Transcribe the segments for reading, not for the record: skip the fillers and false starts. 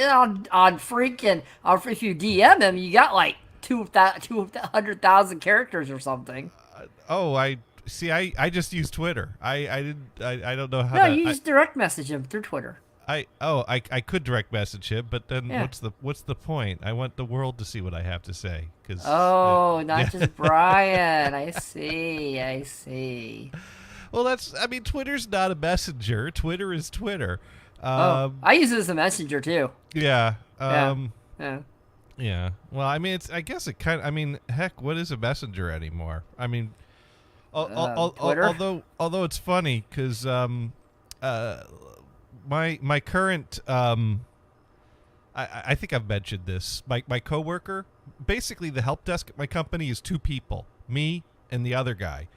on freaking if you DM him, you got like 200,000 characters or something. Oh, I see. I just use Twitter. I didn't. I don't know how No, to. you just direct message him through Twitter. I could direct message him, but then Yeah. what's the point? I want the world to see what I have to say because Oh, not yeah. just Brian. I see. I see. Well, that's I mean Twitter's not a messenger. Twitter is Twitter. Oh, Um, I use it as a messenger too. yeah. Yeah. Yeah. Yeah. Well, I mean, I guess it kind of. I mean, heck, what is a messenger anymore? I mean, Twitter. although it's funny because uh, my current I think I've mentioned this. My coworker, basically the help desk at my company is two people, me and the other guy,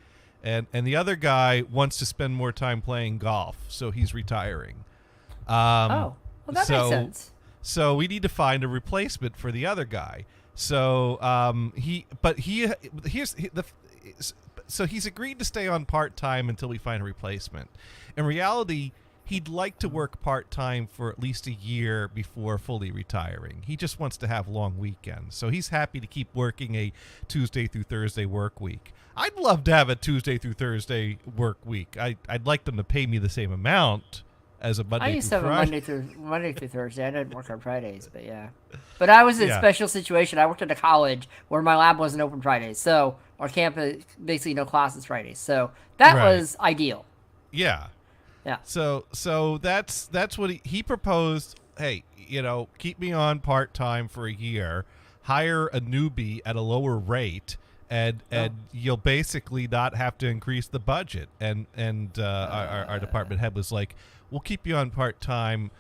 and the other guy wants to spend more time playing golf, so he's retiring. Um, Oh, well, that makes so sense. so we need to find a replacement for the other guy. So here's the so he's agreed to stay on part time until we find a replacement. In reality, he'd like to work part time for at least a year before fully retiring. He just wants to have long weekends. So he's happy to keep working a Tuesday through Thursday work week. I'd love to have a Tuesday through Thursday work week. I'd like them to pay me the same amount as a I Monday used through to have a Friday. Monday through Thursday. I didn't work on Fridays, but yeah. But I was in Yeah. special situation. I worked at a college where my lab wasn't open Fridays, so our campus basically no classes Fridays. So that Right. was ideal. Yeah. Yeah. So that's what he proposed. Hey, keep me on part time for a year, hire a newbie at a lower rate, and Oh. you'll basically not have to increase the budget. And our department head was like, "We'll keep you on part time.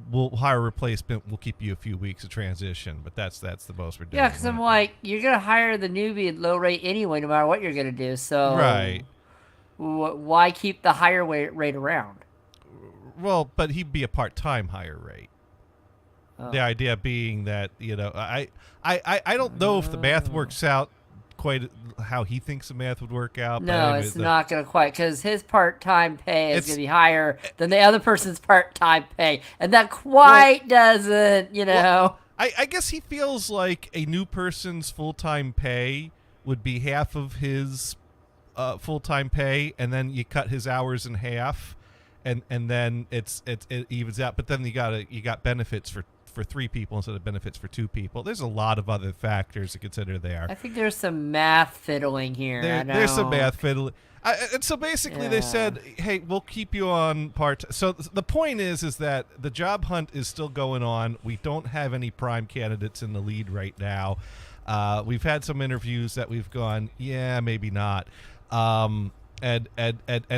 We'll hire a replacement. We'll keep you a few weeks of transition, but that's the most we're Yeah, doing." because I'm like, you're gonna hire the newbie at low rate anyway, no matter what you're gonna do. So Right. why keep the higher rate around? Well, but he'd be a part time higher rate. The Oh. idea being that I don't know if the math works out quite how he thinks the math would work out, but No, anyway, it's not gonna quite because his part-time pay is gonna it's be higher than the other person's part-time pay, and that well, quite doesn't, you well, know. I guess he feels like a new person's full time pay would be half of his full time pay, and then you cut his hours in half, and then it evens out. But then you got benefits for three people instead of benefits for two people. There's a lot of other factors to consider there. I think there's some math fiddling here. I There's some don't. math fiddle. And so basically, they Yeah. said, "Hey, we'll keep you on part." So the point is that the job hunt is still going on. We don't have any prime candidates in the lead right now. We've had some interviews that we've gone, yeah, maybe not. And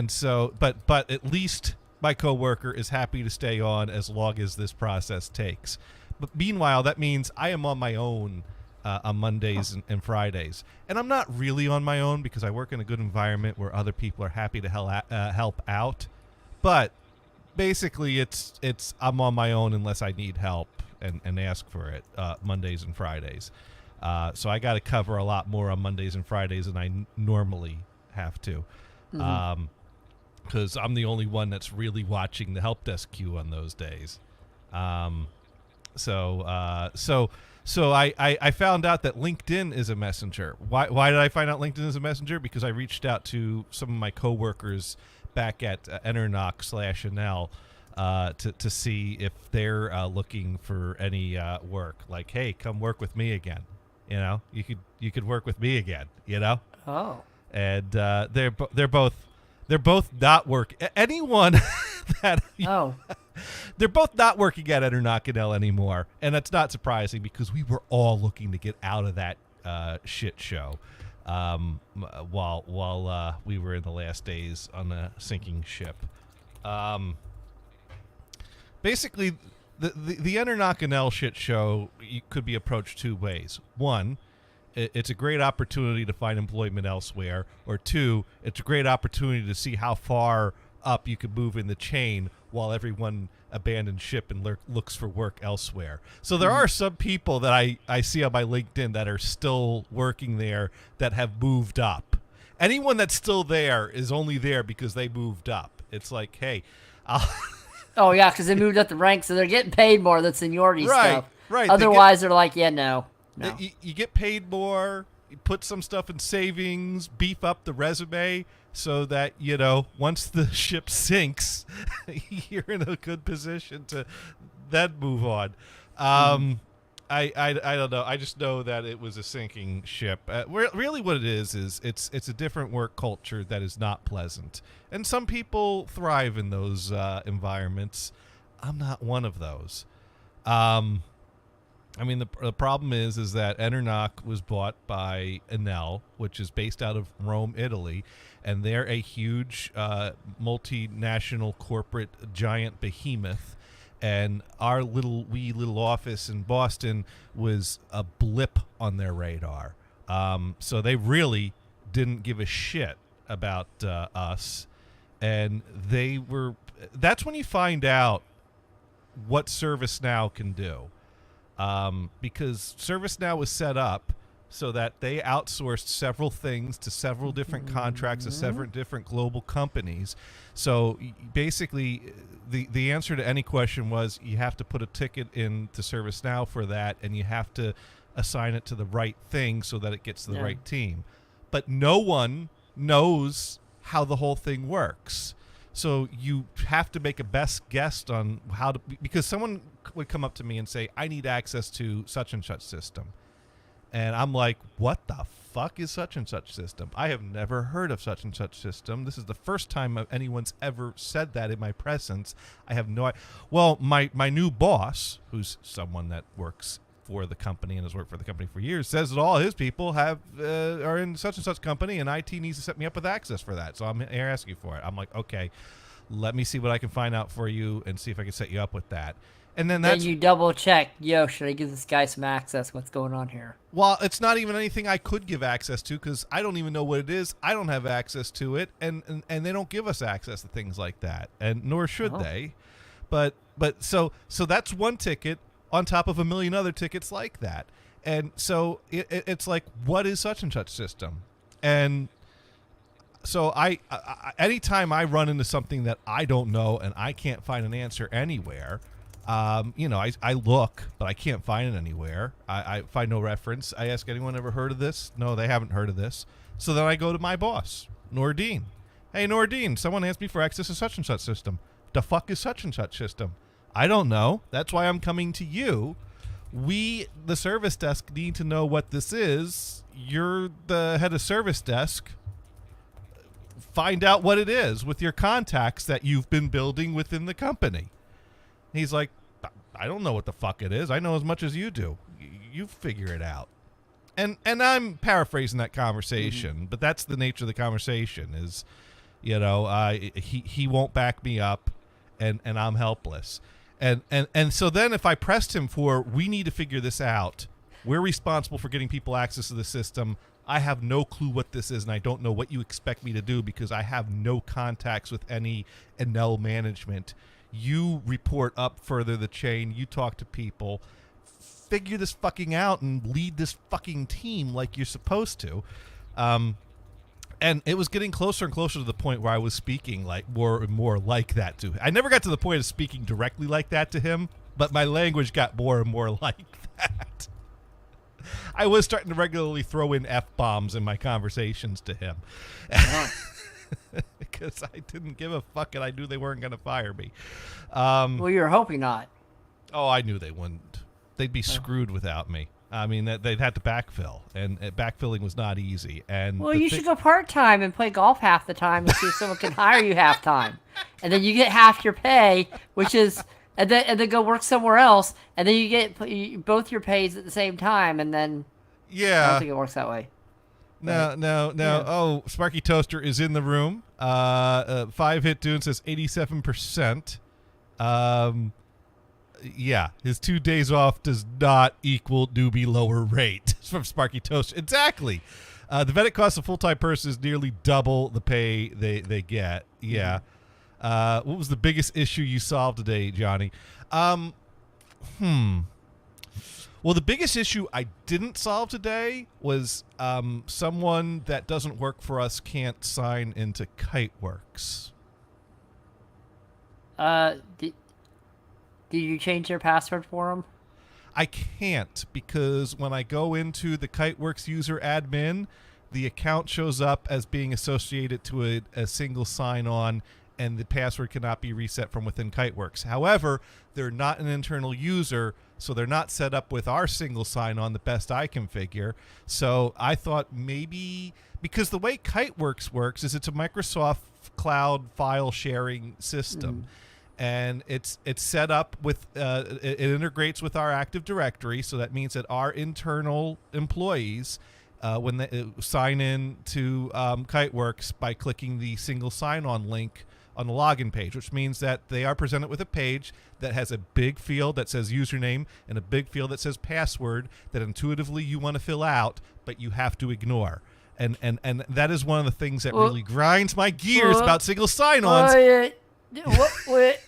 so, but at least my coworker is happy to stay on as long as this process takes. But meanwhile, that means I am on my own on Mondays and Fridays. And I'm not really on my own because I work in a good environment where other people are happy to help out. But basically, it's I'm on my own unless I need help and ask for it Mondays and Fridays. So I got to cover a lot more on Mondays and Fridays than I normally have to. Because I'm the only one that's really watching the help desk queue on those days. Um, so I found out that LinkedIn is a messenger. Why did I find out LinkedIn is a messenger? Because I reached out to some of my coworkers back at Enternoc/NL to see if they're looking for any work. Like, hey, come work with me again. You could work with me again. Oh. And they're both not work anyone that Oh. they're both not working at Enternoc anymore, and that's not surprising because we were all looking to get out of that shit show while we were in the last days on a sinking ship. Basically, the Enternoc shit show could be approached two ways. One, it's a great opportunity to find employment elsewhere, or two, it's a great opportunity to see how far up you could move in the chain while everyone abandons ship and looks for work elsewhere. So there are some people that I see on my LinkedIn that are still working there that have moved up. Anyone that's still there is only there because they moved up. It's like, hey, I'll Oh yeah, because they moved up the ranks, so they're getting paid more than seniority Right, stuff. right. Otherwise, they're like, yeah, no. You get paid more. You put some stuff in savings, beef up the resume so that, once the ship sinks, you're in a good position to then move on. I don't know. I just know that it was a sinking ship. Really, what it is it's a different work culture that is not pleasant, and some people thrive in those environments. I'm not one of those. I mean, the problem is that Enernoc was bought by Enel, which is based out of Rome, Italy, and they're a huge multinational corporate giant behemoth. And our wee little office in Boston was a blip on their radar. So they really didn't give a shit about us. And that's when you find out what ServiceNow can do. Because ServiceNow was set up so that they outsourced several things to several different contracts to several different global companies. So basically, the answer to any question was you have to put a ticket into ServiceNow for that, and you have to assign it to the right thing so that it gets to the right team. But no one knows how the whole thing works. So you have to make a best guess on how to, because someone would come up to me and say, I need access to such and such system. And I'm like, what the fuck is such and such system? I have never heard of such and such system. This is the first time anyone's ever said that in my presence. I have no idea. Well, my new boss, who's someone that works for the company and has worked for the company for years, says that all his people are in such and such company, and IT needs to set me up with access for that. So I'm here asking for it. I'm like, okay, let me see what I can find out for you and see if I can set you up with that. And then you double check. Yo, should I give this guy some access? What's going on here? Well, it's not even anything I could give access to because I don't even know what it is. I don't have access to it, and they don't give us access to things like that, and nor should they. But so that's one ticket on top of a million other tickets like that. And so it's like, what is such and such system? And so I anytime I run into something that I don't know and I can't find an answer anywhere, I look, but I can't find it anywhere. I find no reference. I ask, anyone ever heard of this? No, they haven't heard of this. So then I go to my boss, Nordine. Hey, Nordine, someone asked me for access to such and such system. The fuck is such and such system? I don't know. That's why I'm coming to you. We, the service desk, need to know what this is. You're the head of service desk. Find out what it is with your contacts that you've been building within the company. He's like, I don't know what the fuck it is. I know as much as you do. You figure it out. And I'm paraphrasing that conversation, but that's the nature of the conversation is, he won't back me up and I'm helpless. And so then if I pressed him for, we need to figure this out. We're responsible for getting people access to the system. I have no clue what this is, and I don't know what you expect me to do because I have no contacts with any Enel management. You report up further the chain. You talk to people. Figure this fucking out and lead this fucking team like you're supposed to. And it was getting closer and closer to the point where I was speaking like more and more like that to him. I never got to the point of speaking directly like that to him, but my language got more and more like that. I was starting to regularly throw in F-bombs in my conversations to him. Because I didn't give a fuck and I knew they weren't going to fire me. Well, you were hoping not. Oh, I knew they wouldn't. They'd be screwed without me. I mean, they'd have to backfill, and backfilling was not easy. And well, you should go part-time and play golf half the time and see if someone can hire you half-time. And then you get half your pay, which is... And then go work somewhere else, and then you get both your pays at the same time, and then... Yeah. I don't think it works that way. No. Yeah. Oh, Sparky Toaster is in the room. 5-hit Dune says 87%. Yeah, his 2 days off does not equal newbie lower rate from Sparky Toaster. Exactly. The Vedic cost of full-time person is nearly double the pay they get. Yeah. What was the biggest issue you solved today, Johnny? Well, the biggest issue I didn't solve today was someone that doesn't work for us can't sign into Kiteworks. Did you change your password for them? I can't, because when I go into the Kiteworks user admin, the account shows up as being associated to a single sign-on, and the password cannot be reset from within Kiteworks. However, they're not an internal user, so they're not set up with our single sign-on the best I can figure. So I thought maybe, because the way Kiteworks works is it's a Microsoft cloud file sharing system. And it's set up with it integrates with our Active Directory, so that means that our internal employees, when they sign in to Kiteworks by clicking the single sign-on link on the login page, which means that they are presented with a page that has a big field that says username and a big field that says password that intuitively you want to fill out, but you have to ignore. And that is one of the things that really grinds my gears about single sign-ons. What?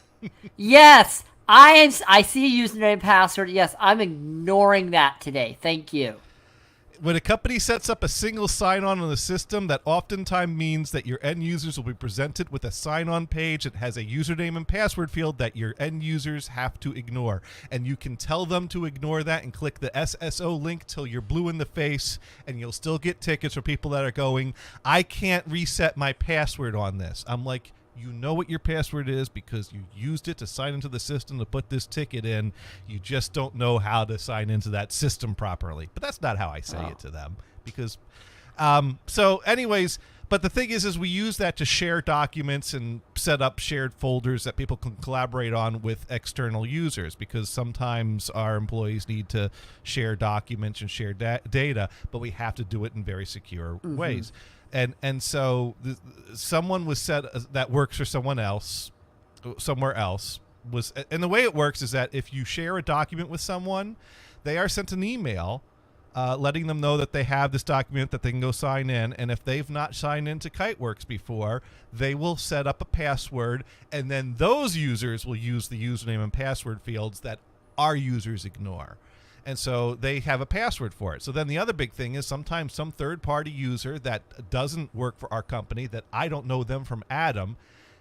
Yes, I see a username and password. Yes, I'm ignoring that today. Thank you. When a company sets up a single sign-on the system, that oftentimes means that your end users will be presented with a sign-on page that has a username and password field that your end users have to ignore. And you can tell them to ignore that and click the SSO link till you're blue in the face, and you'll still get tickets for people that are going, I can't reset my password on this. I'm like, you know what your password is because you used it to sign into the system to put this ticket in. You just don't know how to sign into that system properly. But that's not how I say it to them. Because, so anyways, but the thing is we use that to share documents and set up shared folders that people can collaborate on with external users, because sometimes our employees need to share documents and share data, but we have to do it in very secure ways. And so someone was set that works for someone else, somewhere else, was, and the way it works is that if you share a document with someone, they are sent an email letting them know that they have this document that they can go sign in, and if they've not signed into Kiteworks before, they will set up a password, and then those users will use the username and password fields that our users ignore. And so they have a password for it. So then the other big thing is sometimes some third-party user that doesn't work for our company, that I don't know them from Adam,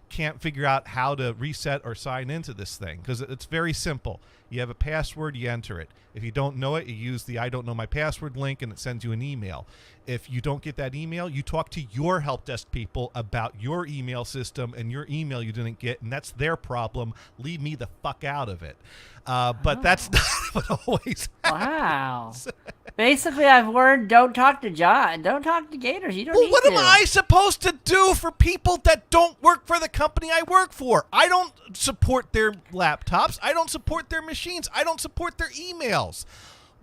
can't figure out how to reset or sign into this thing, because it's very simple. You have a password, you enter it. If you don't know it, you use the I don't know my password link, and it sends you an email. If you don't get that email, you talk to your help desk people about your email system and your email you didn't get, and that's their problem. Leave me the fuck out of it. But that's not what always happens. Wow. Basically, I've learned don't talk to John. Don't talk to Gators. You don't need to. What am I supposed to do for people that don't work for the company I work for? I don't support their laptops. I don't support their machines. I don't support their emails.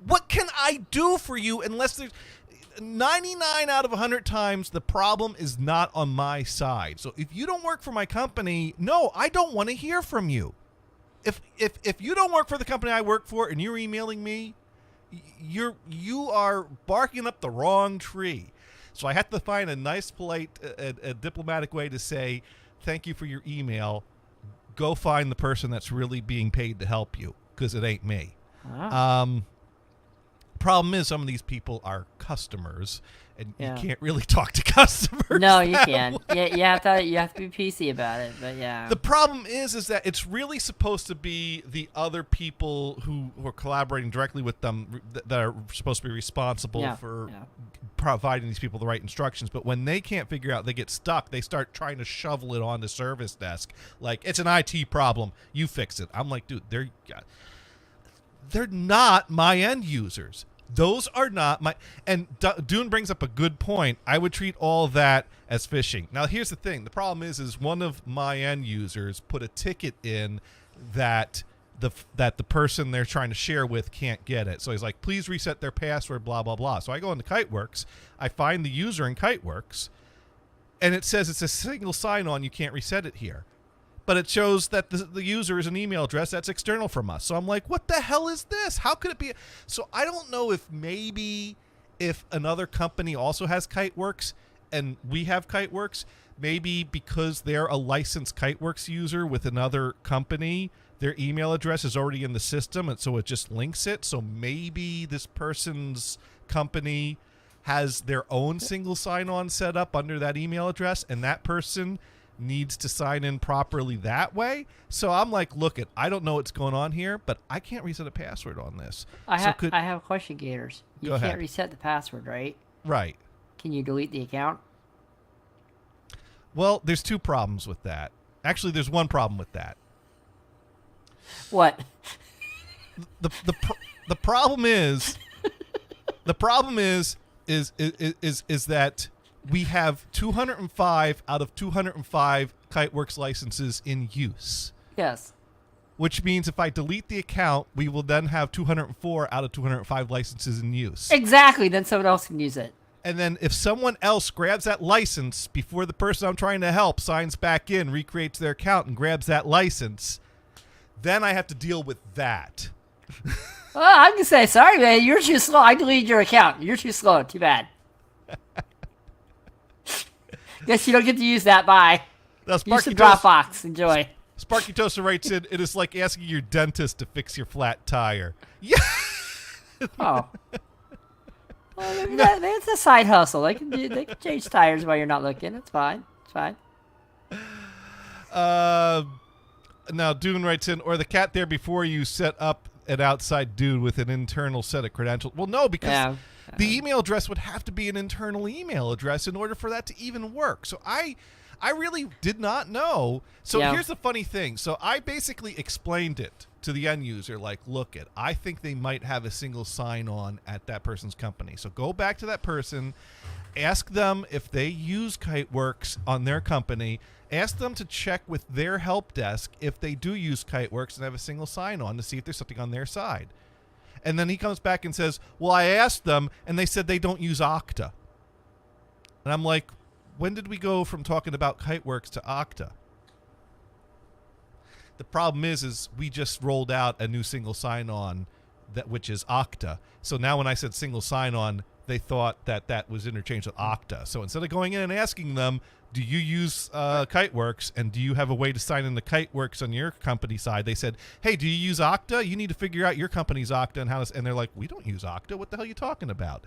What can I do for you unless there's 99 out of 100 times the problem is not on my side. So if you don't work for my company, no, I don't want to hear from you. If you don't work for the company I work for and you're emailing me, you are barking up the wrong tree. So I have to find a nice, polite, a diplomatic way to say, thank you for your email. Go find the person that's really being paid to help you, because it ain't me. Wow. Problem is, some of these people are customers, and you can't really talk to customers. No, you can't. You have to be PC about it. But yeah. The problem is that it's really supposed to be the other people who are collaborating directly with them that are supposed to be responsible for providing these people the right instructions. But when they can't figure out, they get stuck. They start trying to shovel it on the service desk, like it's an IT problem. You fix it. I'm like, dude, they're not my end users. Those are not my... And Dune brings up a good point. I would treat all that as phishing. Now, here's the thing. The problem is one of my end users put a ticket in that the person they're trying to share with can't get it. So he's like, please reset their password, blah, blah, blah. So I go into Kiteworks. I find the user in Kiteworks, and it says it's a single sign-on. You can't reset it here. But it shows that the user is an email address that's external from us. So I'm like, what the hell is this? How could it be? So I don't know if another company also has Kiteworks and we have Kiteworks, maybe because they're a licensed Kiteworks user with another company, their email address is already in the system, and so it just links it. So maybe this person's company has their own single sign-on set up under that email address, and that person needs to sign in properly that way. So I'm like, look, I don't know what's going on here, but I can't reset a password on this. I have a question, Gators. You Go can't ahead. reset the password, right? Right. Can you delete the account? Well, there's two problems with that. Actually, there's one problem with that. What? The problem is that we have 205 out of 205 Kiteworks licenses in use. Yes. Which means if I delete the account, we will then have 204 out of 205 licenses in use. Exactly. Then someone else can use it. And then if someone else grabs that license before the person I'm trying to help signs back in, recreates their account, and grabs that license, then I have to deal with that. Well, I'm gonna say sorry, man. You're too slow. I deleted your account. You're too slow. Too bad. Guess you don't get to use that. Bye. Now, Use Sparky the Dropbox. Enjoy. Sparky Toaster writes in, it is like asking your dentist to fix your flat tire. Yeah. Oh. Well, that's a side hustle. They can change tires while you're not looking. It's fine. It's fine. Now, Dune writes in, or the cat there before you set up an outside dude with an internal set of credentials. Well, no, because the email address would have to be an internal email address in order for that to even work. So I really did not know. So here's the funny thing. So I basically explained it to the end user, like, look, I think they might have a single sign-on at that person's company. So go back to that person, ask them if they use Kiteworks on their company, ask them to check with their help desk if they do use Kiteworks and have a single sign-on to see if there's something on their side. And then he comes back and says, well, I asked them, and they said they don't use Okta. And I'm like, when did we go from talking about Kiteworks to Okta? The problem is we just rolled out a new single sign-on, which is Okta. So now when I said single sign-on, they thought that was interchanged with Okta. So instead of going in and asking them, do you use Kiteworks, and do you have a way to sign into Kiteworks on your company side, they said, hey, do you use Okta? You need to figure out your company's Okta and how to, and they're like, we don't use Okta. What the hell are you talking about?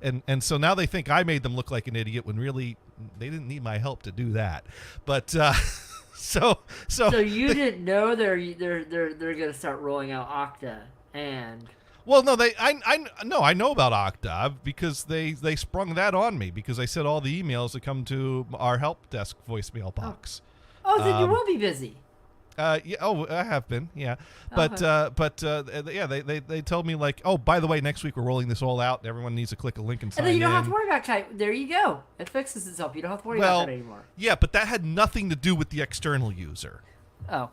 And so now they think I made them look like an idiot when really they didn't need my help to do that. But so you didn't know they're gonna start rolling out Okta and. Well, no, I know about Okta because they sprung that on me because I said all the emails that come to our help desk voicemail box. Oh, then you will be busy. Yeah. Oh, I have been. Yeah. But yeah, they told me like, oh, by the way, next week we're rolling this all out. Everyone needs to click a link and sign in. And then you don't have to worry about Kite. There you go. It fixes itself. You don't have to worry about that anymore. Yeah, but that had nothing to do with the external user. Oh.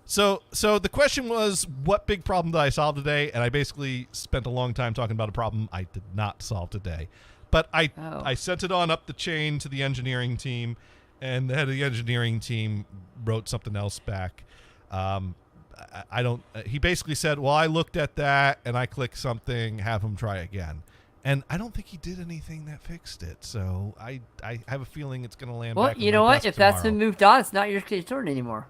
So the question was, what big problem did I solve today? And I basically spent a long time talking about a problem I did not solve today. But I sent it on up the chain to the engineering team, and the head of the engineering team wrote something else back. I don't. He basically said, well, I looked at that, and I clicked something, have him try again. And I don't think he did anything that fixed it. So I have a feeling it's going to land back on my desk tomorrow. Well, you know what? If that's been moved on, it's not your concern anymore.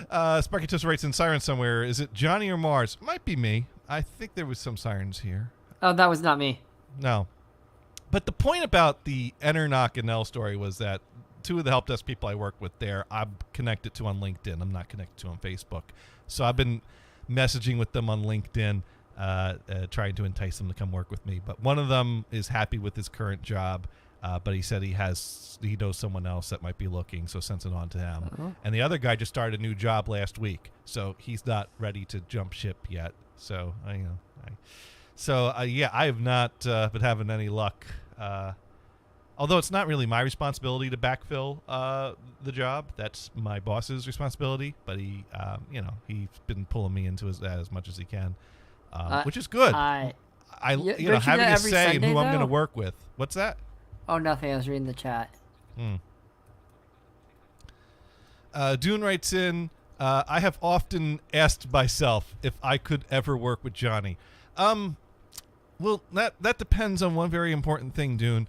Sparky Toast writes in Siren somewhere. Is it Johnny or Mars? Might be me. I think there was some sirens here. Oh, that was not me. No. But the point about the Enter, Knock, and Nell story was that two of the help desk people I work with there, I'm connected to on LinkedIn. I'm not connected to on Facebook. So I've been messaging with them on LinkedIn, trying to entice them to come work with me. But one of them is happy with his current job. But he said he knows someone else that might be looking, so sends it on to him. Uh-huh. And the other guy just started a new job last week, so he's not ready to jump ship yet. So I have not been having any luck. Although it's not really my responsibility to backfill the job, that's my boss's responsibility. But he's been pulling me into that as much as he can, which is good. Having a say in who I'm going to work with. What's that? Oh, nothing. I was reading the chat. Dune writes in, I have often asked myself if I could ever work with Johnny. Well, that depends on one very important thing, Dune.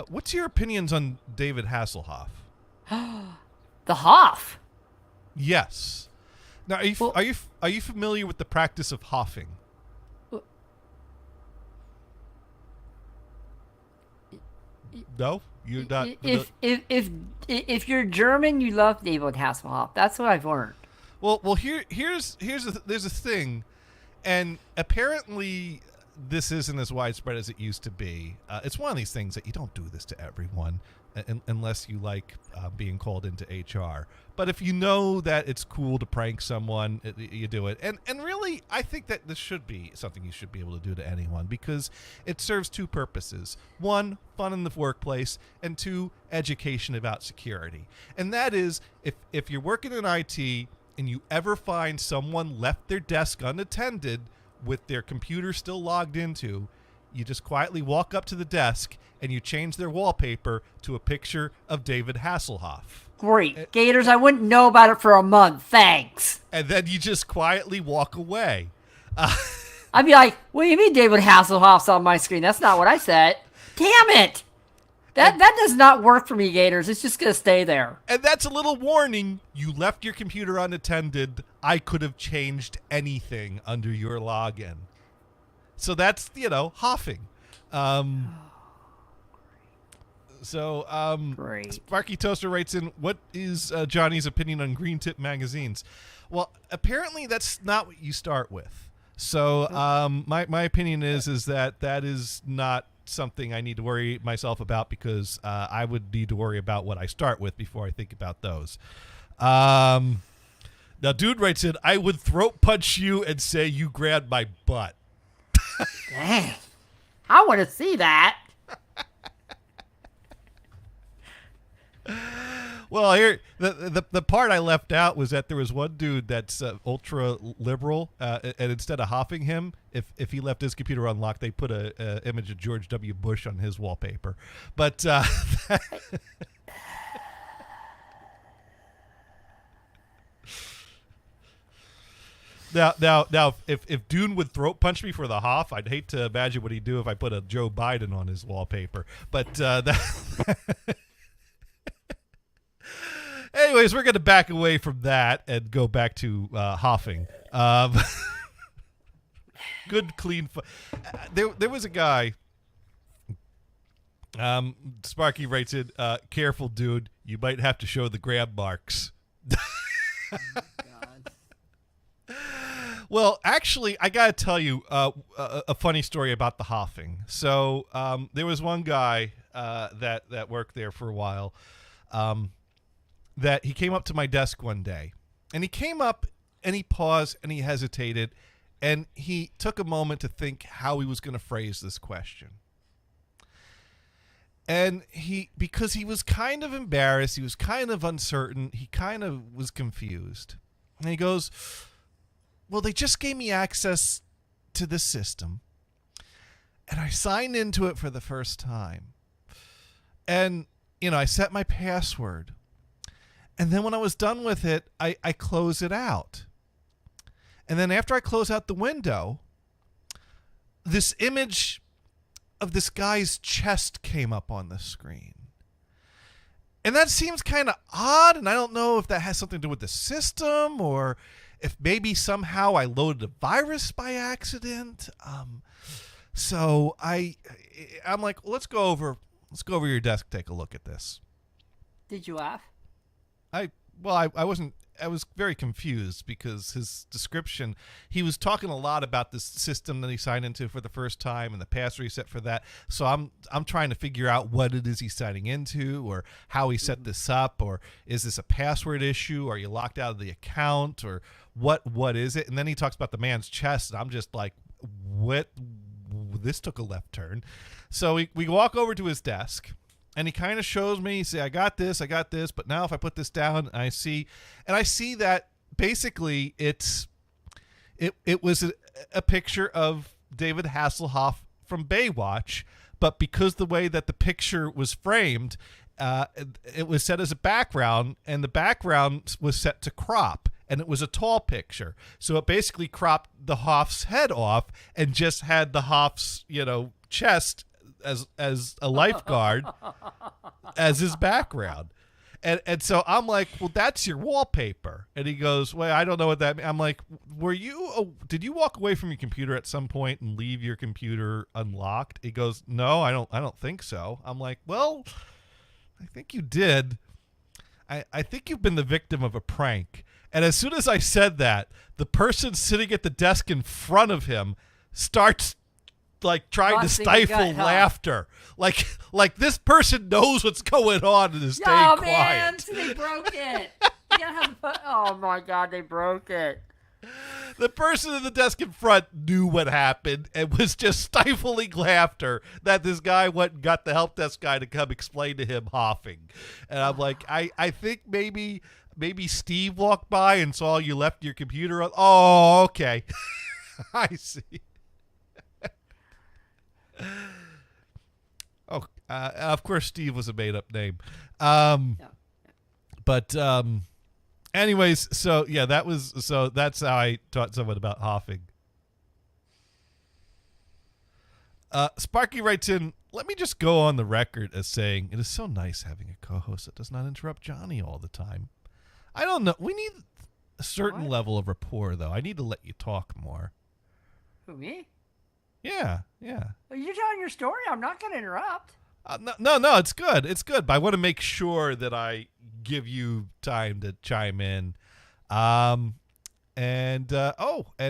What's your opinions on David Hasselhoff? The Hoff? Yes. Now, are you familiar with the practice of hoffing? No, you're not. If you're German, you love David Hasselhoff. That's what I've learned. Well, there's a thing, and apparently this isn't as widespread as it used to be. It's one of these things that you don't do this to everyone, unless you like being called into HR. But if you know that it's cool to prank someone, you do it. And really, I think that this should be something you should be able to do to anyone, because it serves two purposes. One, fun in the workplace, and two, education about security. And that is, if you're working in IT and you ever find someone left their desk unattended with their computer still logged into, you just quietly walk up to the desk and you change their wallpaper to a picture of David Hasselhoff. Great. Gators, I wouldn't know about it for a month. Thanks. And then you just quietly walk away. I'd be like, what do you mean David Hasselhoff's on my screen? That's not what I said. Damn it. That does not work for me, Gators. It's just going to stay there. And that's a little warning. You left your computer unattended. I could have changed anything under your login. So that's, hoffing. Great. Sparky Toaster writes in, what is Johnny's opinion on green tip magazines? Well, apparently that's not what you start with. So my opinion is that is not something I need to worry myself about, because I would need to worry about what I start with before I think about those. Now, dude writes in, I would throat punch you and say you grabbed my butt. Dang. I want to see that. Well, here the part I left out was that there was one dude that's ultra liberal, and instead of hoffing him, if he left his computer unlocked, they put a image of George W. Bush on his wallpaper. But now, if Dune would throat punch me for the Hoff, I'd hate to imagine what he'd do if I put a Joe Biden on his wallpaper. But anyways, we're going to back away from that and go back to hoffing. Good, clean. There was a guy. Sparky writes in, careful, dude. You might have to show the grab marks. Well, actually, I got to tell you a funny story about the hoffing. So there was one guy that worked there for a while, that he came up to my desk one day. And he came up and he paused and he hesitated. And he took a moment to think how he was going to phrase this question. And because he was kind of embarrassed, he was kind of uncertain, he kind of was confused. And he goes, well, they just gave me access to this system, and I signed into it for the first time. And, I set my password. And then when I was done with it, I close it out. And then after I close out the window, this image of this guy's chest came up on the screen. And that seems kind of odd, and I don't know if that has something to do with the system, or if maybe somehow I loaded a virus by accident. So I'm like, let's go over your desk, take a look at this. Did you laugh? I was very confused, because his description, he was talking a lot about this system that he signed into for the first time and the password he set for that. So I'm trying to figure out what it is he's signing into, or how he set this up, or is this a password issue? Are you locked out of the account, or what is it? And then he talks about the man's chest, and I'm just like, what? This took a left turn. So we walk over to his desk. And he kind of shows me, he says, I got this, but now if I put this down, I see that basically it was a picture of David Hasselhoff from Baywatch, but because the way that the picture was framed, it was set as a background, and the background was set to crop, and it was a tall picture. So it basically cropped the Hoff's head off and just had the Hoff's, chest as a lifeguard as his background. And so I'm like, well, that's your wallpaper. And he goes, well, I don't know what that means. I'm like, did you walk away from your computer at some point and leave your computer unlocked? He goes, no, I don't think so. I'm like, well, I think you did. I think you've been the victim of a prank. And as soon as I said that, the person sitting at the desk in front of him starts like trying to stifle laughter. Like this person knows what's going on and is staying quiet. Man, they broke it. You gotta have oh my God, they broke it. The person at the desk in front knew what happened and was just stifling laughter that this guy went and got the help desk guy to come explain to him Hoffing. And I'm like, I think maybe Steve walked by and saw you left your computer on. Oh, okay. I see. Oh, of course, Steve was a made-up name. But anyways, so yeah, that's how I taught someone about Hoffing. Sparky writes in, let me just go on the record as saying it is so nice having a co-host that does not interrupt Johnny all the time. I don't know. We need a certain level of rapport, though. I need to let you talk more. Who, me? Yeah. Well, you're telling your story. I'm not going to interrupt. No, it's good. It's good. But I want to make sure that I give you time to chime in. And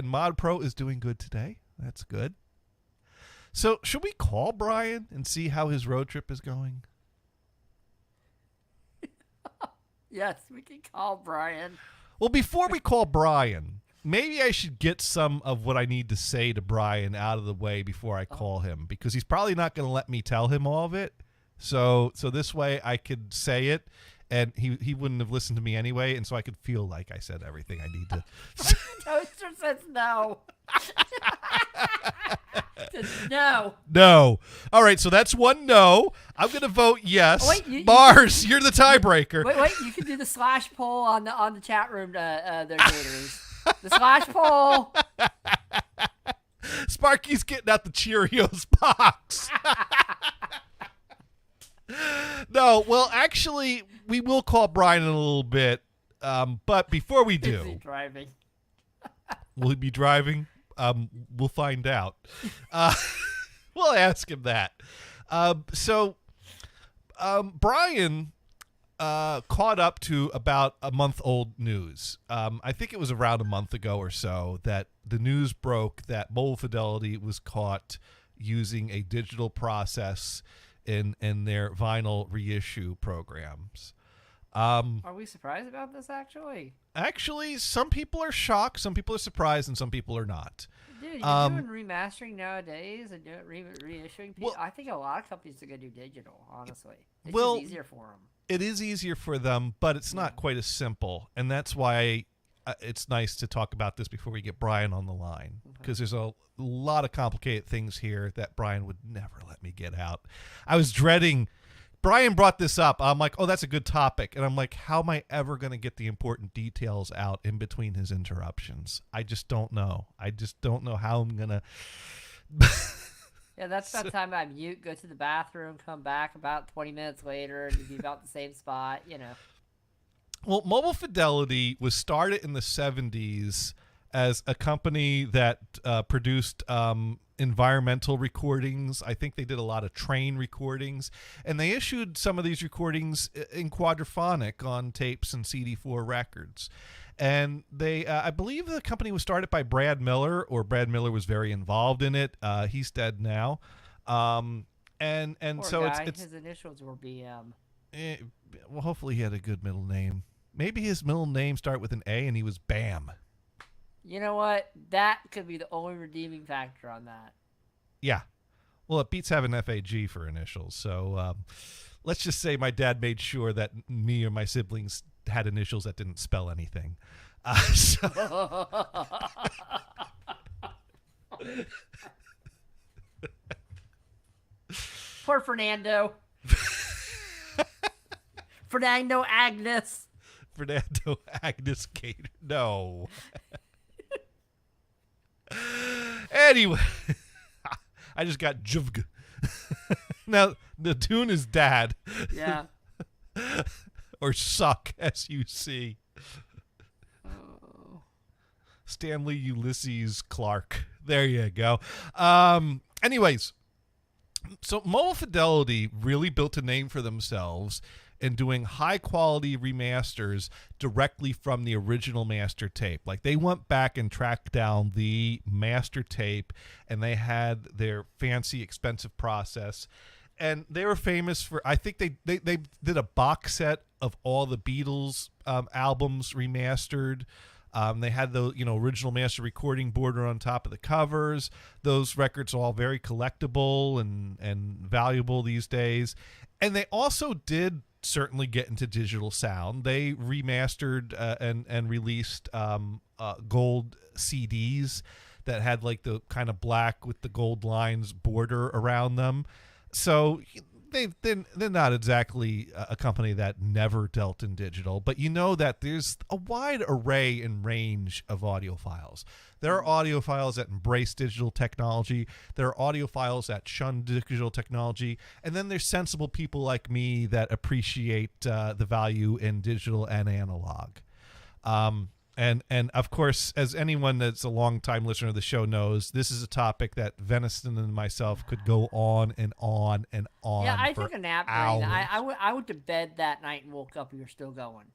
Mod Pro is doing good today. That's good. So should we call Brian and see how his road trip is going? Yes, we can call Brian. Well, before we call Brian, maybe I should get some of what I need to say to Brian out of the way before I call him, because he's probably not going to let me tell him all of it. So this way I could say it, and he wouldn't have listened to me anyway, and so I could feel like I said everything I need to. Toaster says no. No. No. All right, so that's one no. I'm going to vote yes. Oh, wait, Mars, you're the tiebreaker. Wait, you can do the slash poll on the chat room there, Gators. The slash poll. Sparky's getting out the Cheerios box. No, well, actually, we will call Brian in a little bit. But before we do, is he driving? Will he be driving? We'll find out. We'll ask him that. Brian caught up to about a month old news. I think it was around a month ago or so that the news broke that Mobile Fidelity was caught using a digital process in their vinyl reissue programs. Are we surprised about this, actually? Actually, some people are shocked, some people are surprised, and some people are not. Dude, you're doing remastering nowadays and reissuing. Well, I think a lot of companies are going to do digital, honestly. It's well, just easier for them. It is easier for them, but it's not quite as simple. And that's why it's nice to talk about this before we get Brian on the line, because there's a lot of complicated things here that Brian would never let me get out. I was dreading... Brian brought this up. I'm like, oh, that's a good topic. And I'm like, how am I ever going to get the important details out in between his interruptions? I just don't know. I just don't know how I'm going to. Yeah, that's that time I mute, go to the bathroom, come back about 20 minutes later, and be about the same spot, you know. Well, Mobile Fidelity was started in the 70s as a company that produced environmental recordings. I think they did a lot of train recordings, and they issued some of these recordings in quadraphonic on tapes and CD4 records. And they, I believe the company was started by Brad Miller, or Brad Miller was very involved in it. He's dead now. And Poor so guy. it's His initials were BM. well, hopefully he had a good middle name. Maybe his middle name started with an A and he was Bam. You know what? That could be the only redeeming factor on that. Yeah. Well, it beats having FAG for initials. So let's just say my dad made sure that me or my siblings had initials that didn't spell anything. Poor Fernando. Fernando Agnes. Fernando Agnes Gator. No. Anyway, I just got juvg. Now, the tune is Dad. Yeah. or suck, as you see. Oh. Stanley Ulysses Clark. There you go. Anyways, so Mobile Fidelity really built a name for themselves in doing high quality remasters directly from the original master tape. Like, they went back and tracked down the master tape, and they had their fancy, expensive process. And they were famous for, I think they did a box set of all the Beatles albums remastered. They had the original master recording border on top of the covers. Those records are all very collectible and valuable these days. And they also did certainly get into digital sound. They remastered and released gold CDs that had like the kind of black with the gold lines border around them. So they're not exactly a company that never dealt in digital, but you know that there's a wide array and range of audiophiles. There are audiophiles that embrace digital technology. There are audiophiles that shun digital technology. And then there's sensible people like me that appreciate the value in digital and analog. And of course, as anyone that's a long-time listener of the show knows, this is a topic that Venison and myself could go on and on and on. Yeah, I for took a nap hours. during that. I went to bed that night and woke up and you're still going.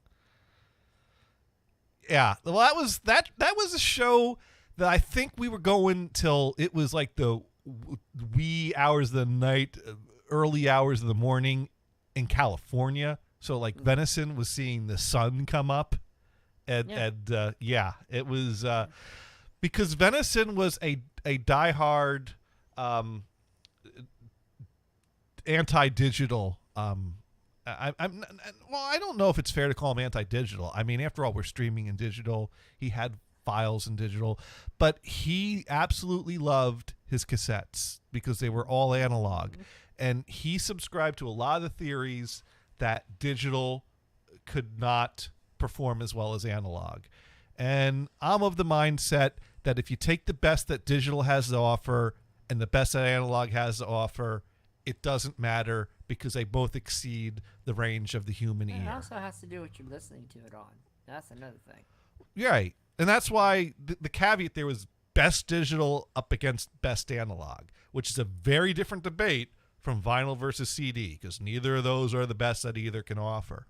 Yeah, well, that was a show that I think we were going till it was like the wee hours of the night, early hours of the morning in California. So like Venison was seeing the sun come up. And it was because Venison was a diehard anti-digital. I don't know if it's fair to call him anti-digital. I mean, after all, we're streaming in digital. He had files in digital, but he absolutely loved his cassettes because they were all analog, and he subscribed to a lot of the theories that digital could not perform as well as analog. And I'm of the mindset that if you take the best that digital has to offer and the best that analog has to offer, it doesn't matter because they both exceed the range of the human ear. It also has to do what you're listening to it on. That's another thing. Right. And that's why the caveat there was best digital up against best analog, which is a very different debate from vinyl versus CD, because neither of those are the best that either can offer.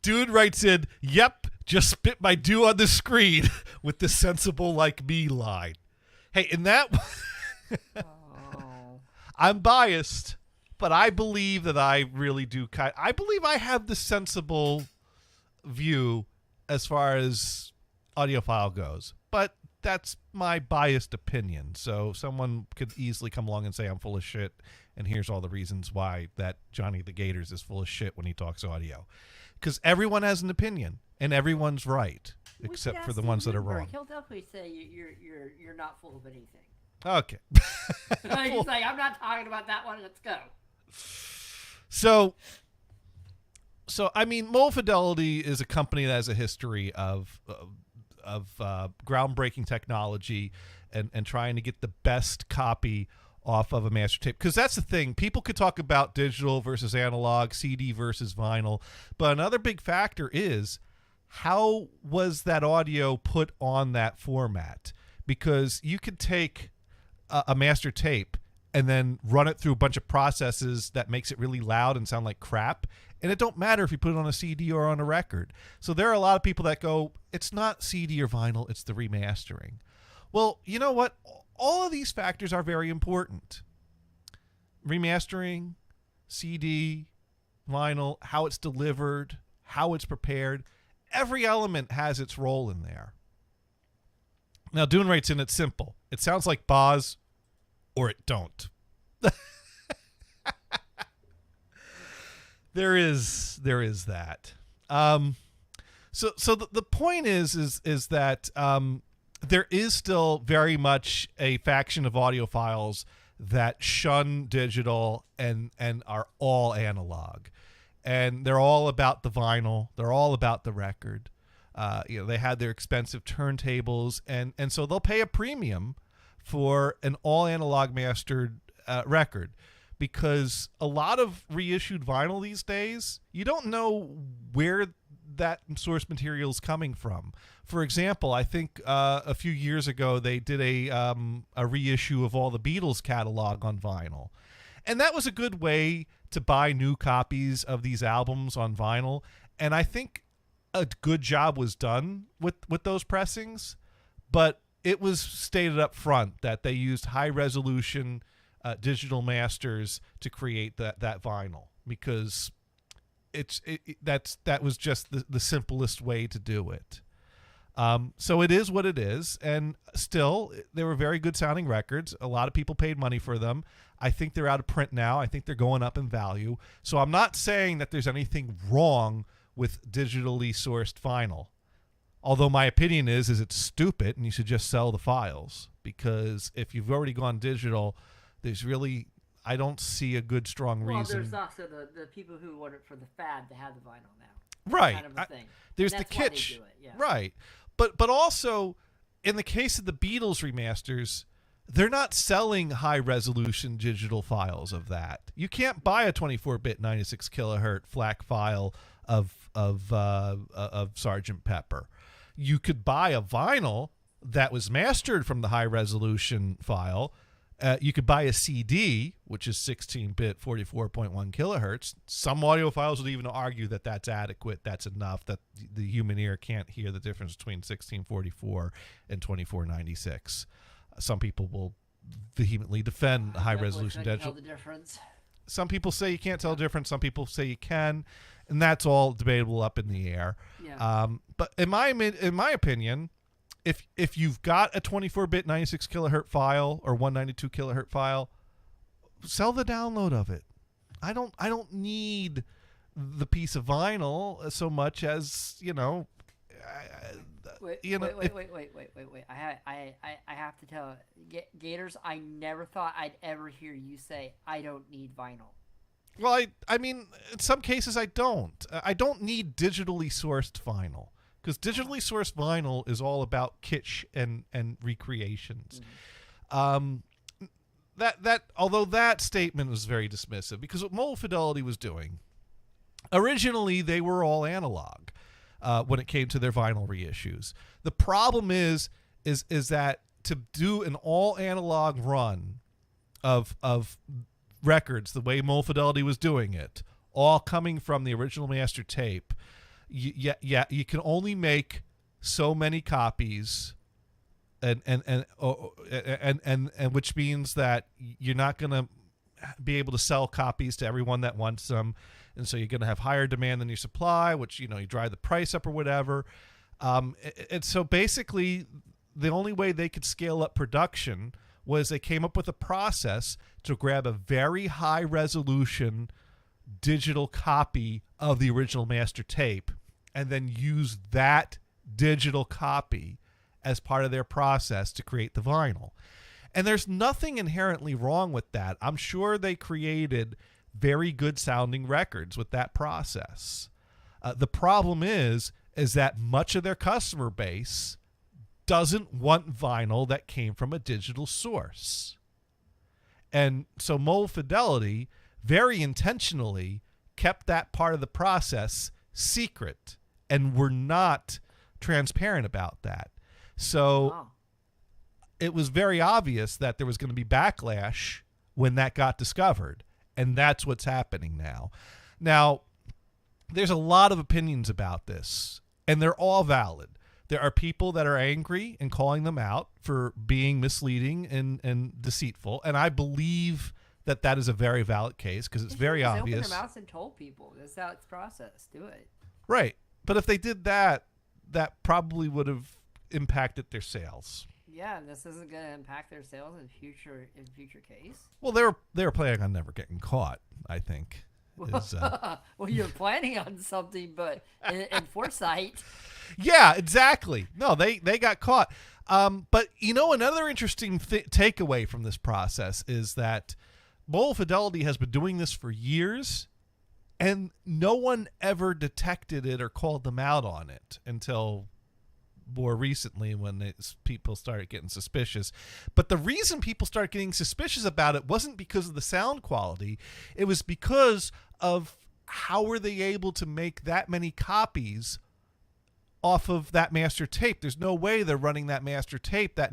Dude writes in, "Yep, just spit my due on the screen with the sensible like me line." Hey, in that, I'm biased, but I believe that I really do. I believe I have the sensible view as far as audiophile goes, but that's my biased opinion. So someone could easily come along and say I'm full of shit, and here's all the reasons why that Johnny the Gators is full of shit when he talks audio. Because everyone has an opinion, and everyone's right, except for the ones that are wrong. He'll definitely say you're not full of anything. Okay. He's like, I'm not talking about that one. Let's go. So I mean, Mobile Fidelity is a company that has a history of groundbreaking technology and trying to get the best copy off of a master tape, because that's the thing. People could talk about digital versus analog, CD versus vinyl, but another big factor is how was that audio put on that format? Because you could take a master tape and then run it through a bunch of processes that makes it really loud and sound like crap, and it don't matter if you put it on a CD or on a record. So there are a lot of people that go, it's not CD or vinyl, it's the remastering. Well, you know what? All of these factors are very important. Remastering, CD, vinyl, how it's delivered, how it's prepared. Every element has its role in there. Now, Dune writes in, it's simple. It sounds like Boz, or it don't. There is that. So the point is that there is still very much a faction of audiophiles that shun digital and are all analog, and they're all about the vinyl. They're all about the record. They had their expensive turntables, and so they'll pay a premium for an all analog mastered record. because a lot of reissued vinyl these days, you don't know where that source material is coming from. For example, I think a few years ago they did a reissue of all the Beatles catalog on vinyl, and that was a good way to buy new copies of these albums on vinyl. And I think a good job was done with those pressings, but it was stated up front that they used high resolution digital masters to create that vinyl, because that was just the simplest way to do it. So it is what it is, and still, they were very good sounding records. A lot of people paid money for them. I think they're out of print now. I think they're going up in value. So I'm not saying that there's anything wrong with digitally sourced vinyl. Although my opinion is it's stupid and you should just sell the files, because if you've already gone digital, there's really, I don't see a good strong reason. Well, there's also the people who want it for the fad to have the vinyl now. Right. Kind of a thing. There's and the that's why kitsch. they do it, yeah. Right. But also, in the case of the Beatles remasters, they're not selling high-resolution digital files of that. You can't buy a 24-bit 96 kilohertz FLAC file of Sgt. Pepper. You could buy a vinyl that was mastered from the high-resolution file. You could buy a CD, which is 16-bit 44.1 kilohertz. Some audiophiles would even argue that that's adequate, that's enough, that the human ear can't hear the difference between 1644 and 2496. Some people will vehemently defend high-resolution digital. Tell the difference. Some people say you can't tell the difference. Some people say you can, and that's all debatable, up in the air. Yeah. But in my opinion, if you've got a 24-bit 96 kilohertz file or 192 kilohertz file, sell the download of it. I don't need the piece of vinyl so much as, you know. Wait. I have to tell Gators, I never thought I'd ever hear you say I don't need vinyl. Well, I mean, in some cases I don't. I don't need digitally sourced vinyl, because digitally sourced vinyl is all about kitsch and recreations. Mm-hmm. That although that statement was very dismissive, because what Mole Fidelity was doing, originally they were all analog. When it came to their vinyl reissues, the problem is that to do an all analog run of records the way Mole Fidelity was doing it, all coming from the original master tape, you can only make so many copies, and which means that you're not going to be able to sell copies to everyone that wants them. And so you're going to have higher demand than your supply, which, you drive the price up or whatever. And so basically, the only way they could scale up production was they came up with a process to grab a very high resolution digital copy of the original master tape and then use that digital copy as part of their process to create the vinyl. And there's nothing inherently wrong with that. I'm sure they created very good sounding records with that process. The problem is that much of their customer base doesn't want vinyl that came from a digital source. And so Mole Fidelity very intentionally kept that part of the process secret and were not transparent about that. So it was very obvious that there was going to be backlash when that got discovered. And that's what's happening now. Now, there's a lot of opinions about this, and they're all valid. There are people that are angry and calling them out for being misleading and deceitful, and I believe that is a very valid case, because it's very obvious. Open their mouths and told people. That's how it's processed. Do it. Right. But if they did that, that probably would have impacted their sales. Yeah, and this isn't going to impact their sales in future case. Well, they were planning on never getting caught, I think. Well, you're planning on something, but in foresight. Yeah, exactly. No, they got caught. But another interesting takeaway from this process is that Mole Fidelity has been doing this for years, and no one ever detected it or called them out on it until more recently when people started getting suspicious. But the reason people started getting suspicious about it wasn't because of the sound quality. It was because of how were they able to make that many copies off of that master tape. There's no way they're running that master tape, the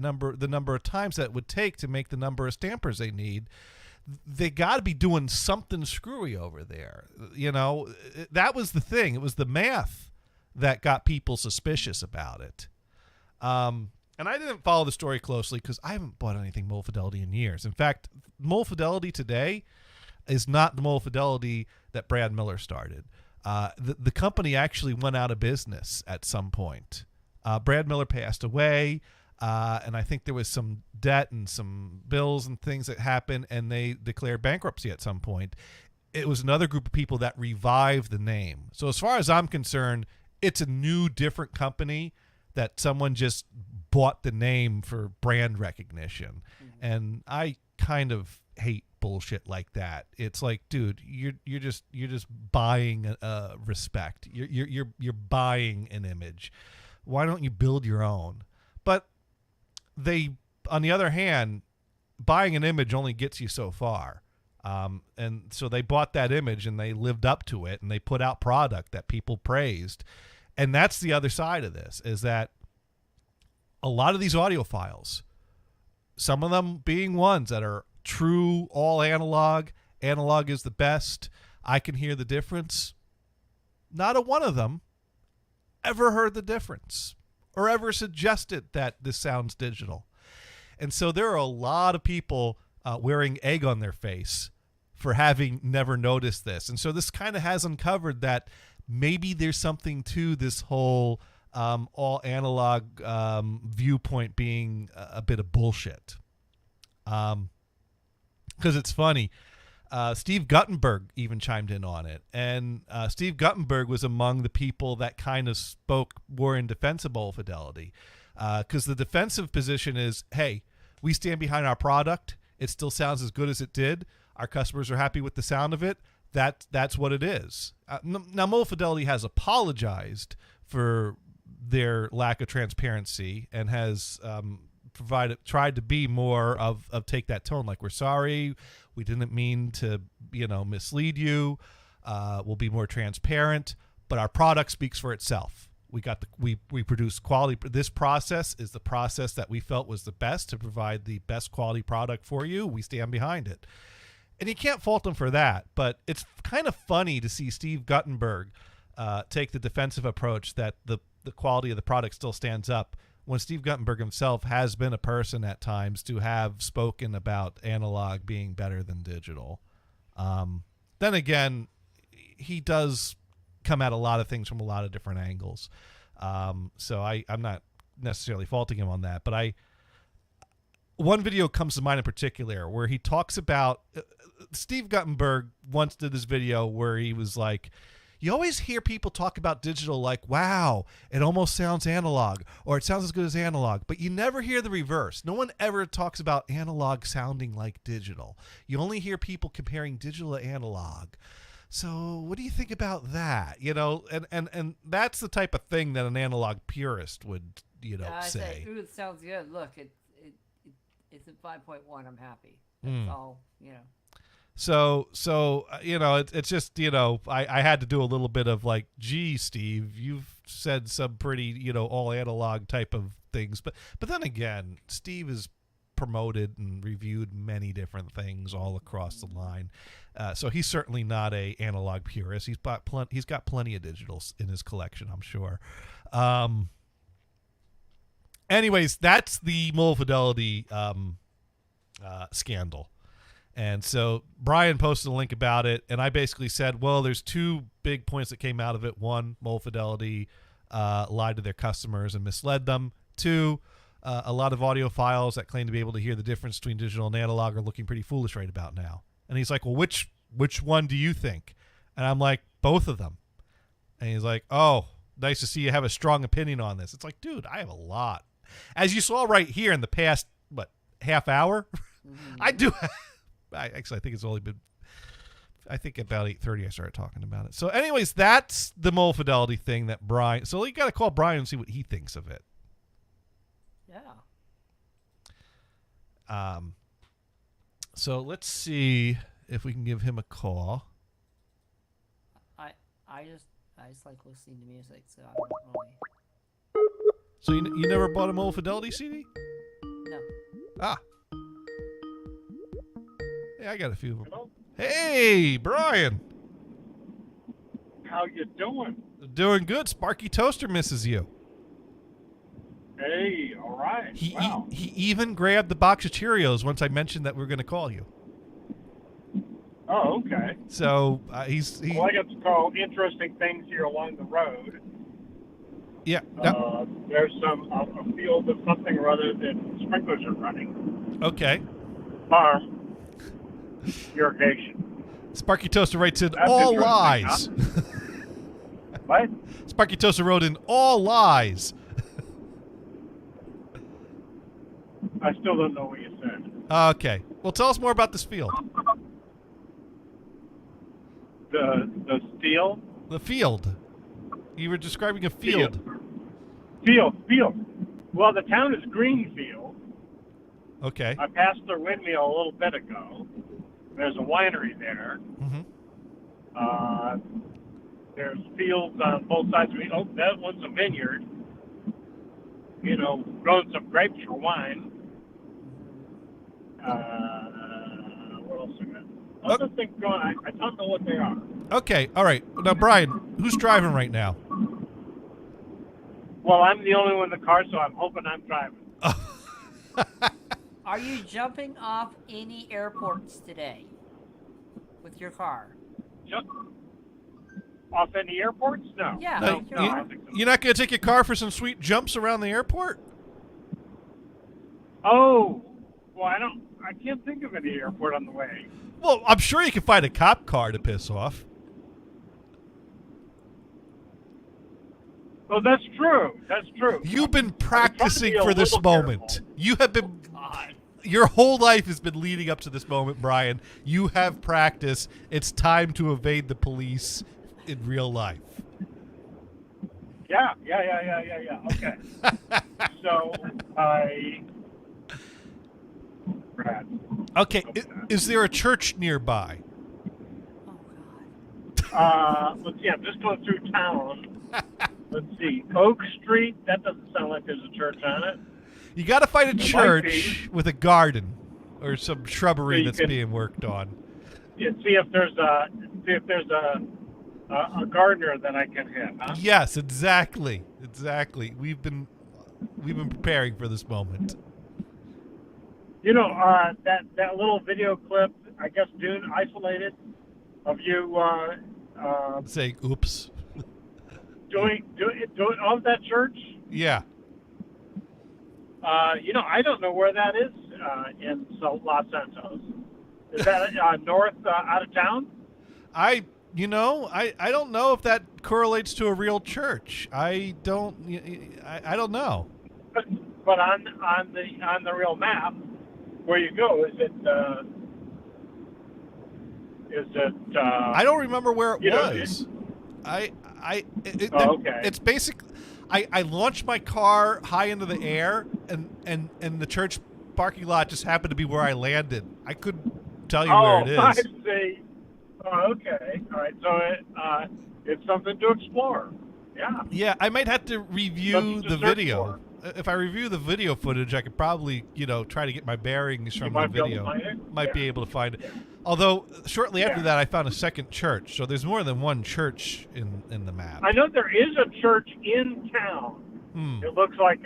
number of times that it would take to make the number of stampers they need. They got to be doing something screwy over there. That was the thing. It was the math that got people suspicious about it. And I didn't follow the story closely because I haven't bought anything Mold Fidelity in years. In fact, Mold Fidelity today is not the Mold Fidelity that Brad Miller started. The company actually went out of business at some point. Brad Miller passed away. And I think there was some debt and some bills and things that happened, and they declared bankruptcy at some point. It was another group of people that revived the name. So as far as I'm concerned, it's a new, different company that someone just bought the name for brand recognition. Mm-hmm. And I kind of hate bullshit like that. It's like, dude, you're just buying respect. You're buying an image. Why don't you build your own? But on the other hand, buying an image only gets you so far. And so they bought that image and they lived up to it and they put out product that people praised. And that's the other side of this, is that a lot of these audiophiles, some of them being ones that are true all analog is the best, I can hear the difference. Not a one of them ever heard the difference or ever suggested that this sounds digital. And so there are a lot of people wearing egg on their face for having never noticed this. And so this kind of has uncovered that maybe there's something to this whole all analog viewpoint being a bit of bullshit. Because it's funny. Steve Guttenberg even chimed in on it. And Steve Guttenberg was among the people that kind of spoke more in defense of Mold Fidelity. Because the defensive position is, hey, we stand behind our product. It still sounds as good as it did. Our customers are happy with the sound of it. That's what it is. Now, Mold Fidelity has apologized for their lack of transparency and has tried to be more of take that tone, like, we're sorry, we didn't mean to mislead you, we'll be more transparent, but our product speaks for itself. We produce quality. This process is the process that we felt was the best to provide the best quality product for you. We stand behind it, and you can't fault them for that. But it's kind of funny to see Steve Guttenberg take the defensive approach that the quality of the product still stands up, when Steve Guttenberg himself has been a person at times to have spoken about analog being better than digital. Then again, he does come at a lot of things from a lot of different angles. So I'm not necessarily faulting him on that, but one video comes to mind in particular where he talks about Steve Guttenberg once did this video where he was like, you always hear people talk about digital like, wow, it almost sounds analog, or it sounds as good as analog, but you never hear the reverse. No one ever talks about analog sounding like digital. You only hear people comparing digital to analog. So what do you think about that? And that's the type of thing that an analog purist would, say. Ooh, it sounds good. Look, it's at 5.1. I'm happy. That's all, So it's just, I had to do a little bit of like, gee, Steve, you've said some pretty, all analog type of things. But then again, Steve has promoted and reviewed many different things all across the line. So he's certainly not a analog purist. He's got plenty of digitals in his collection, I'm sure. Anyways, that's the Mold Fidelity scandal. And so Brian posted a link about it, and I basically said, well, there's two big points that came out of it. One, Mold Fidelity lied to their customers and misled them. Two, a lot of audiophiles that claim to be able to hear the difference between digital and analog are looking pretty foolish right about now. And he's like, well, which one do you think? And I'm like, both of them. And he's like, oh, nice to see you have a strong opinion on this. It's like, dude, I have a lot. As you saw right here in the past, half hour? Mm-hmm. I do. I think it's only been, I think about 8:30 I started talking about it. So anyways, that's the Mold Fidelity thing that Brian, so you got to call Brian and see what he thinks of it. Yeah. So let's see if we can give him a call. I I just like listening to music, so I don't really. So you never bought a Mobile Fidelity CD? No. Ah. Hey, I got a few of them. Hello? Hey, Brian. How you doing? Doing good. Sparky Toaster misses you. Hey, all right. Wow. He even grabbed the box of Cheerios once I mentioned that we were going to call you. Oh, okay. So Well, I got to call interesting things here along the road. Yeah. There's a field of something or other that sprinklers are running. Okay. Farm irrigation. Sparky Toaster writes in That's all interesting, lies. huh? What? Sparky Toaster wrote in all lies. I still don't know what you said. Okay. Well, tell us more about this field. The steel? The field. You were describing a field. Field. Well, the town is Greenfield. Okay. I passed the windmill a little bit ago. There's a winery there. Mm-hmm. There's fields on both sides of me. Oh, that one's a vineyard. You know, growing some grapes for wine. What else I got? Other things going on. I don't know what they are. Okay. All right. Now, Brian, who's driving right now? Well, I'm the only one in the car, so I'm hoping I'm driving. Are you jumping off any airports today with your car? Just off any airports? No. Yeah. No, with your I car. don't think so. You're not going to take your car for some sweet jumps around the airport? Oh, well, I can't think of any airport on the way. Well, I'm sure you can find a cop car to piss off. Oh, that's true. That's true. You've been practicing be a for this little moment. careful. You have been. God. Your whole life has been leading up to this moment, Brian. You have practice. It's time to evade the police in real life. Yeah. Okay. So Brad. Okay, is there a church nearby? Oh God. Let's see. I'm just going through town. Let's see. Oak Street. That doesn't sound like there's a church on it. You got to find a might church with a garden or some shrubbery So you that's can- being worked on. Yeah, see if there's a gardener that I can hit. Huh? Yes, exactly. We've been preparing for this moment. You know, that little video clip, I guess, Dune isolated, of you Saying oops. doing of that church. Yeah. You know, I don't know where that is in Los Santos. Is that north out of town? I don't know if that correlates to a real church. I don't know. But on the real map, where you go, is it? I don't remember where it you know, was. Okay. It's basic. I launched my car high into the air, and the church parking lot just happened to be where I landed. I couldn't tell you where it is. I see. Oh, okay. All right. So it's something to explore. Yeah. Yeah, I might have to review Something to the search video. If I review the video footage, I could probably, try to get my bearings from the might be able to video. find it? Might be Yeah. able to find it. Although shortly after Yeah. that, I found a second church. So there's more than one church in the map. I know there is a church in town. It looks like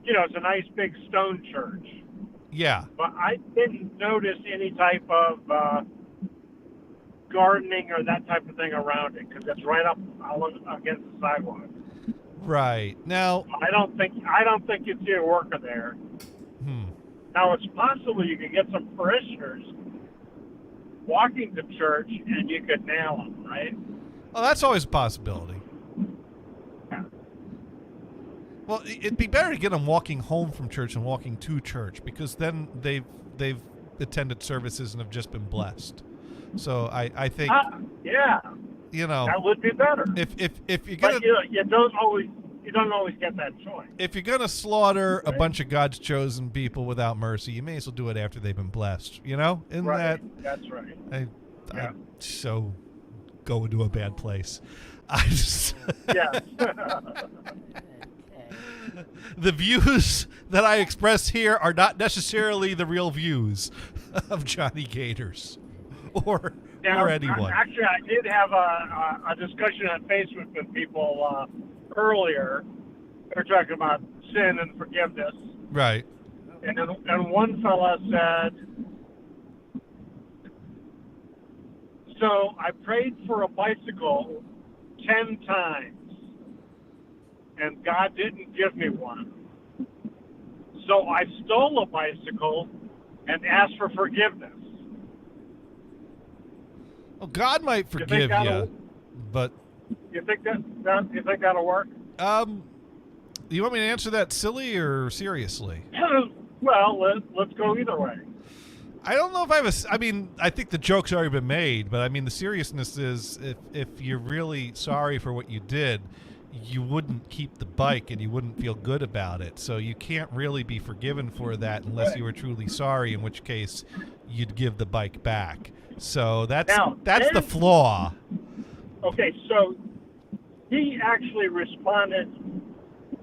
it's a nice big stone church. Yeah. But I didn't notice any type of gardening or that type of thing around it because it's right up against the sidewalk. Right. Now. I don't think you'd see a worker there. Now it's possible you could get some parishioners walking to church and you could nail them, right? Well, that's always a possibility. Yeah. Well, it'd be better to get them walking home from church and walking to church because then they've attended services and have just been blessed. So I think Yeah. you know That would be better. if you're gonna But you don't always you don't always get that choice. If you're going to slaughter a bunch of God's chosen people without mercy, you may as well do it after they've been blessed, you know? Isn't Right. That's right. I Yeah. so go into a bad place. I just Yes. the views that I express here are not necessarily the real views of Johnny Gators or anyone. Actually, I did have a discussion on Facebook with people earlier. They were talking about sin and forgiveness. Right. And one fella said, so I prayed for a bicycle 10 times, and God didn't give me one. So I stole a bicycle and asked for forgiveness. Well, God might forgive you, but you think that'll work? You want me to answer that silly or seriously? Well, let's go either way. I don't know if I have I mean, I think the joke's already been made, but I mean, the seriousness is if you're really sorry for what you did, you wouldn't keep the bike and you wouldn't feel good about it. So you can't really be forgiven for that unless you were truly sorry, in which case you'd give the bike back. So that's the flaw. Okay, so he actually responded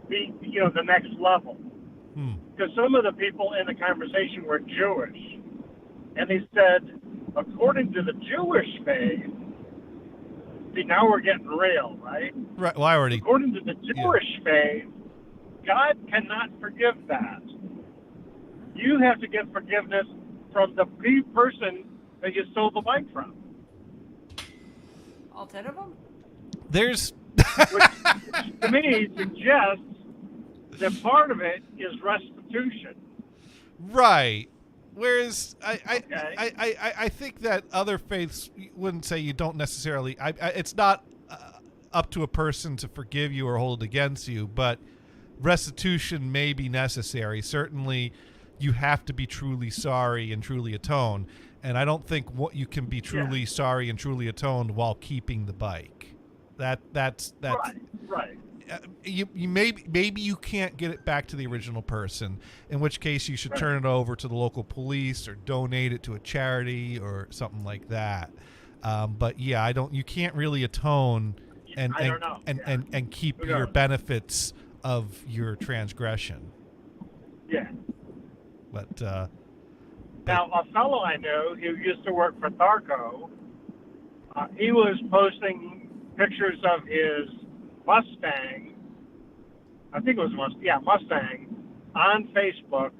the next level. Because some of the people in the conversation were Jewish. And he said, according to the Jewish faith, see, now we're getting real, right? Right. Well, according to the Jewish faith, God cannot forgive that. You have to get forgiveness from the person that you stole the bike from. All 10 of them? There's... which to me suggests that part of it is restitution. Right. Whereas I think that other faiths wouldn't say you don't necessarily. It's not up to a person to forgive you or hold it against you, but restitution may be necessary. Certainly, you have to be truly sorry and truly atone. And I don't think you can be truly sorry and truly atoned while keeping the bike. That's right. You maybe you can't get it back to the original person, in which case you should turn it over to the local police or donate it to a charity or something like that. But yeah, you can't really atone and keep your benefits of your transgression. Yeah. But now a fellow I know who used to work for Tharco, he was posting pictures of his Mustang, I think it was Mustang, on Facebook.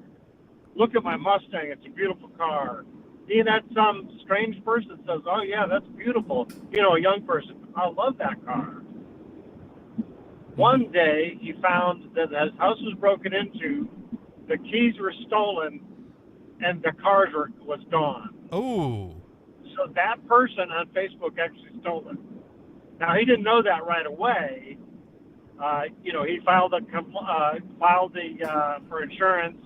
Look at my Mustang, it's a beautiful car. See that some strange person says, oh yeah, that's beautiful. A young person, I love that car. One day he found that his house was broken into, the keys were stolen, and the car was gone. Oh. So that person on Facebook actually stole it. Now he didn't know that right away. He filed for insurance.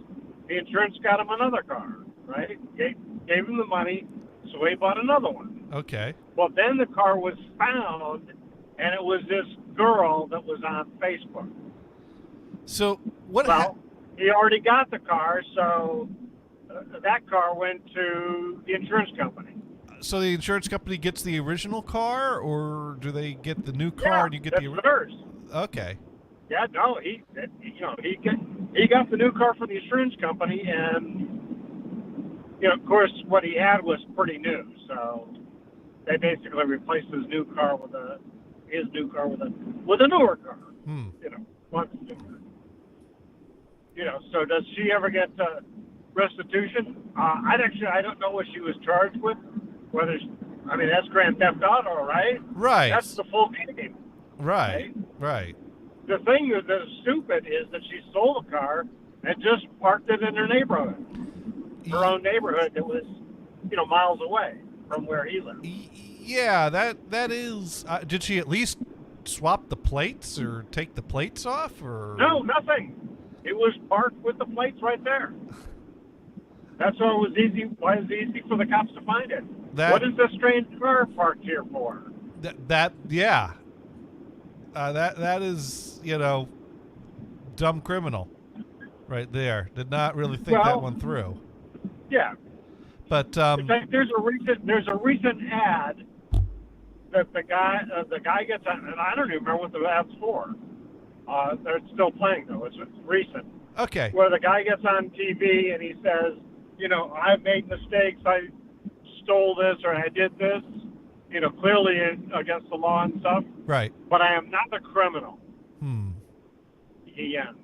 The insurance got him another car, right? Gave him the money, so he bought another one. Okay. Well, then the car was found, and it was this girl that was on Facebook. So he already got the car, so that car went to the insurance company. So the insurance company gets the original car, or do they get the new car and you get the original? Hers. Okay. Yeah, no, he got the new car from the insurance company, and of course, what he had was pretty new, so they basically replaced his new car with a newer car. Once so does she ever get restitution? I don't know what she was charged with. That's Grand Theft Auto, right? Right. That's the full game. Right. The thing that's stupid is that she stole the car and just parked it in her neighborhood. Her own neighborhood that was, miles away from where he lived. Yeah, that is... did she at least swap the plates or take the plates off? Or No, nothing. It was parked with the plates right there. That's why it was easy. Why it was easy for the cops to find it. What is this strange car parked here for? That is, dumb criminal, right there. Did not really think that one through. Yeah. But in fact, there's a recent ad that the guy gets on, and I don't even remember what the ad's for. They're still playing though. It's recent. okay. Where the guy gets on TV and he says, you know, I've made mistakes. I stole this or I did this. You know, clearly against the law and stuff. Right. But I am not a criminal. He ends.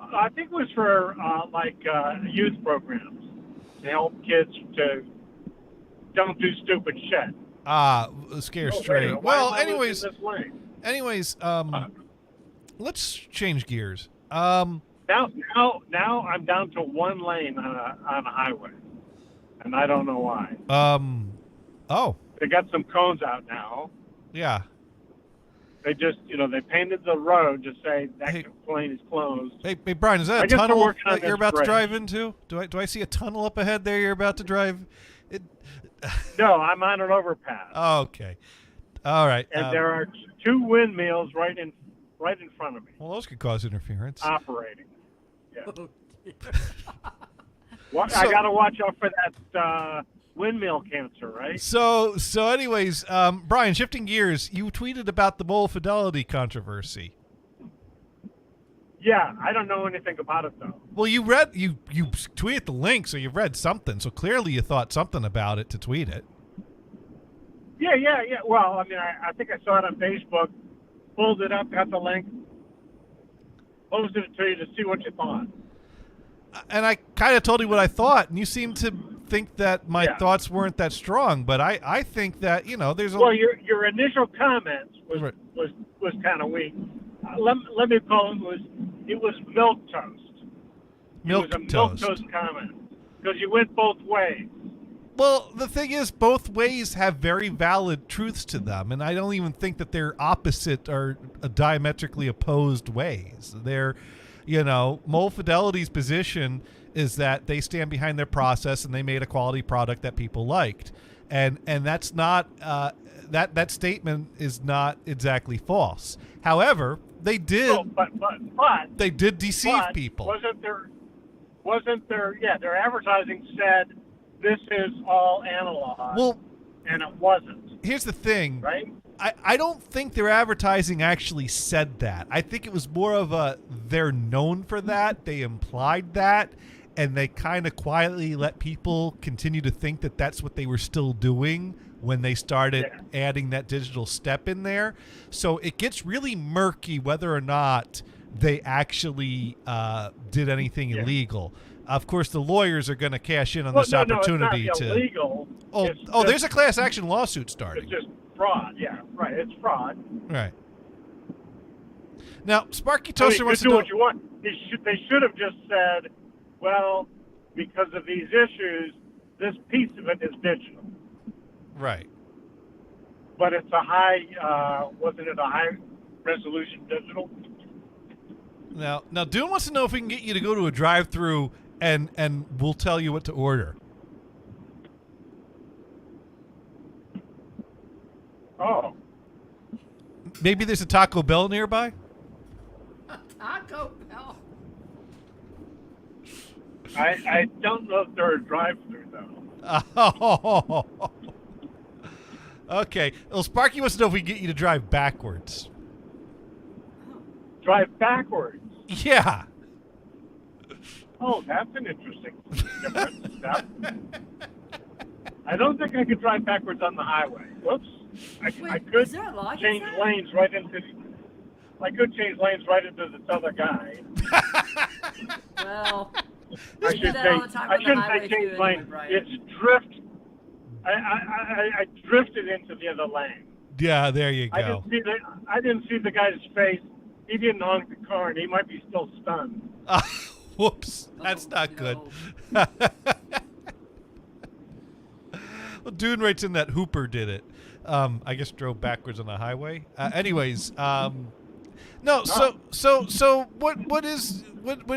I think it was for youth programs to help kids to don't do stupid shit. Scare straight. Well, anyways, Uh, let's change gears. Now I'm down to one lane on a highway, and I don't know why. Oh. They got some cones out now. Yeah. They just, they painted the road to say that lane is closed. Hey, Brian, is that a tunnel that you're about to drive into? Do I see a tunnel up ahead there you're about to drive? No, I'm on an overpass. Oh, okay. All right. And there are two windmills right in front of me. Well, those could cause interference. Operating. Yeah. I got to watch out for that windmill cancer, right? So anyways, Brian, shifting gears, you tweeted about the Mole Fidelity controversy. Yeah, I don't know anything about it though. Well, you tweeted the link, so you read something. So clearly, you thought something about it to tweet it. Yeah. Well, I mean, I think I saw it on Facebook, pulled it up, got the link, posted it to you to see what you thought. And I kind of told you what I thought, and you seemed to think that my thoughts weren't that strong. But I think that there's a well, your initial comments was kind of weak. Let me call it was milk toast. It was a milk toast comment because you went both ways. Well, the thing is, both ways have very valid truths to them, and I don't even think that they're opposite or diametrically opposed ways. They're, Mole Fidelity's position is that they stand behind their process and they made a quality product that people liked, and that's not that statement is not exactly false. However, they did. But they did deceive people. Wasn't there? Yeah, their advertising said this is all analog. Well, and it wasn't. Here's the thing, right? I don't think their advertising actually said that. I think it was more of they're known for that. They implied that, and they kind of quietly let people continue to think that that's what they were still doing when they started adding that digital step in there. So it gets really murky whether or not they actually did anything illegal. Of course, the lawyers are going to cash in on this opportunity it's not illegal. There's a class action lawsuit starting. It's just fraud. Yeah, right. It's fraud. Right. Now, Sparky Toaster wants to do what you want. They should have just said, well, because of these issues, this piece of it is digital. Right. But it's wasn't it a high resolution digital? Now, Dune wants to know if we can get you to go to a drive-through and we'll tell you what to order. Oh. Maybe there's a Taco Bell nearby? Taco Bell. I don't know if they're a drive-through though. Oh. Okay. Well, Sparky wants to know if we can get you to drive backwards. Drive backwards? Yeah. Oh, that's an interesting step. I don't think I could drive backwards on the highway. Whoops. I could change lanes right into. I could change lanes right into this other guy. Well, I shouldn't say change lanes. It's drift. I drifted into the other lane. Yeah, there you go. I didn't see the guy's face. He didn't honk the car, and he might be still stunned. Whoops, that's not good. Well, Dune writes in that Hooper did it. I guess drove backwards on the highway. Anyways, no. So what do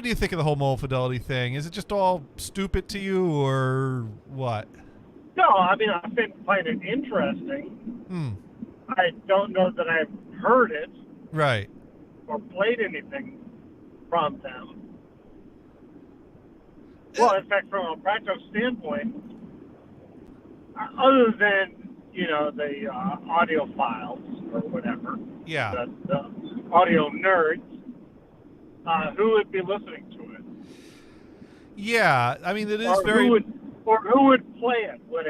you think of the whole Mole Fidelity thing? Is it just all stupid to you, or what? No, I mean I find it interesting. I don't know that I've heard it. Right. Or played anything from them. Well, in fact, from a practical standpoint, other than, the audio files or whatever, Yeah. the audio nerds, who would be listening to it? Yeah, I mean, it is Or very... who would play it? Would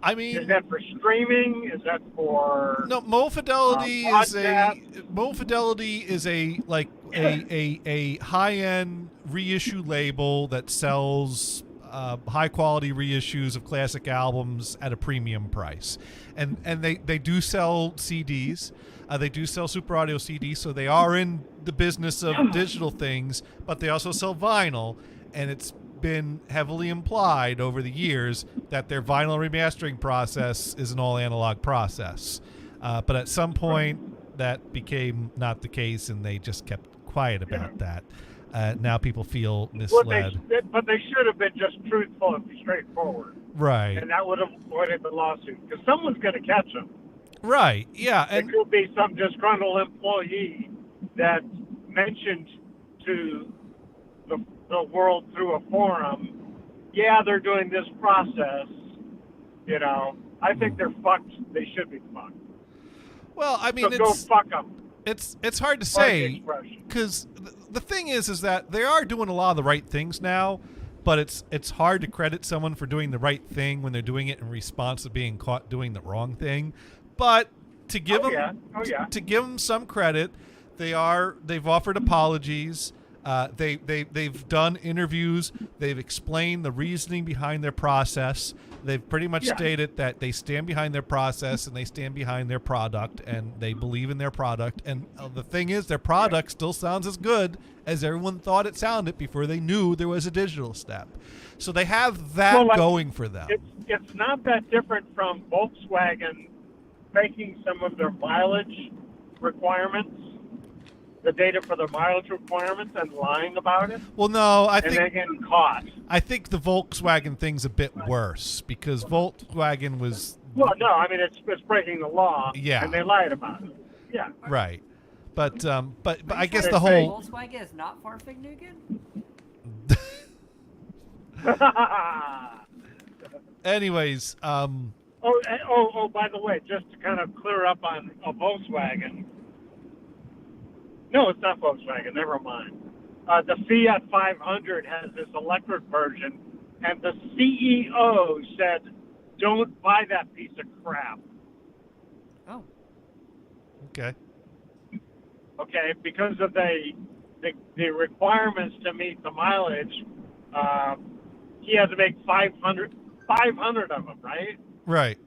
I mean... Is that for streaming? Is that for... No, Mo Fidelity is a like a high-end reissue label that sells high-quality reissues of classic albums at a premium price, and they do sell CDs. They do sell Super Audio CDs, so they are in the business of digital things, but they also sell vinyl, and it's been heavily implied over the years that their vinyl remastering process is an all analog process. But at some point, that became not the case, and they just kept quiet about that. Now people feel misled. But they should have been just truthful and straightforward. Right. And that would have avoided the lawsuit. Because someone's going to catch them. Right, yeah. And it could be some disgruntled employee that mentioned to the world through a forum, yeah, they're doing this process. I think they're fucked. They should be fucked. Well, I mean, so go fuck them. It's hard to say, because the thing is that they are doing a lot of the right things now, but it's hard to credit someone for doing the right thing when they're doing it in response to being caught doing the wrong thing. But to give to give them some credit, they've offered apologies. They've done interviews. They've explained the reasoning behind their process. They've pretty much stated that they stand behind their process and they stand behind their product and they believe in their product. And the thing is, their product still sounds as good as everyone thought it sounded before they knew there was a digital step. So they have that going for them. It's not that different from Volkswagen faking some of their mileage requirements, the data for the mileage requirements, and lying about it. Well, no, I think they're getting caught. I think the Volkswagen thing's a bit worse because Volkswagen was. Well, no, I mean it's breaking the law. Yeah. And they lied about it. Yeah. Right, but I guess sure the whole Volkswagen is not Farfignugan? Anyways, Oh, by the way, just to kind of clear up on a Volkswagen. No, it's not Volkswagen. Never mind. The Fiat 500 has this electric version, and the CEO said, "Don't buy that piece of crap." Oh. Okay. Okay, because of the requirements to meet the mileage, he had to make 500 of them, right? Right.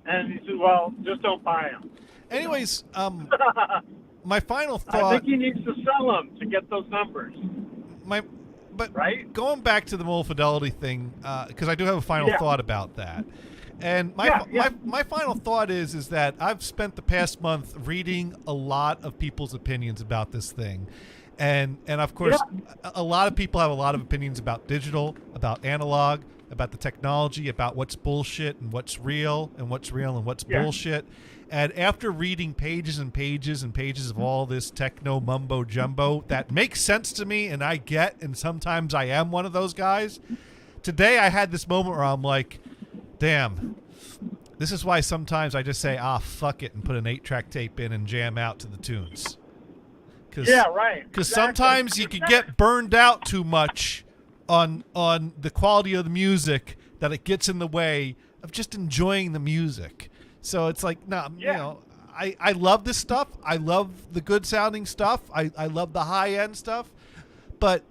And he said, "Well, just don't buy them." Anyways, my final thought. I think he needs to sell them to get those numbers. Right? Going back to the Mo Fidelity thing, because I do have a final thought about that. And my final thought is that I've spent the past month reading a lot of people's opinions about this thing. And of course, a lot of people have a lot of opinions about digital, about analog, about the technology, about what's bullshit and what's real and what's bullshit. And after reading pages and pages and pages of all this techno mumbo jumbo that makes sense to me and I get, and sometimes I am one of those guys, today I had this moment where I'm like, damn, this is why sometimes I just say, fuck it, and put an 8-track tape in and jam out to the tunes. Because sometimes you can get burned out too much on the quality of the music that it gets in the way of just enjoying the music. So it's like, I love this stuff. I love the good sounding stuff. I love the high end stuff. But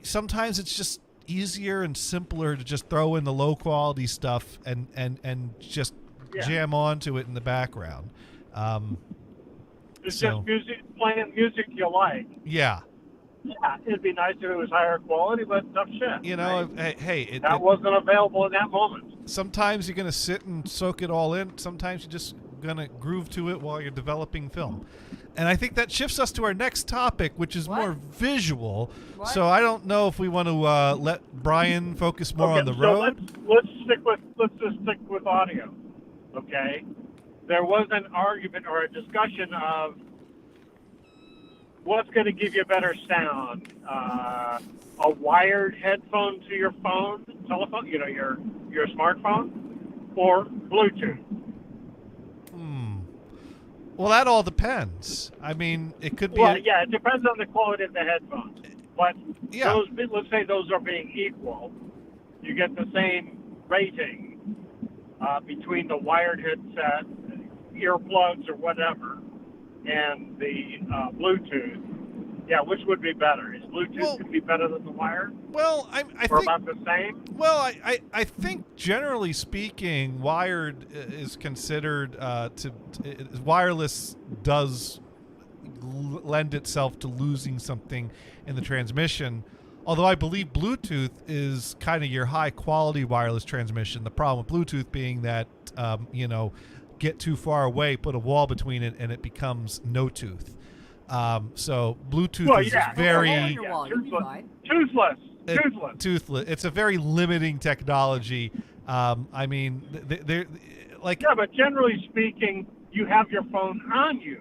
sometimes it's just easier and simpler to just throw in the low quality stuff and just jam onto it in the background. It's just playing music you like. Yeah. Yeah, it'd be nice if it was higher quality, but tough shit. That wasn't available in that moment. Sometimes you're going to sit and soak it all in. Sometimes you're just going to groove to it while you're developing film. And I think that shifts us to our next topic, which is more visual. What? So I don't know if we want to let Brian focus more on the road. Let's just stick with audio. Okay. There was an argument or a discussion of what's going to give you better sound? A wired headphone to your phone, telephone, your smartphone, or Bluetooth? Well, that all depends. I mean, it could be. Well, yeah, it depends on the quality of the headphones. But Yeah. let's say those are being equal. You get the same rating between the wired headset, earplugs, or whatever, and the Bluetooth. Yeah, which would be better? Is Bluetooth could be better than the wired? Well, I Or think about the same? Well, I think generally speaking, wired is considered wireless does lend itself to losing something in the transmission. Although I believe Bluetooth is kind of your high quality wireless transmission. The problem with Bluetooth being that get too far away, put a wall between it, and it becomes no tooth. So Bluetooth is very Toothless. toothless. It's a very limiting technology. I mean, they're like Yeah, but generally speaking, you have your phone on you,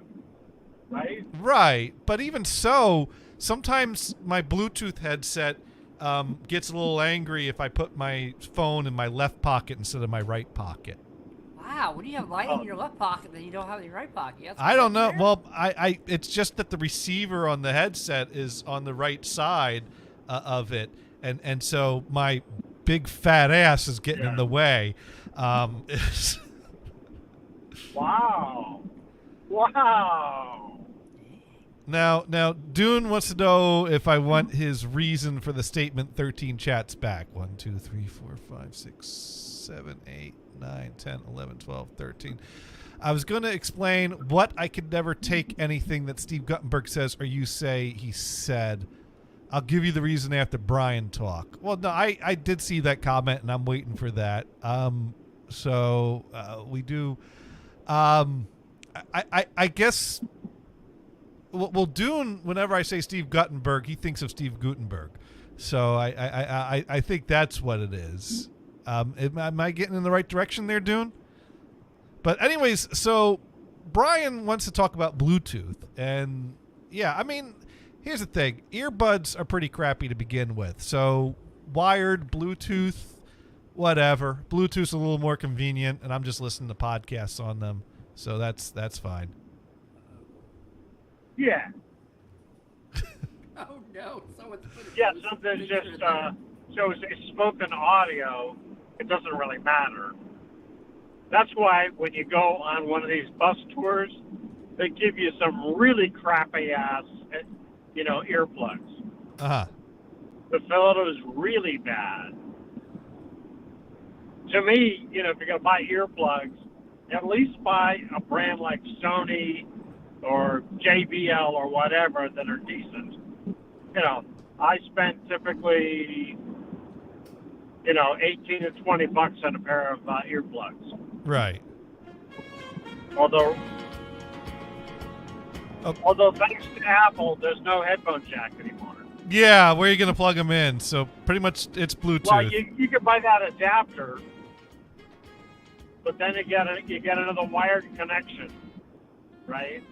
right? right. But even so, sometimes my Bluetooth headset gets a little angry if I put my phone in my left pocket instead of my right pocket. Wow, what do you have light in your left pocket that you don't have in your right pocket? That's I don't know. weird. Well, I it's just that the receiver on the headset is on the right side of it, and so my big fat ass is getting in the way. Wow. Now, Dune wants to know if I want his reason for the statement 13 chats back. 1, 2, 3, 4, 5, 6, 7, 8, 9, 10, 11, 12, 13. I was going to explain what I could never take anything that Steve Guttenberg says or you say he said. I'll give you the reason after Brian talk. Well, no, I did see that comment, and I'm waiting for that. So we do. I guess. Well, Dune, whenever I say Steve Guttenberg, he thinks of Steve Gutenberg. So I think that's what it is. Am I getting in the right direction there, Dune? But anyways, so Brian wants to talk about Bluetooth. And yeah, I mean, here's the thing. Earbuds are pretty crappy to begin with. So wired, Bluetooth, whatever. Bluetooth's a little more convenient, and I'm just listening to podcasts on them. So that's fine. Yeah. Oh no! Someone's put Yeah, something just shows it's spoken audio. It doesn't really matter. That's why when you go on one of these bus tours, they give you some really crappy ass, earplugs. Uh-huh. The fellow is really bad. To me, if you're gonna buy earplugs, at least buy a brand like Sony or JBL or whatever that are decent. I spent typically, 18 to 20 bucks on a pair of earplugs. Right. Although thanks to Apple, there's no headphone jack anymore. Yeah, where are you going to plug them in? So pretty much it's Bluetooth. Well, you can buy that adapter, but then you get another wired connection, right?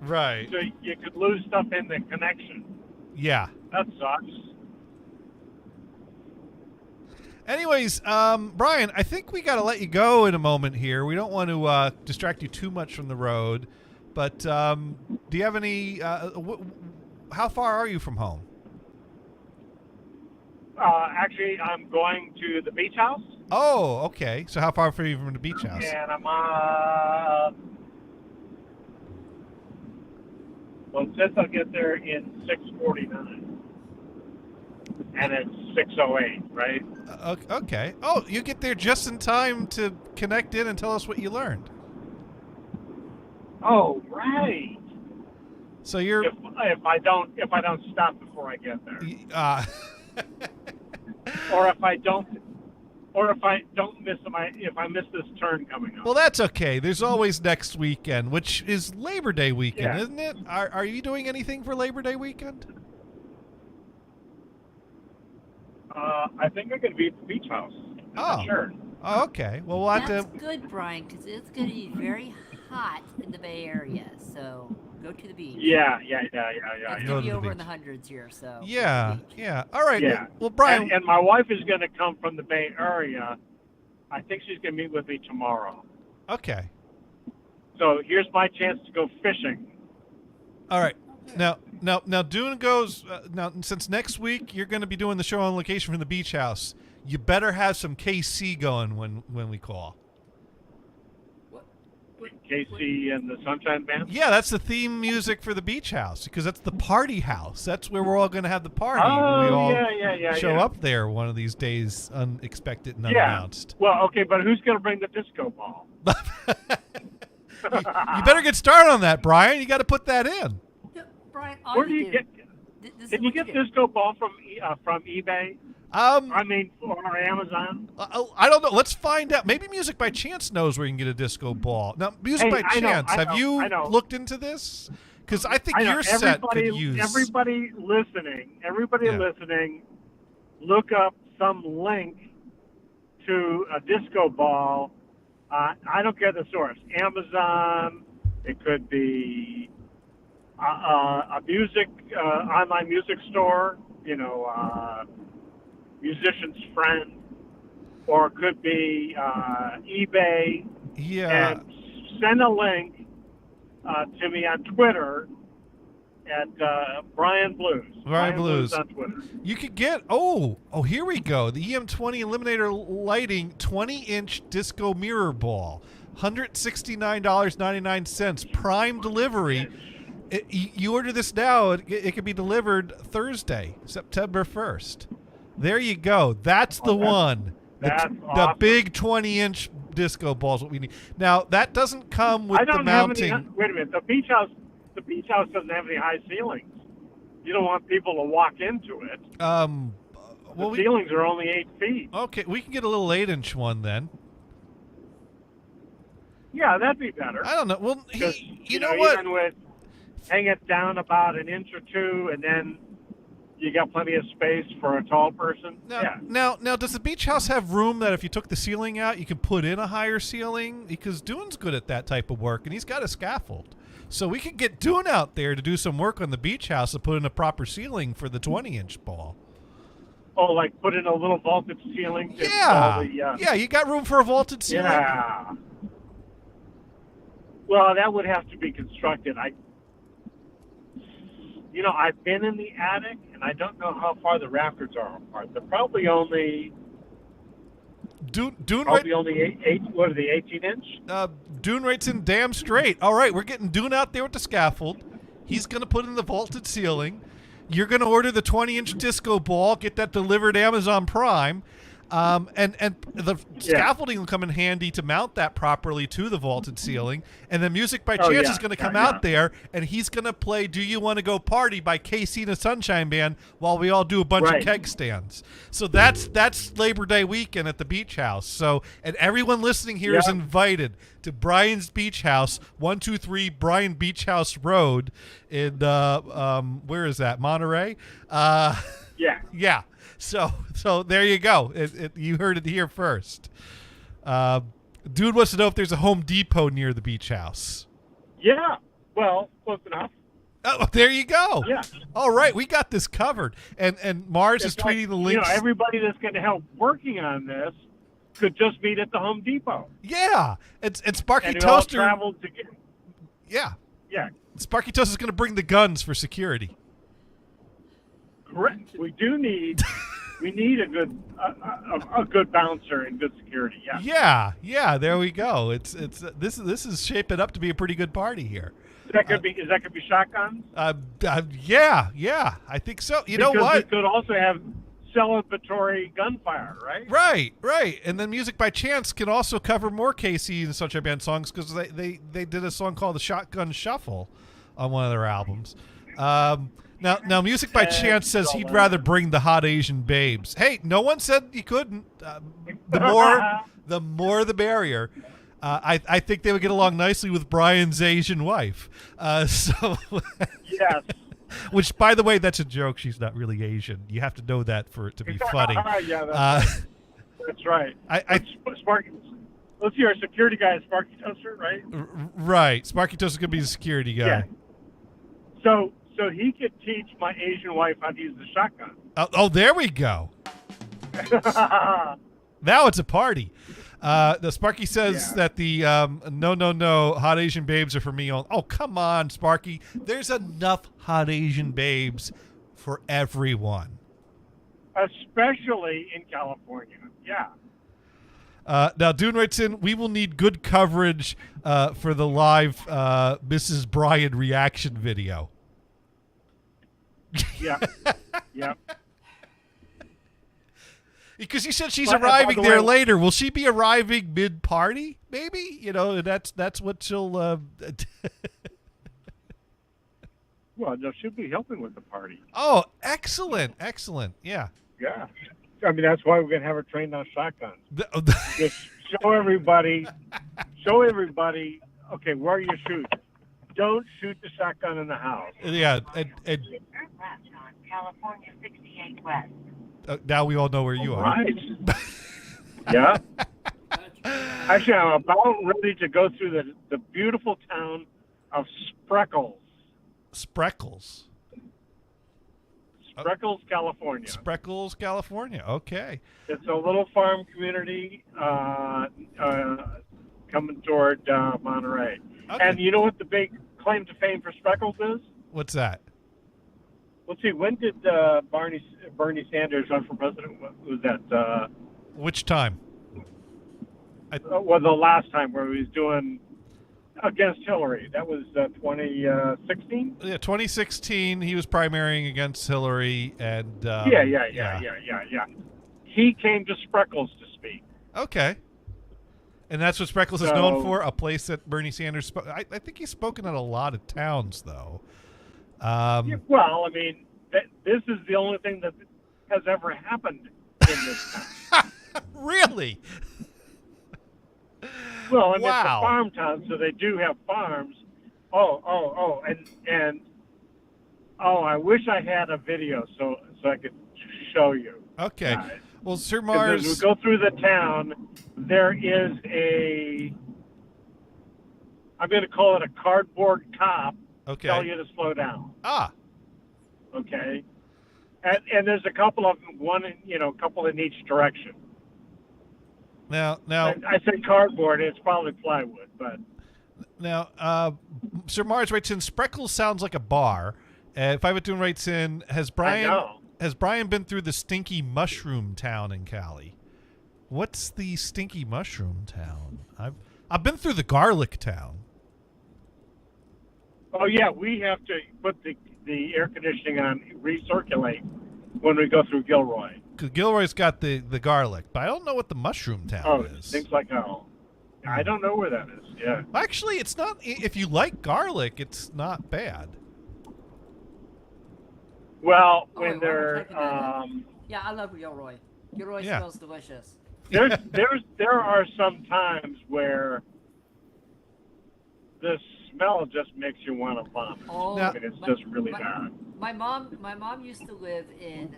Right. So you could lose stuff in the connection. Yeah. That sucks. Anyways, Brian, I think we got to let you go in a moment here. We don't want to distract you too much from the road, but do you have any? How far are you from home? Actually, I'm going to the beach house. Oh, okay. So how far are you from the beach house? And I'm well, it says I'll get there in 6:49, and it's 6:08, right? Okay. Oh, you get there just in time to connect in and tell us what you learned. Oh, right. So you're if I don't stop before I get there, or if I miss this turn coming up. Well, that's okay. There's always next weekend, which is Labor Day weekend, Yeah. isn't it? Are you doing anything for Labor Day weekend? I think I'm going to be at the beach house. I'm not sure. Oh, okay. Well, we'll have That's to. good, Brian, because it's going to be very hot in the Bay Area, so go to the beach. Yeah. It's Go gonna to be the over in beach. the hundreds here, so go to the Yeah, beach. yeah. All right. Yeah. Well, Brian. And my wife is going to come from the Bay Area. I think she's going to meet with me tomorrow. Okay. So here's my chance to go fishing. All right. Now, Dune goes. Now, since next week you're going to be doing the show on location from the beach house, you better have some KC going when we call. Casey and the Sunshine Band? Yeah, that's the theme music for the beach house because that's the party house. That's where we're all going to have the party. Oh, we all yeah. show up there one of these days, unexpected and Yeah. unannounced. Well, okay, but who's going to bring the disco ball? You better get started on that, Brian. You got to put that in. Yeah, Brian, all Where do you get? This Can is you what get do. disco ball from eBay? Or Amazon? I don't know. Let's find out. Maybe Music by Chance knows where you can get a disco ball. Now, Music by I know, Chance, I have know, you I know. looked into this? Because I think I know, your set could use. everybody listening, look up some link to a disco ball. I don't care the source. Amazon. It could be a online music store. Musician's Friend, or it could be eBay. Yeah. And send a link to me on Twitter at Brian Blues. Brian Blues on Twitter. You could get, here we go. The EM20 Eliminator Lighting 20-inch disco mirror ball. $169.99. Prime delivery. You order this now, it can be delivered Thursday, September 1st. There you go. That's the one. That's the awesome. big 20-inch disco ball is what we need. Now, that doesn't come with I don't the mounting. have any. Wait a minute. The beach house doesn't have any high ceilings. You don't want people to walk into it. Well, the ceilings are only 8 feet. Okay, we can get a little 8-inch one then. Yeah, that'd be better. I don't know. Well, Because, you know what? Even with hang it down about an inch or two, and then you got plenty of space for a tall person. Now, does the beach house have room that if you took the ceiling out, you could put in a higher ceiling? Because Dune's good at that type of work, and he's got a scaffold. So we could get Dune out there to do some work on the beach house and put in a proper ceiling for the 20-inch ball. Oh, like put in a little vaulted ceiling? Yeah. Yeah, you got room for a vaulted ceiling? Yeah. Well, that would have to be constructed. I've been in the attic, and I don't know how far the rafters are apart. They're probably only only 18-inch? Dune rates in damn straight. All right, we're getting Dune out there with the scaffold. He's going to put in the vaulted ceiling. You're going to order the 20-inch disco ball, get that delivered Amazon Prime. And the scaffolding will come in handy to mount that properly to the vaulted ceiling. And then Music by Chance is going to come out there, and he's going to play Do You Want to Go Party by KC and the Sunshine Band while we all do a bunch of keg stands. So that's Labor Day weekend at the beach house. So, and everyone listening here is invited to Brian's Beach House, 123 Brian Beach House Road in, where is that, Monterey? Yeah. So there you go. You heard it here first. Dude wants to know if there's a Home Depot near the beach house. Yeah. Well, close enough. Oh, there you go. Yeah. All right, we got this covered. And Mars is tweeting the links. Everybody that's going to help working on this could just meet at the Home Depot. Yeah. And Sparky and Toaster. All traveled together. Yeah. Yeah. Sparky Toaster is going to bring the guns for security. Correct. We need a good bouncer and good security. Yeah. Yeah. There we go. This is shaping up to be a pretty good party here. Is that gonna be shotguns? Yeah. I think so. You know what? We could also have celebratory gunfire, right? Right. And then Music by Chance can also cover more KC and Sunshine Band songs because they did a song called the Shotgun Shuffle on one of their albums. Now, Music by Chance says he'd rather bring the hot Asian babes. Hey, no one said you couldn't. The more, the merrier. I think they would get along nicely with Brian's Asian wife. Yes. Which, by the way, that's a joke. She's not really Asian. You have to know that for it to be funny. That's right. let's see, our security guy is Sparky Toaster, right? Right. Sparky Toast is going to be the security guy. Yeah. So he could teach my Asian wife how to use the shotgun. Oh, there we go. Now it's a party. The Sparky says that the no, hot Asian babes are for me. Oh, come on, Sparky. There's enough hot Asian babes for everyone. Especially in California. Yeah. Now, Dune writes in, we will need good coverage for the live Mrs. Bryan reaction video. Yeah. Yeah. Because you said she's But, arriving by the there way- later. Will she be arriving mid-party? Maybe, that's what she'll. Well, no, she'll be helping with the party. Oh, excellent! Yeah. Yeah. I mean, that's why we're going to have her trained on shotguns. Just show everybody, okay, where you shoot. Don't shoot the shotgun in the house. Yeah, Turn left on California 68 West. now we all know where you are. Right. Yeah. Actually, I'm about ready to go through the beautiful town of Spreckles. Spreckles, California. Spreckles, California. Okay. It's a little farm community coming toward Monterey. Okay. And you know what the big claim to fame for Spreckles is? What's that? Let's see, when did Bernie Sanders run for president? What was that? Which time? Well, the last time where he was doing against Hillary. That was 2016? Yeah, 2016. He was primarying against Hillary, and Yeah. He came to Spreckles to speak. Okay. And that's what Spreckles is known for, a place that Bernie Sanders spoke. I think he's spoken at a lot of towns, though. Yeah, well, I mean, this is the only thing that has ever happened in this town. Really? Well, I mean, Wow. it's a farm town, so they do have farms. And I wish I had a video so I could show you. Okay. guys. Well, Sir 'Cause Mars. as we go through the town, there is I'm going to call it a cardboard cop Okay. tell you to slow down. Ah. Okay. And there's a couple of them, a couple in each direction. Now, I said cardboard, it's probably plywood, but Sir Mars writes in, Spreckles sounds like a bar. 502 writes in, has Brian been through the stinky mushroom town in Cali? What's the stinky mushroom town? I've been through the garlic town. oh yeah, we have to put the air conditioning on recirculate when we go through Gilroy. 'Cause Gilroy's got the garlic, but I don't know what the mushroom town is. Things like hell. I don't know where that is. Yeah. Actually, it's not. If you like garlic, it's not bad. Well, Oh, when wait, they're why am I typing that? Yeah, I love Gilroy. Gilroy Yeah. smells delicious. there are some times where the smell just makes you want to vomit. Oh, Now- I mean, it's my- just really my- bad. My mom used to live in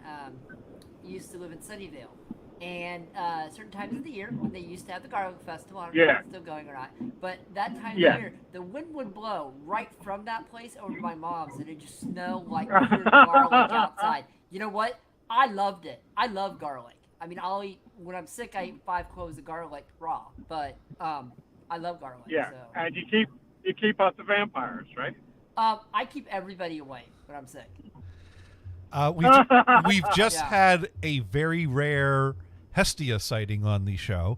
Sunnyvale, and certain times of the year when they used to have the garlic festival, I don't know if Yeah. it's still going or not, but that time Yeah. of year, the wind would blow right from that place over to my mom's, and it just smelled like pure garlic outside. You know what? I loved it. I love garlic. I mean, I'll eat when I'm sick. I eat 5 cloves of garlic raw, but I love garlic. Yeah, So. and you keep out the vampires, right? I keep everybody away when I'm sick. We've just Yeah. had a very rare Hestia sighting on the show.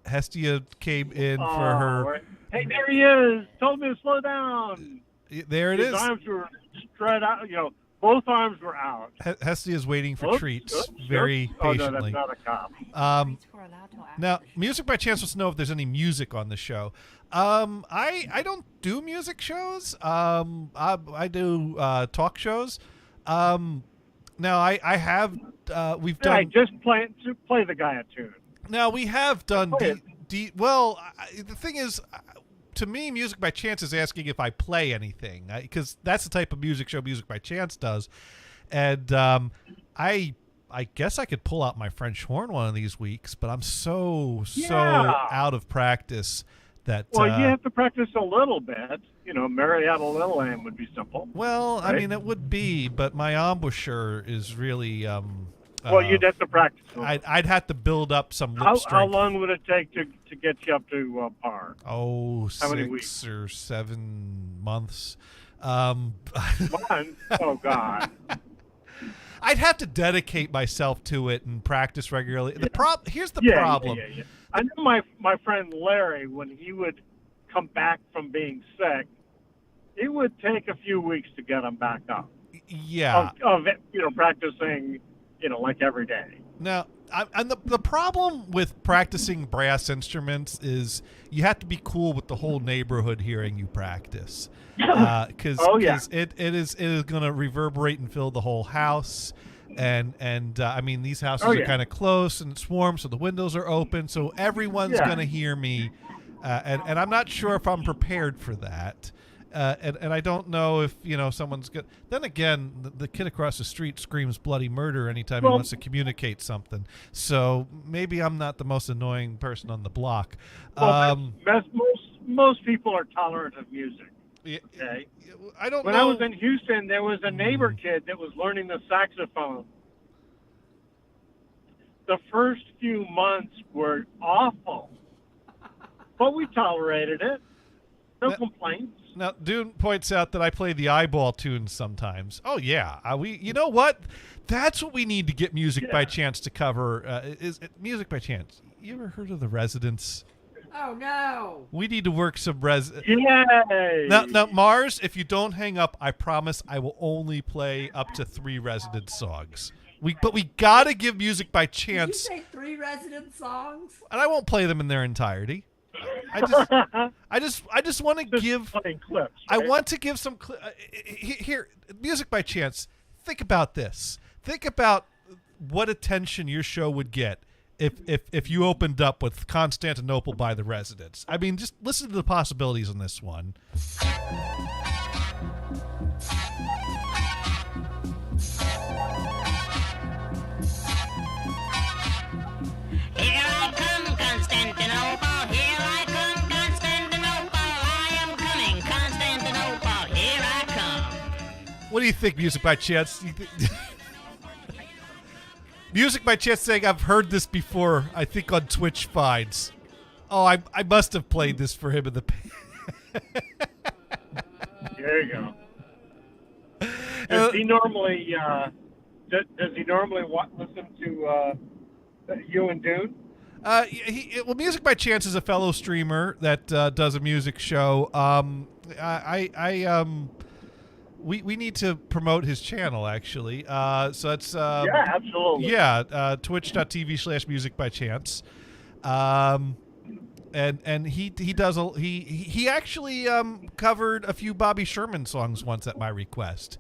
Hestia came in for her. right. Hey, there he is. Told me to slow down. There it His is. arms were spread out. Both arms were out. Hestia's waiting for Oops, treats oops, very oops. Oh, no, patiently. that's not a cop. Treats were allowed till after Now, the show. Music by Chance wants to know if there's any music on the show. I don't do music shows. I do talk shows. Now I have we've Hey, done. just play the guy a tune. Now we have done. Play The thing is, to me, Music by Chance is asking if I play anything because that's the type of music show Music by Chance does, and I I guess I could pull out my French horn one of these weeks, but I'm so Yeah. out of practice that. Well, you have to practice a little bit. Mary Had a Little Lamb would be simple. Well, I right? mean, it would be, but my embouchure is really. Well, you'd have to practice. I'd have to build up some lip How strength. long would it take to get you up to par? Oh, How many 6 weeks? or 7 months. One? Oh, God. I'd have to dedicate myself to it and practice regularly. Here's the Yeah, problem. Yeah. I know my friend Larry, when he would come back from being sick, it would take a few weeks to get him back up. Yeah. Of practicing, like every day. Now, and the problem with practicing brass instruments is you have to be cool with the whole neighborhood hearing you practice, because it is going to reverberate and fill the whole house, and I mean these houses are kind of close and it's warm, so the windows are open, so everyone's going to hear me, and I'm not sure if I'm prepared for that. And I don't know if someone's good. Then again, the kid across the street screams bloody murder anytime he wants to communicate something. So maybe I'm not the most annoying person on the block. Well, most people are tolerant of music. Okay. I don't know. When I was in Houston, there was a neighbor kid that was learning the saxophone. The first few months were awful, but we tolerated it. No complaints. Now, Dune points out that I play the eyeball tunes sometimes. Oh yeah, you know what? That's what we need to get Music by Chance to cover. Is Music by Chance? You ever heard of the Residents? Oh no! We need to work some Yay! Now, Mars, if you don't hang up, I promise I will only play up to 3 Resident songs. But we gotta give Music by Chance. Did you say 3 Resident songs? And I won't play them in their entirety. I just want to give. Clips, right? I want to give some. Here, Music by Chance. Think about this. Think about what attention your show would get if you opened up with Constantinople by the Residents. I mean, just listen to the possibilities on this one. Here I come, Constantinople. Here I come, Constantinople. I am coming, Constantinople. Here I come. What do you think, Music by Chance? Music by Chance saying, I've heard this before, I think on Twitch finds. Oh, I must have played this for him in the There you go. Does he normally listen to you and Dune? Well, Music by Chance is a fellow streamer that does a music show. We need to promote his channel, actually. So it's yeah, absolutely. Yeah, twitch.tv/Music by Chance. And he does he actually covered a few Bobby Sherman songs once at my request.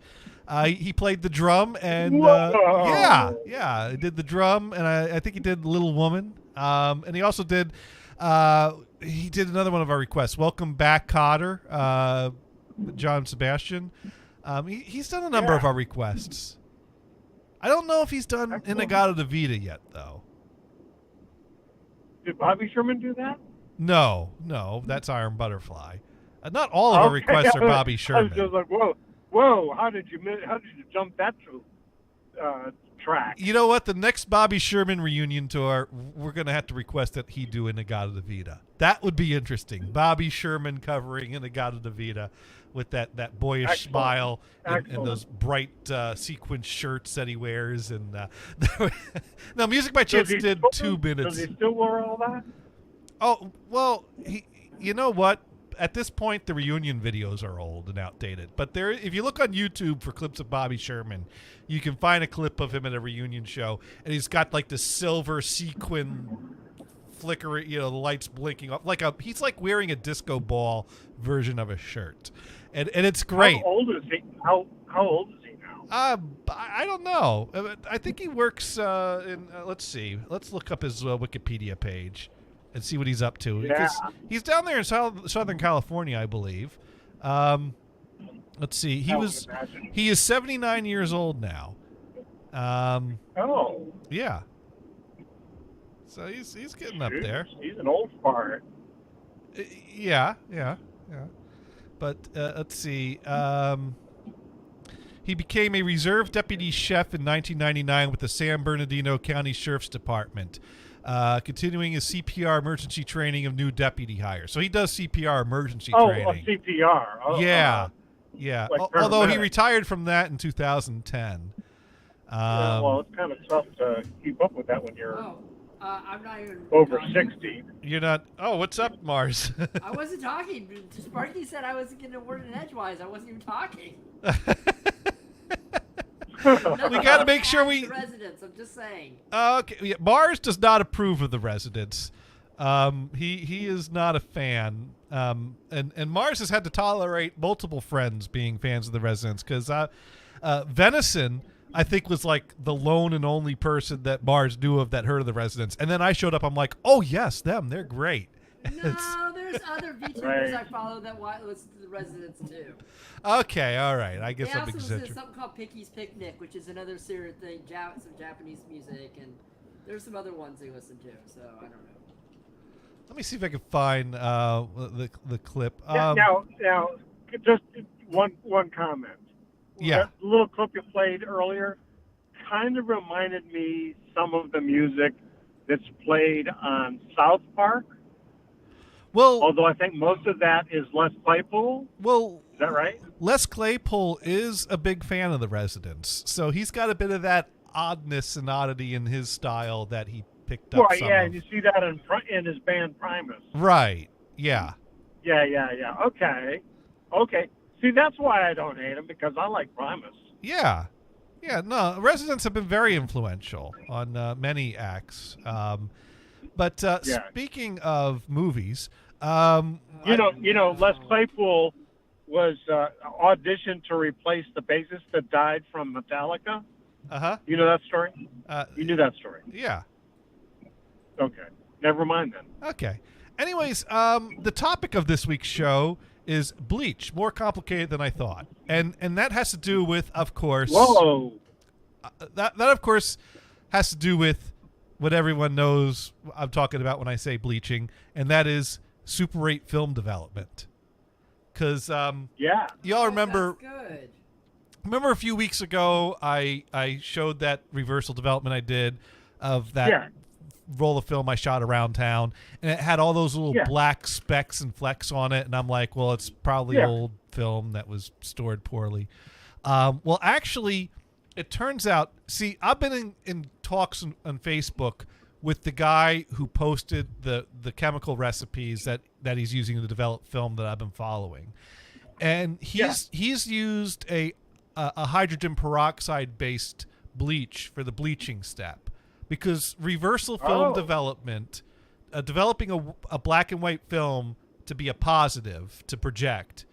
He played the drum and yeah, he did the drum, and I think he did Little Woman. And he also did another one of our requests, Welcome Back, Cotter, John Sebastian. He's done a number of our requests. I don't know if he's done Inagata de Vita yet, though. Did Bobby Sherman do that? No, that's Iron Butterfly. Not all of our requests are Bobby Sherman. I was just like, whoa! How did you jump that track? You know what? The next Bobby Sherman reunion tour, we're going to have to request that he do Inagata de Vita. That would be interesting. Bobby Sherman covering Inagata de Vita with that boyish smile and those bright sequin shirts that he wears. And now, Music by Chance did 2 minutes. Does he still wear all that? Oh, well, you know what? At this point, the reunion videos are old and outdated. But if you look on YouTube for clips of Bobby Sherman, you can find a clip of him at a reunion show, and he's got like the silver sequin flickering, the lights blinking off, he's like wearing a disco ball version of a shirt, and it's great. How old is he? How old is he now? I don't know. I think he works in. Let's see. Let's look up his Wikipedia page and see what he's up to. Yeah. Because he's down there in Southern California, I believe. Let's see. He is 79 years old now. Oh, Yeah. So he's getting up there. He's an old fart. Yeah. But let's see. He became a reserve deputy chef in 1999 with the San Bernardino County Sheriff's Department, continuing his CPR emergency training of new deputy hires. So he does CPR emergency training. Oh, CPR. Oh, Yeah. like Although he paramedic. retired from that in 2010. Yeah, well, it's kind of tough to keep up with that when you're Oh, I'm not even over talking. 60. You're not. Oh, what's up, Mars? I wasn't talking. Sparky said I wasn't getting a word in edgewise. I wasn't even talking. We got to make sure we. The residents. I'm just saying. Okay, yeah, Mars does not approve of the residents. He is not a fan. And Mars has had to tolerate multiple friends being fans of the residents because Venison, I think, was like the lone and only person that Mars knew of that heard of the residents. And then I showed up. I'm like, oh yes, them. They're great. No, there's other VTubers I follow that listen to the residents too. Okay, all right. I guess They I'm also listen to exaggerating. something called Picky's Picnic, which is another serious thing, some Japanese music, and there's some other ones they listen to. So I don't know. Let me see if I can find the clip. Now, just one comment. Yeah. That little clip you played earlier kind of reminded me some of the music that's played on South Park. Well, Although I think most of that is Les Claypool. Is that right? Les Claypool is a big fan of the residents, so he's got a bit of that oddness and oddity in his style that he picked up. Right, some yeah, of. and you see that in his band Primus. Right. Yeah. Yeah. Okay. See, that's why I don't hate him, because I like Primus. Yeah. Yeah. No, residents have been very influential on many acts. But speaking of movies, You know, Les Claypool was auditioned to replace the bassist that died from Metallica. You know that story? You knew that story. Yeah. Okay. Never mind then. Okay. Anyways, the topic of this week's show is Bleach, more complicated than I thought, and that has to do with, of course, Whoa. that of course has to do with what everyone knows I'm talking about when I say bleaching, and that is Super 8 film development. Because Yeah. y'all remember. That's good. Remember a few weeks ago, I showed that reversal development I did of that roll of film I shot around town, and it had all those little black specks and flecks on it, and I'm like, well, it's probably old film that was stored poorly. Well, actually, it turns out, see, I've been in talks on Facebook with the guy who posted the chemical recipes that he's using to develop film that I've been following, and he's used a hydrogen peroxide based bleach for the bleaching step, because reversal film development, developing a black and white film to be a positive to project,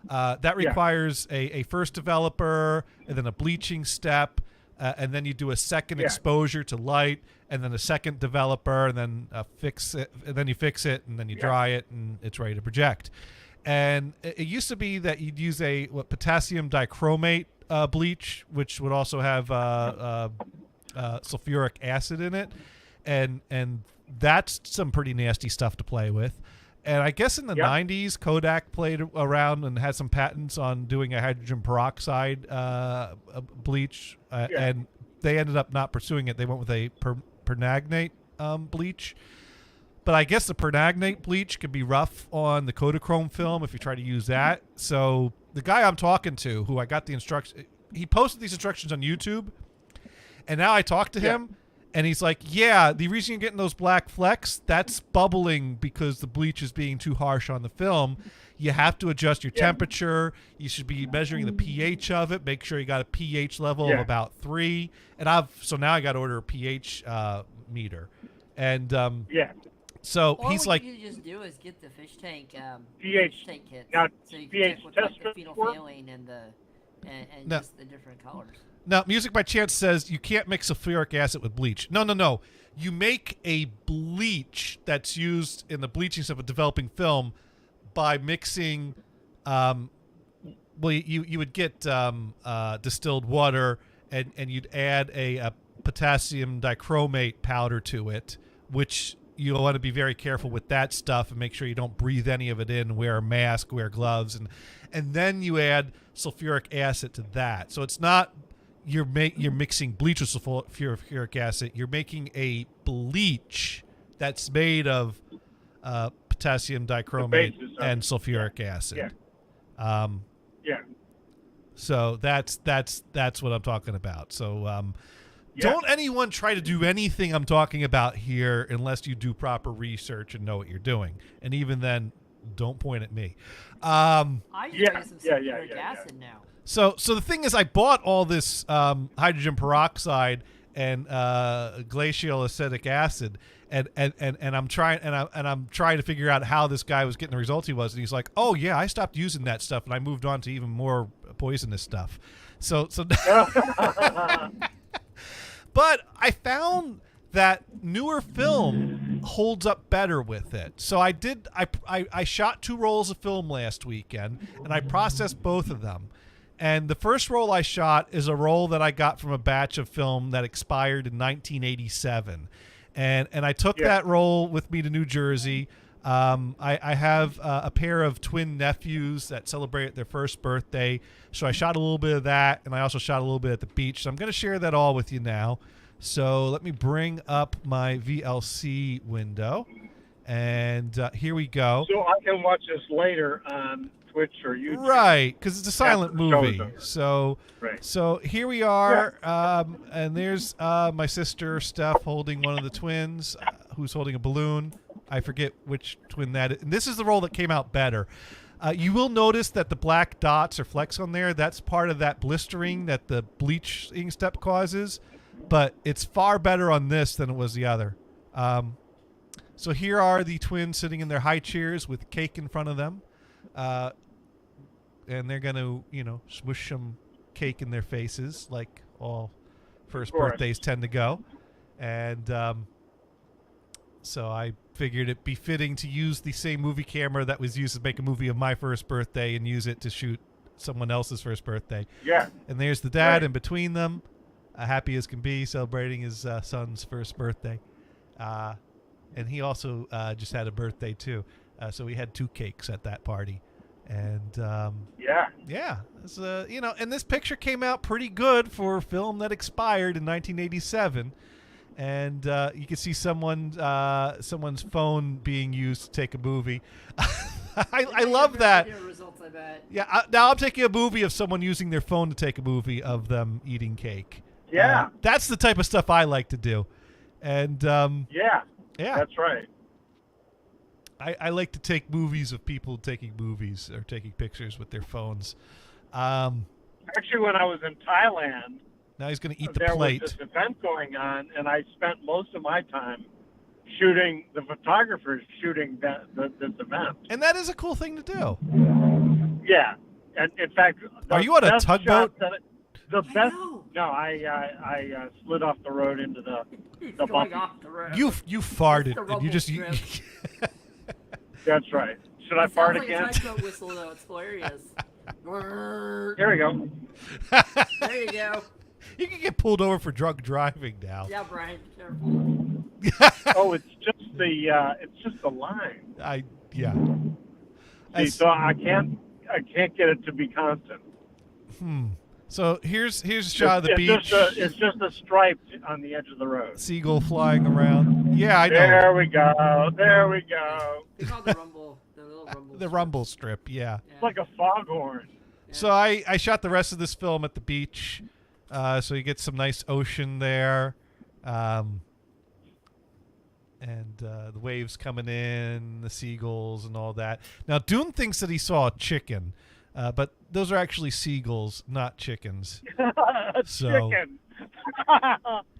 that requires a first developer and then a bleaching step, and then you do a second exposure to light, and then a second developer, and then fix it, and then you fix it, and then you dry it, and it's ready to project. And it used to be that you'd use a potassium dichromate bleach, which would also have sulfuric acid in it, and that's some pretty nasty stuff to play with. And I guess in the 90s, Kodak played around and had some patents on doing a hydrogen peroxide bleach, and they ended up not pursuing it. They went with a pernagnate bleach. But I guess the pernagnate bleach could be rough on the Kodachrome film if you try to use that. So the guy I'm talking to, who I got the instructions, he posted these instructions on YouTube, and now I talked to him, and he's like, yeah, the reason you're getting those black flecks, that's bubbling because the bleach is being too harsh on the film. You have to adjust your temperature. You should be measuring the pH of it. Make sure you got a pH level of about 3. And so now I got to order a pH meter. And so Or he's what like, you could just do is get the fish tank pH fish tank kits, now, so you can pH check with like, the tester work? phenolphthalein and No. just the different colors. now, Music by Chance says you can't mix sulfuric acid with bleach. No. You make a bleach that's used in the bleaching stuff of developing film by mixing. Well, you would get distilled water and you'd add a potassium dichromate powder to it, which you'll want to be very careful with that stuff and make sure you don't breathe any of it in, wear a mask, wear gloves, and then you add sulfuric acid to that. So it's not you're mixing bleach with sulfuric acid. You're making a bleach that's made of potassium dichromate and sulfuric acid. Yeah. Yeah. So that's what I'm talking about. So don't anyone try to do anything I'm talking about here unless you do proper research and know what you're doing. And even then, don't point at me. I use some sulfuric acid now. So the thing is, I bought all this hydrogen peroxide and glacial acetic acid, and I'm trying to figure out how this guy was getting the results he was, and he's like, oh yeah, I stopped using that stuff and I moved on to even more poisonous stuff. So but I found that newer film holds up better with it. So I shot 2 rolls of film last weekend, and I processed both of them. And the first roll I shot is a roll that I got from a batch of film that expired in 1987. And I took that roll with me to New Jersey. I have a pair of twin nephews that celebrate their first birthday. So I shot a little bit of that, and I also shot a little bit at the beach. So I'm going to share that all with you now. So let me bring up my VLC window. And here we go. So I can watch this later on Twitch or YouTube. Right, because it's a silent movie. Right. So here we are, and there's my sister Steph holding one of the twins, who's holding a balloon. I forget which twin that is. And this is the roll that came out better. You will notice that the black dots or flecks on there, that's part of that blistering that the bleach ink step causes, but it's far better on this than it was the other. So here are the twins sitting in their high chairs with cake in front of them. And they're going to, smush some cake in their faces like all first birthdays tend to go. And so I figured it'd be fitting to use the same movie camera that was used to make a movie of my first birthday and use it to shoot someone else's first birthday. Yeah. And there's the dad in between them, happy as can be, celebrating his son's first birthday. And he also just had a birthday, too. So we had 2 cakes at that party. And it's, and this picture came out pretty good for a film that expired in 1987. And you can see someone's phone being used to take a movie. I love that. Results, I bet. Yeah, now I'm taking a movie of someone using their phone to take a movie of them eating cake. Yeah. That's the type of stuff I like to do. And yeah, that's right. I like to take movies of people taking movies or taking pictures with their phones. Actually, when I was in Thailand, now he's going to eat the there plate. was this event going on, and I spent most of my time shooting the photographers shooting this event. And that is a cool thing to do. Yeah, and in fact, are you on a tugboat? The best. No, I slid off the road into the bump. Off the road. You farted and you just. That's right. Should I fart again? It sounds like a whistle, though. It's hilarious. There we go. There you go. You can get pulled over for drunk driving now. Yeah, Brian, be careful. Oh, it's just the line. See, so I can't get it to be constant. So here's a shot of the beach. It's just a stripe on the edge of the road. Seagull flying around. Yeah, I know. There we go. There we go. They call it the rumble. The little rumble. The rumble strip. Yeah. It's like a foghorn. Yeah. So I shot the rest of this film at the beach. So you get some nice ocean there. And the waves coming in, the seagulls and all that. Now, Dune thinks that he saw a chicken. But those are actually seagulls, not chickens. So,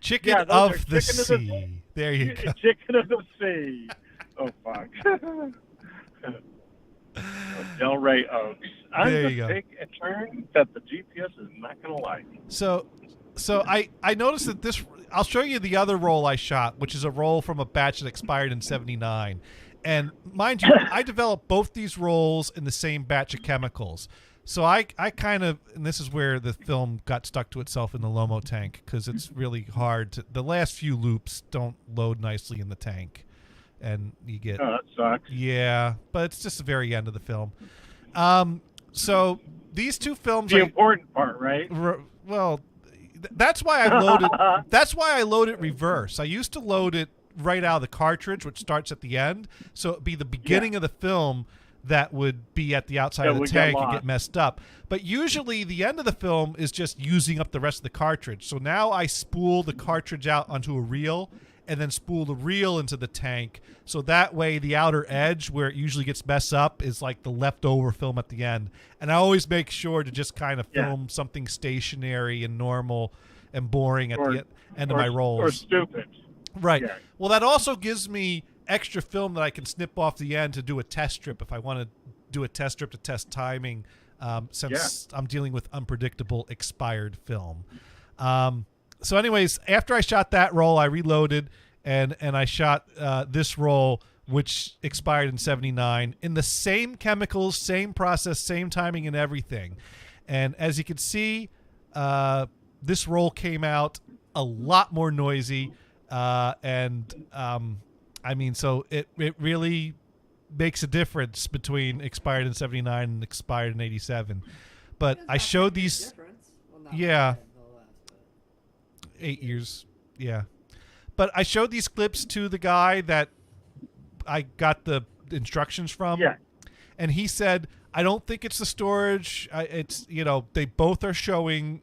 chicken of the sea. There you go. Chicken of the sea. Oh, fuck. Delray Oaks. I'm going to take a turn that the GPS is not going to like. So I noticed that this. I'll show you the other roll I shot, which is a roll from a batch that expired in '79. And mind you, I developed both these rolls in the same batch of chemicals. So I kind of, and this is where the film got stuck to itself in the Lomo tank, because it's really hard to, the last few loops don't load nicely in the tank, and you get, Oh, that sucks. yeah, but it's just the very end of the film. So these two films, The important part, right? well, that's why I loaded. That's why I load it reverse. I used to load it right out of the cartridge, which starts at the end, so it'd be the beginning of the film that would be at the outside of the tank and get messed up. But usually the end of the film is just using up the rest of the cartridge. So now I spool the cartridge out onto a reel and then spool the reel into the tank. So that way the outer edge where it usually gets messed up is like the leftover film at the end. And I always make sure to just kind of film something stationary and normal and boring at the end of my rolls. Or stupid. Right. Yeah. Well, that also gives me extra film that I can snip off the end to do a test strip if I want to do a test strip to test timing, since I'm dealing with unpredictable expired film. So anyways, after I shot that roll, I reloaded and I shot this roll, which expired in 79, in the same chemicals, same process, same timing and everything. And as you can see, this roll came out a lot more noisy, I mean, so it really makes a difference between expired in 79 and expired in 87. But I showed these, yeah, 8 years, yeah. But I showed these clips to the guy that I got the instructions from, and he said, I don't think it's the storage. It's, you know, they both are showing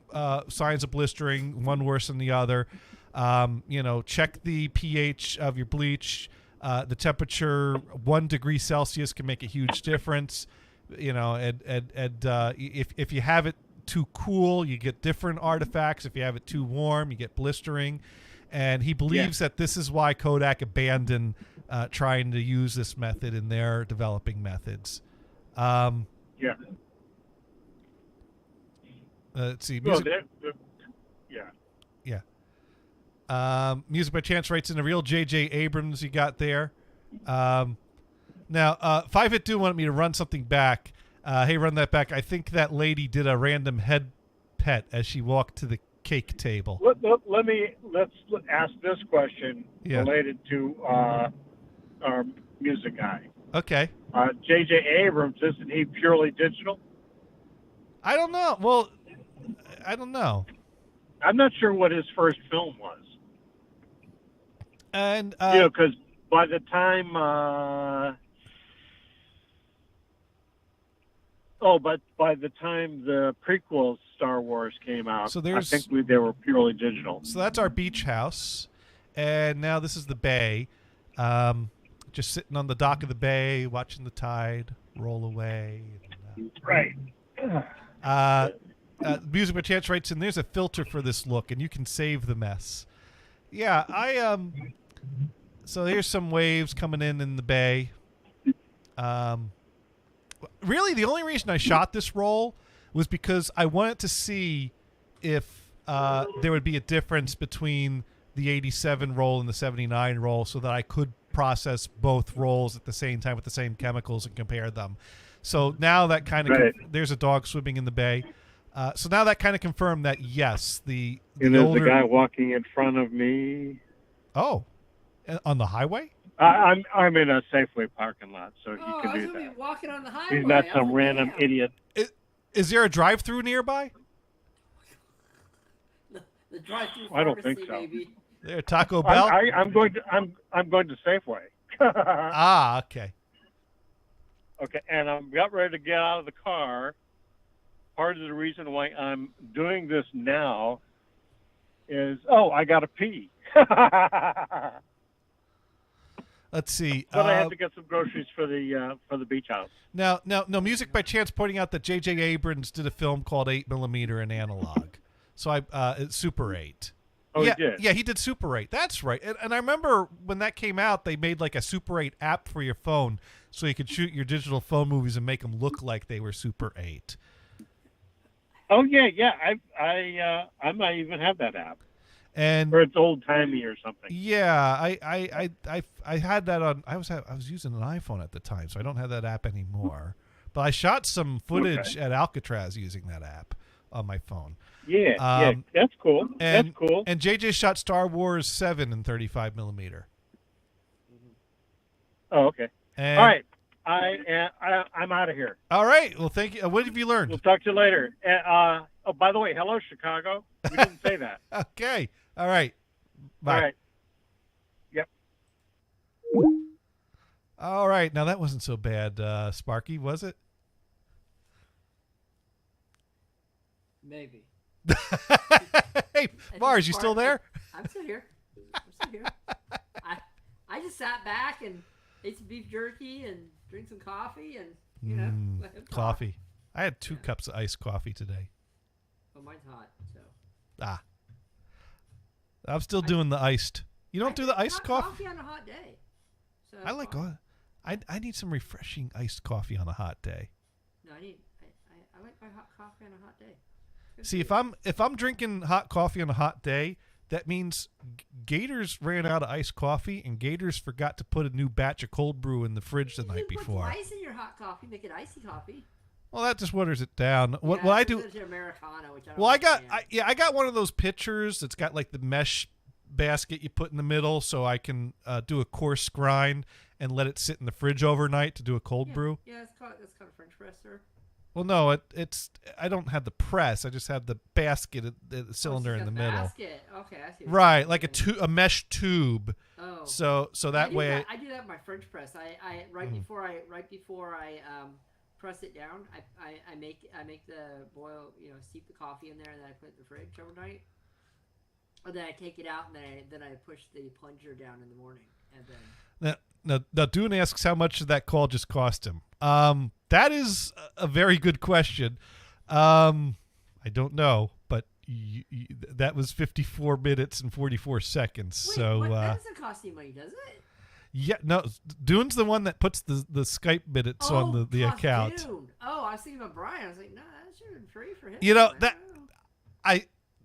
signs of blistering, one worse than the other. You know, check the pH of your bleach. The temperature, 1 degree Celsius can make a huge difference. You know, and if you have it too cool, you get different artifacts. If you have it too warm, you get blistering. And he believes that this is why Kodak abandoned trying to use this method in their developing methods. Let's see. Music, Music by Chance writes in a real J.J. Abrams you got there. Now, Five Hit Do wanted me to run something back. Hey, run that back. I think that lady did a random head pet as she walked to the cake table. Let's ask this question related to our music guy. Okay. J.J. Abrams, isn't he purely digital? I don't know. Well, I don't know. I'm not sure what his first film was. And you know, because by the time but by the time the prequel Star Wars came out, so I think they were purely digital. So that's our beach house, and now this is the bay. Just sitting on the dock of the bay, watching the tide roll away. Right. Music by Chance writes in, there's a filter for this look, and you can save the mess. Yeah, so here's some waves coming in the bay. Really, the only reason I shot this roll was because I wanted to see if there would be a difference between the 87 roll and the 79 roll so that I could process both rolls at the same time with the same chemicals and compare them. So now that kind of there's a dog swimming in the bay. So now that kind of confirmed that yes, the and there's a guy walking in front of me. Oh, on the highway? I'm in a Safeway parking lot, so he can do that. Walking on the highway. He's not some random idiot. Is there a drive-through nearby? The drive-through. I don't think so. Maybe. There, Taco Bell. I'm going to Safeway. Okay. Okay, and I'm about ready to get out of the car. Part of the reason why I'm doing this now is, I got to pee. Let's see. But I had to get some groceries for the beach house. Now, Music by Chance pointing out that J.J. Abrams did a film called 8mm in analog. So it's Super 8. Oh, yeah, he did? Yeah, he did Super 8. That's right. And I remember when that came out, they made like a Super 8 app for your phone so you could shoot your digital phone movies and make them look like they were Super 8. Oh, yeah. I might even have that app. And or it's old timey or something. Yeah, I had that on. I was using an iPhone at the time, so I don't have that app anymore. But I shot some footage at Alcatraz using that app on my phone. Yeah, that's cool. And, That's cool. And JJ shot Star Wars 7 in 35 millimeter. Oh, okay. And, All right. I'm out of here. All right. Well, thank you. What have you learned? We'll talk to you later. Oh, by the way, hello, Chicago. We didn't say that. Okay. All right. Bye. All right. Yep. All right. Now, that wasn't so bad, Sparky, was it? Maybe. Hey, Mars, you still there? I'm still here. I just sat back and ate some beef jerky and drank some coffee and, let him talk. Coffee. I had 2 cups of iced coffee today. Oh, mine's hot, so. I'm still doing the iced. You don't do the iced hot coffee? on a hot day. So I like. I need some refreshing iced coffee on a hot day. No, I like my hot coffee on a hot day. See, if I'm drinking hot coffee on a hot day, that means Gators ran out of iced coffee, and Gators forgot to put a new batch of cold brew in the fridge the night before. Put ice in your hot coffee, make it icy coffee. Well, that just waters it down. What Yeah, I do? it's Americano, which I don't Well, understand. I got one of those pitchers that's got like the mesh basket you put in the middle, so I can do a coarse grind and let it sit in the fridge overnight to do a cold brew. Yeah, that's called a French press, sir. Well, no, it's I don't have the press. I just have the basket, the cylinder in the middle. Basket. Okay, I see. Right, like a mesh tube. Oh. So that way. I do that with my French press. I before I press it down, I make the boil, steep the coffee in there, and then I put it in the fridge overnight. And then I take it out, and then I push the plunger down in the morning, and then. Now, Dune asks how much did that call just cost him. That is a very good question. I don't know, but that was 54 minutes and 44 seconds. Wait, so that doesn't cost any money, does it? Yeah, no. Dune's the one that puts the Skype minutes on the account. Dune. Oh, I was thinking about Brian. I was like, no, that should have been free for him.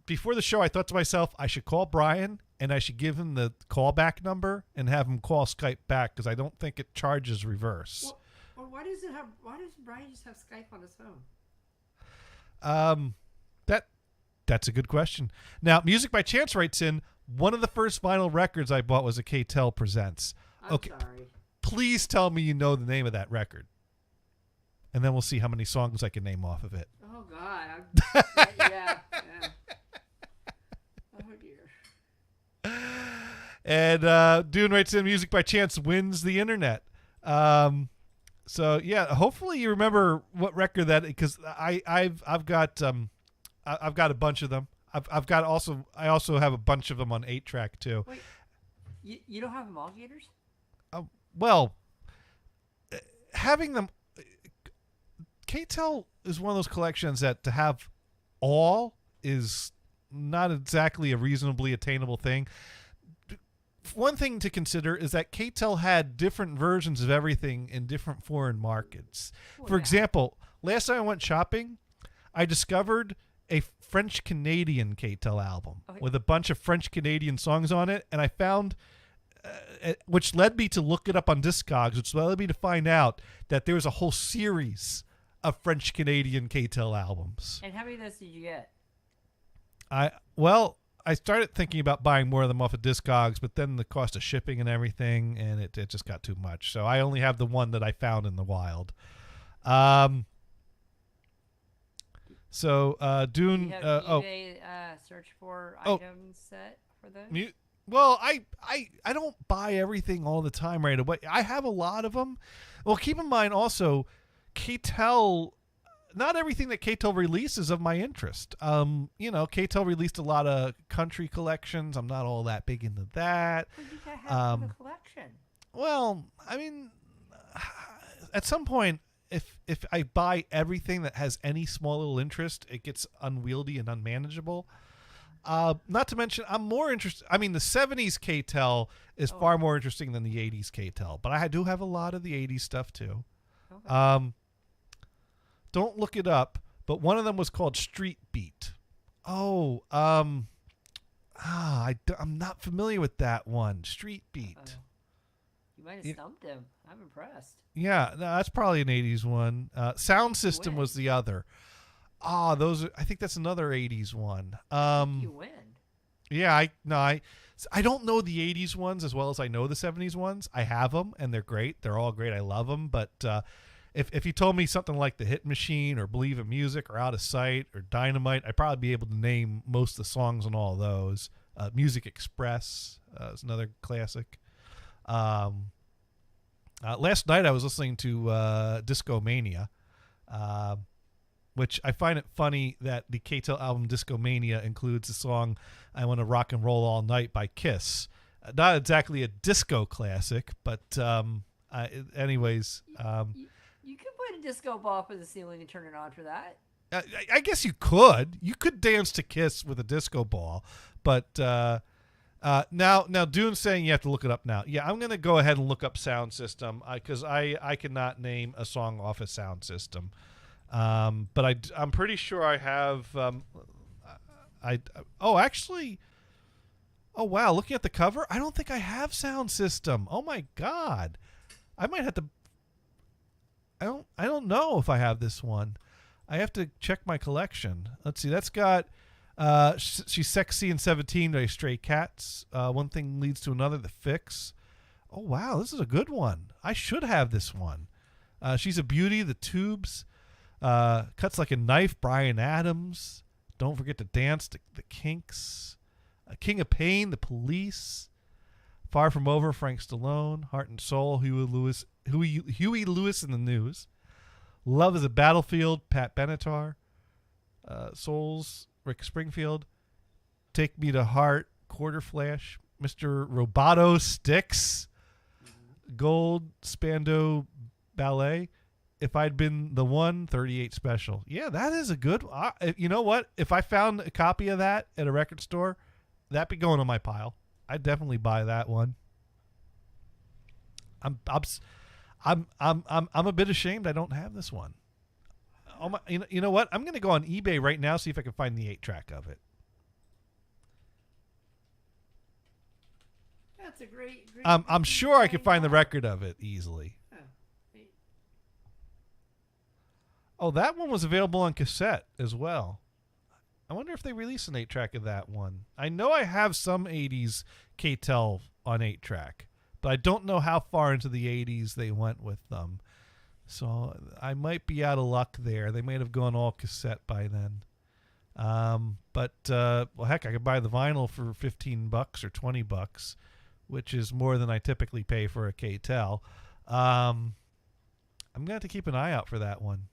Before the show, I thought to myself, I should call Brian and I should give him the callback number and have him call Skype back because I don't think it charges reverse. Well, why does Brian just have Skype on his phone? That's a good question. Now, Music by Chance writes in, one of the first vinyl records I bought was a K-Tel Presents. I'm sorry. Please tell me you know the name of that record. And then we'll see how many songs I can name off of it. Oh, God. Yeah. Oh, dear. And Dune writes in, Music by Chance wins the internet. So yeah, hopefully you remember what record that, because I've got a bunch of them. I also have a bunch of them on 8-track too. Wait, you don't have them all, Gators? Well, having them, K-Tel is one of those collections that to have all is not exactly a reasonably attainable thing. One thing to consider is that K-Tel had different versions of everything in different foreign markets. For example, last time I went shopping, I discovered a French-Canadian K-Tel album with a bunch of French-Canadian songs on it, and I found, which led me to look it up on Discogs, which led me to find out that there was a whole series of French-Canadian K-Tel albums. And how many of those did you get? I started thinking about buying more of them off of Discogs, but then the cost of shipping and everything, and it just got too much. So I only have the one that I found in the wild. Dune. You have eBay search for items set for those? Well, I don't buy everything all the time right away. I have a lot of them. Well, keep in mind also, K-Tel. Not everything that K-Tel releases of my interest. K-Tel released a lot of country collections. I'm not all that big into that. Well, you gotta have the collection. Well, I mean, at some point, if I buy everything that has any small little interest, it gets unwieldy and unmanageable. Not to mention, I'm more interested. I mean, the 70s K-Tel is far more interesting than the 80s K-Tel, but I do have a lot of the 80s stuff too. Okay. Don't look it up, but one of them was called Street Beat. I'm not familiar with that one. Street Beat. You might have stumped him. I'm impressed. Yeah, no, that's probably an 80s one. Sound System win. was the other. Ah, I think that's another 80s one. You win. Yeah, I don't know the 80s ones as well as I know the 70s ones. I have them, and they're great. They're all great. I love them. But if you told me something like The Hit Machine or Believe in Music or Out of Sight or Dynamite, I'd probably be able to name most of the songs on all of those. Music Express is another classic. Last night I was listening to Disco Mania, which I find it funny that the K-Tel album Disco Mania includes the song I Want to Rock and Roll All Night by Kiss. Not exactly a disco classic, but anyways. You could put a disco ball up in the ceiling and turn it on for that. I guess you could. You could dance to Kiss with a disco ball, but now Dune's saying you have to look it up now. Yeah, I'm going to go ahead and look up Sound System because I cannot name a song off a Sound System. But I'm pretty sure I have. Actually. Oh wow! Looking at the cover, I don't think I have Sound System. Oh my god! I might have to. I don't know if I have this one. I have to check my collection. Let's see. That's got. She's Sexy and 17 by Stray Cats. One Thing Leads to Another. The Fix. Oh wow! This is a good one. I should have this one. She's a Beauty. The Tubes. Cuts Like a Knife, Bryan Adams. Don't Forget to Dance, the Kinks. King of Pain, The Police. Far From Over, Frank Stallone. Heart and Soul, Huey Lewis in the News. Love is a Battlefield, Pat Benatar. Souls, Rick Springfield. Take Me to Heart, Quarter Flash. Mr. Roboto, Styx. Gold, Spando Ballet. If I'd Been the One, 38 Special. Yeah, that is a good. You know what? If I found a copy of that at a record store, that'd be going on my pile. I'd definitely buy that one. I'm a bit ashamed I don't have this one. Oh my, you know what? I'm going to go on eBay right now, see if I can find the 8-track of it. That's a great I'm sure I could find the record of it easily. Oh, that one was available on cassette as well. I wonder if they released an 8-track of that one. I know I have some 80s K-Tel on 8-track, but I don't know how far into the 80s they went with them. So I might be out of luck there. They might have gone all cassette by then. But heck, I could buy the vinyl for $15 or $20, which is more than I typically pay for a K-Tel. I'm going to have to keep an eye out for that one.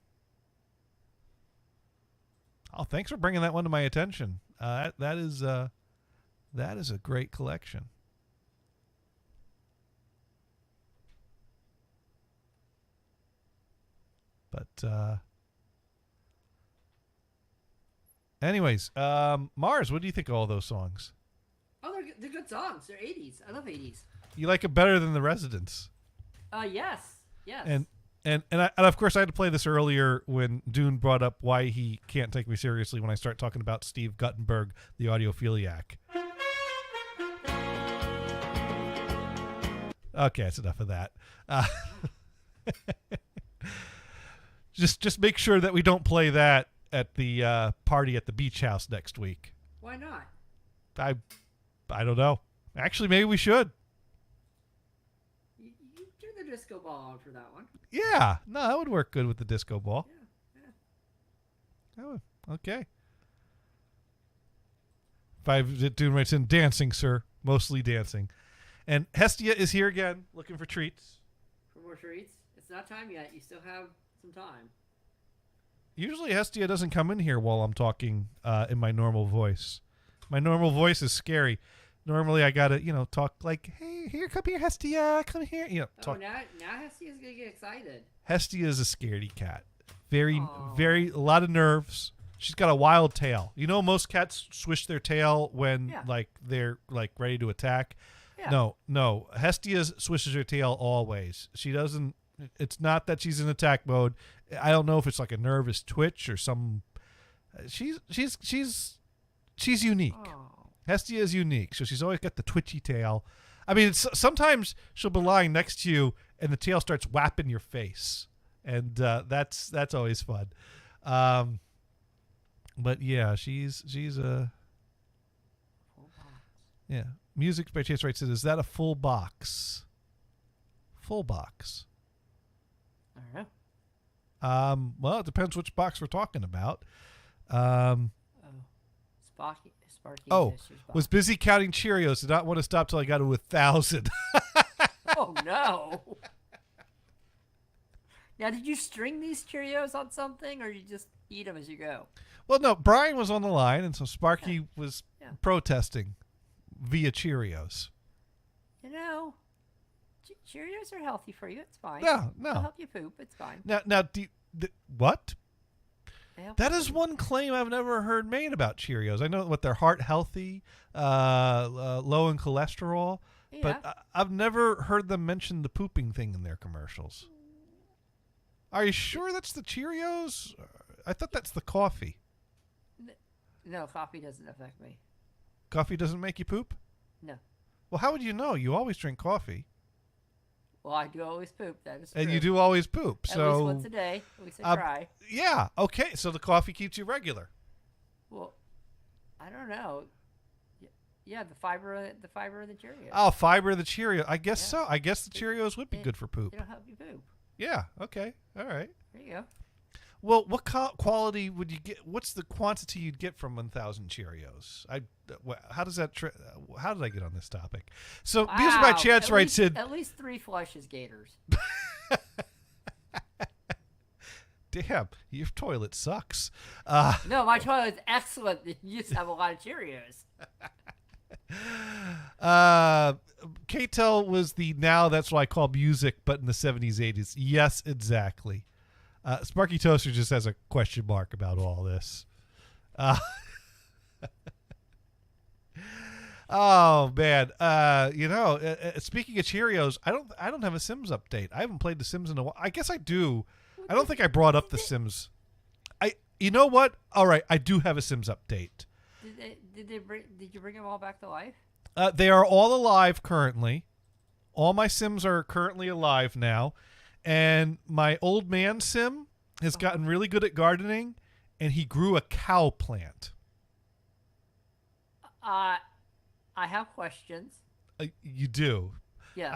Oh, thanks for bringing that one to my attention. That is a great collection. But anyways, Mars, what do you think of all those songs? Oh, they're good songs. They're 80s. I love 80s. You like it better than The Residents? Yes. And of course I had to play this earlier when Dune brought up why he can't take me seriously when I start talking about Steve Guttenberg, the audiophiliac. Okay, that's enough of that. Just make sure that we don't play that at the party at the beach house next week. Why not? I don't know. Actually, maybe we should. You turn the disco ball on for that one. Yeah, no, that would work good with the disco ball. Yeah. Oh, okay. 5 Dune writes in dancing, sir. Mostly dancing. And Hestia is here again, looking for treats. For more treats? It's not time yet. You still have some time. Usually Hestia doesn't come in here while I'm talking in my normal voice. My normal voice is scary. Normally I gotta, talk like, hey, here, come here, Hestia, come here. Talk. Oh, now Hestia's gonna get excited. Hestia is a scaredy cat. Very, a lot of nerves. She's got a wild tail. Most cats swish their tail when they're ready to attack. Yeah. No. Hestia swishes her tail always. She doesn't. It's not that she's in attack mode. I don't know if it's like a nervous twitch or some. She's unique. Oh. Hestia is unique, so she's always got the twitchy tail. I mean, sometimes she'll be lying next to you, and the tail starts whapping your face, and that's always fun. But yeah, she's a yeah. Music by Chance Wright says, "Is that a full box?" Full box. I don't know. Well, it depends which box we're talking about. Sparky Oh, Fisher's box. was busy counting Cheerios. Did not want to stop till I got to 1,000. Oh no! Now, did you string these Cheerios on something, or you just eat them as you go? Well, no, Brian was on the line, and so Sparky was protesting via Cheerios. You know, Cheerios are healthy for you. It's fine. No. They'll help you poop. It's fine. Now, what? That you is poop. one claim I've never heard made about Cheerios. I know what they're heart healthy, low in cholesterol, but I've never heard them mention the pooping thing in their commercials. Are you sure that's the Cheerios? I thought that's the coffee. No, coffee doesn't affect me. Coffee doesn't make you poop? No. Well, how would you know? You always drink coffee. Well, I do always poop. That is true. And you do always poop. At so least once a day. At least I try. Yeah. Okay. So the coffee keeps you regular. Well, I don't know. Yeah, the fiber of the Cheerios. Oh, fiber of the Cheerio. I guess so. I guess the Cheerios would be good for poop. It'll help you poop. Yeah. Okay. All right. There you go. Well, what quality would you get? What's the quantity you'd get from 1,000 Cheerios? How does that? How did I get on this topic? So, Music by Chance Wright said, at least 3 flushes, Gators. "Damn, your toilet sucks." No, my toilet's excellent. You just have a lot of Cheerios. K-Tel was the now that's what I call music, but in the 70s, 80s. Yes, exactly. Sparky Toaster just has a question mark about all this. Oh man, speaking of Cheerios, I don't have a Sims update. I haven't played The Sims in a while. I guess I do. I don't think I brought up The Sims. You know what? All right, I do have a Sims update. Did you bring them all back to life? They are all alive currently. All my Sims are currently alive now. And my old man Sim has gotten really good at gardening, and he grew a cow plant. I have questions. You do? Yeah.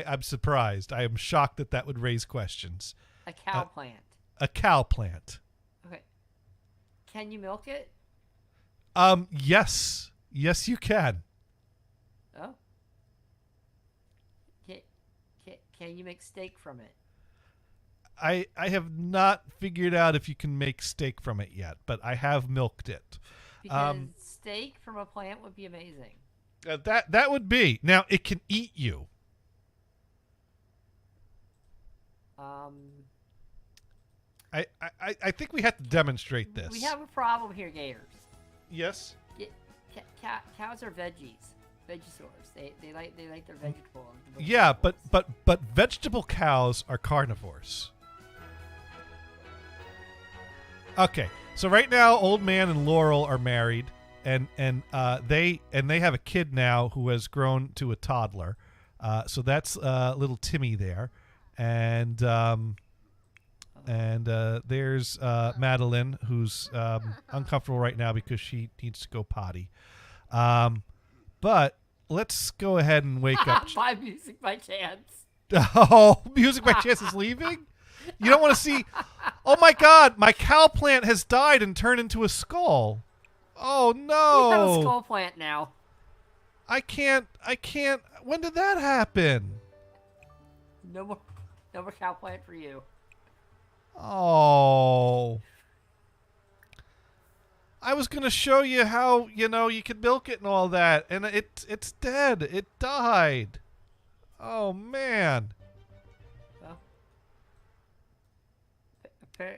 I'm surprised. I am shocked that would raise questions. A cow plant. A cow plant. Okay. Can you milk it? Yes. Yes, you can. Oh. Can you make steak from it? I have not figured out if you can make steak from it yet, but I have milked it. Because steak from a plant would be amazing. That would be. Now, it can eat you. I think we have to demonstrate this. We have a problem here, Gators. Yes. Cows are veggies, vegisaurs. They like their vegetables. Yeah, but vegetable cows are carnivores. Okay, so right now, Old Man and Laurel are married, and they have a kid now who has grown to a toddler. So that's little Timmy there, and there's Madeline, who's uncomfortable right now because she needs to go potty. But let's go ahead and wake up. By Music by Chance. Oh, Music by Chance is leaving? You don't want to see... Oh, my God. My cow plant has died and turned into a skull. Oh, no. We have a skull plant now. I can't... When did that happen? No more cow plant for you. Oh. I was going to show you how, you could milk it and all that, and it's dead. It died. Oh, man. Well,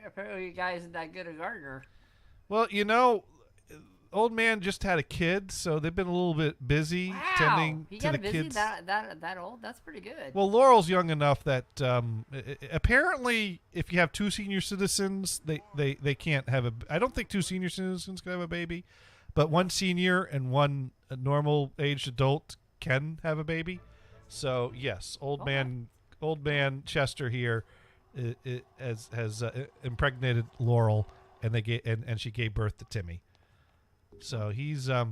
apparently you guy isn't that good a gardener. Well, Old Man just had a kid, so they've been a little bit busy tending to the kids. That old? That's pretty good. Well, Laurel's young enough that apparently, if you have 2 senior citizens, they can't have a. I don't think 2 senior citizens can have a baby, but 1 senior and 1 normal aged adult can have a baby. So yes, old man Chester here has impregnated Laurel, and and she gave birth to Timmy. So he's I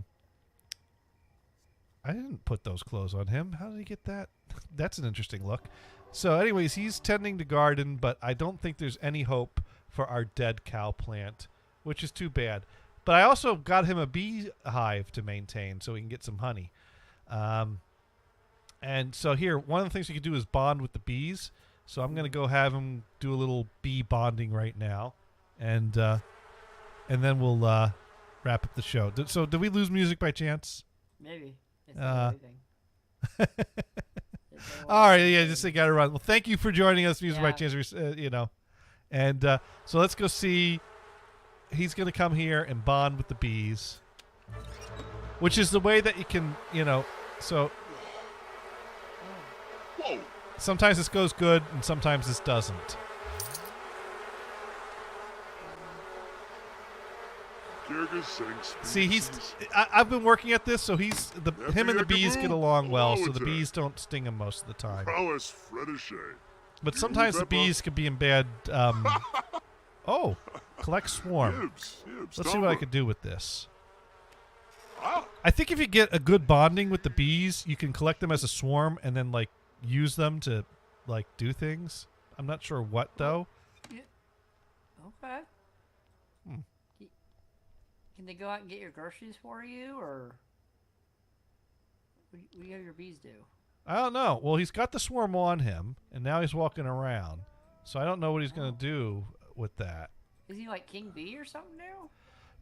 didn't put those clothes on him. How did he get that? That's an interesting look. So anyways, he's tending to garden, but I don't think there's any hope for our dead cow plant, which is too bad. But I also got him a beehive to maintain so he can get some honey. And so here, one of the things you can do is bond with the bees. So I'm going to go have him do a little bee bonding right now. And then we'll wrap up the show. So did we lose music by chance? Maybe. It's not anything. All right, yeah, just got to run. Well, thank you for joining us, Music by Chance. And so let's go see. He's going to come here and bond with the bees, which is the way that you can, so sometimes this goes good and sometimes this doesn't. See, I've been working at this, so him and the bees get along well, so the bees don't sting him most of the time. But sometimes the bees can be in bad. Collect swarm. Let's see what I can do with this. I think if you get a good bonding with the bees, you can collect them as a swarm and then use them to do things. I'm not sure what though. Okay. Can they go out and get your groceries for you, or what do you have your bees do? I don't know. Well, he's got the swarm on him, and now he's walking around. So I don't know what he's going to do with that. Is he like King Bee or something now?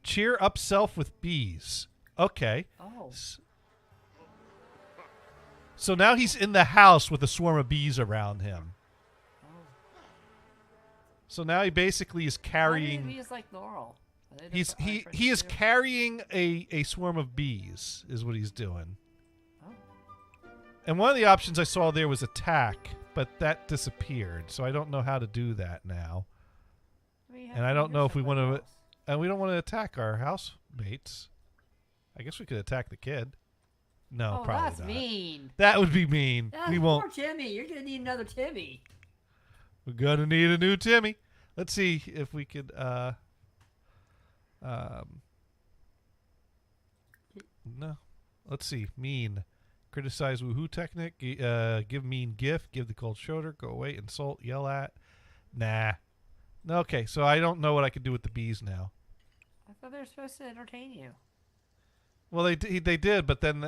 Cheer up self with bees. Okay. Oh. So now he's in the house with a swarm of bees around him. Oh. So now he basically is carrying. How many bees like Laurel? He is carrying a swarm of bees, is what he's doing. Oh. And one of the options I saw there was attack, but that disappeared. So I don't know how to do that now. And I don't know if we want to, and we don't want to attack our housemates. I guess we could attack the kid. No, probably that's not. Mean. That would be mean. We won't. Poor Timmy, you're gonna need another Timmy. We're gonna need a new Timmy. Let's see if we could. No. Let's see. Mean. Criticize woohoo technique. Give mean gift. Give the cold shoulder. Go away. Insult. Yell at. Nah. Okay, so I don't know what I could do with the bees now. I thought they were supposed to entertain you. Well, they did, but then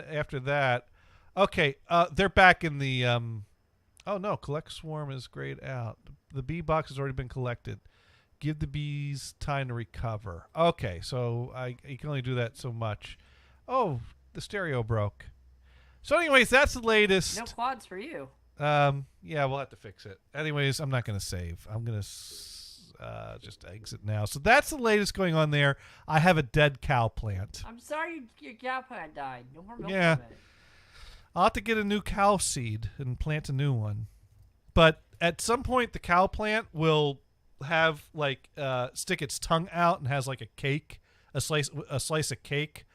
after that, okay, they're back in the. Oh no, collect swarm is grayed out. The bee box has already been collected. Give the bees time to recover. Okay, so you can only do that so much. Oh, the stereo broke. So, anyways, that's the latest. No quads for you. Yeah, we'll have to fix it. Anyways, I'm not going to save. I'm going to just exit now. So that's the latest going on there. I have a dead cow plant. I'm sorry your cow plant died. No more milk. Yeah. I'll have to get a new cow seed and plant a new one. But at some point, the cow plant will have stick its tongue out and has like a cake, a slice of cake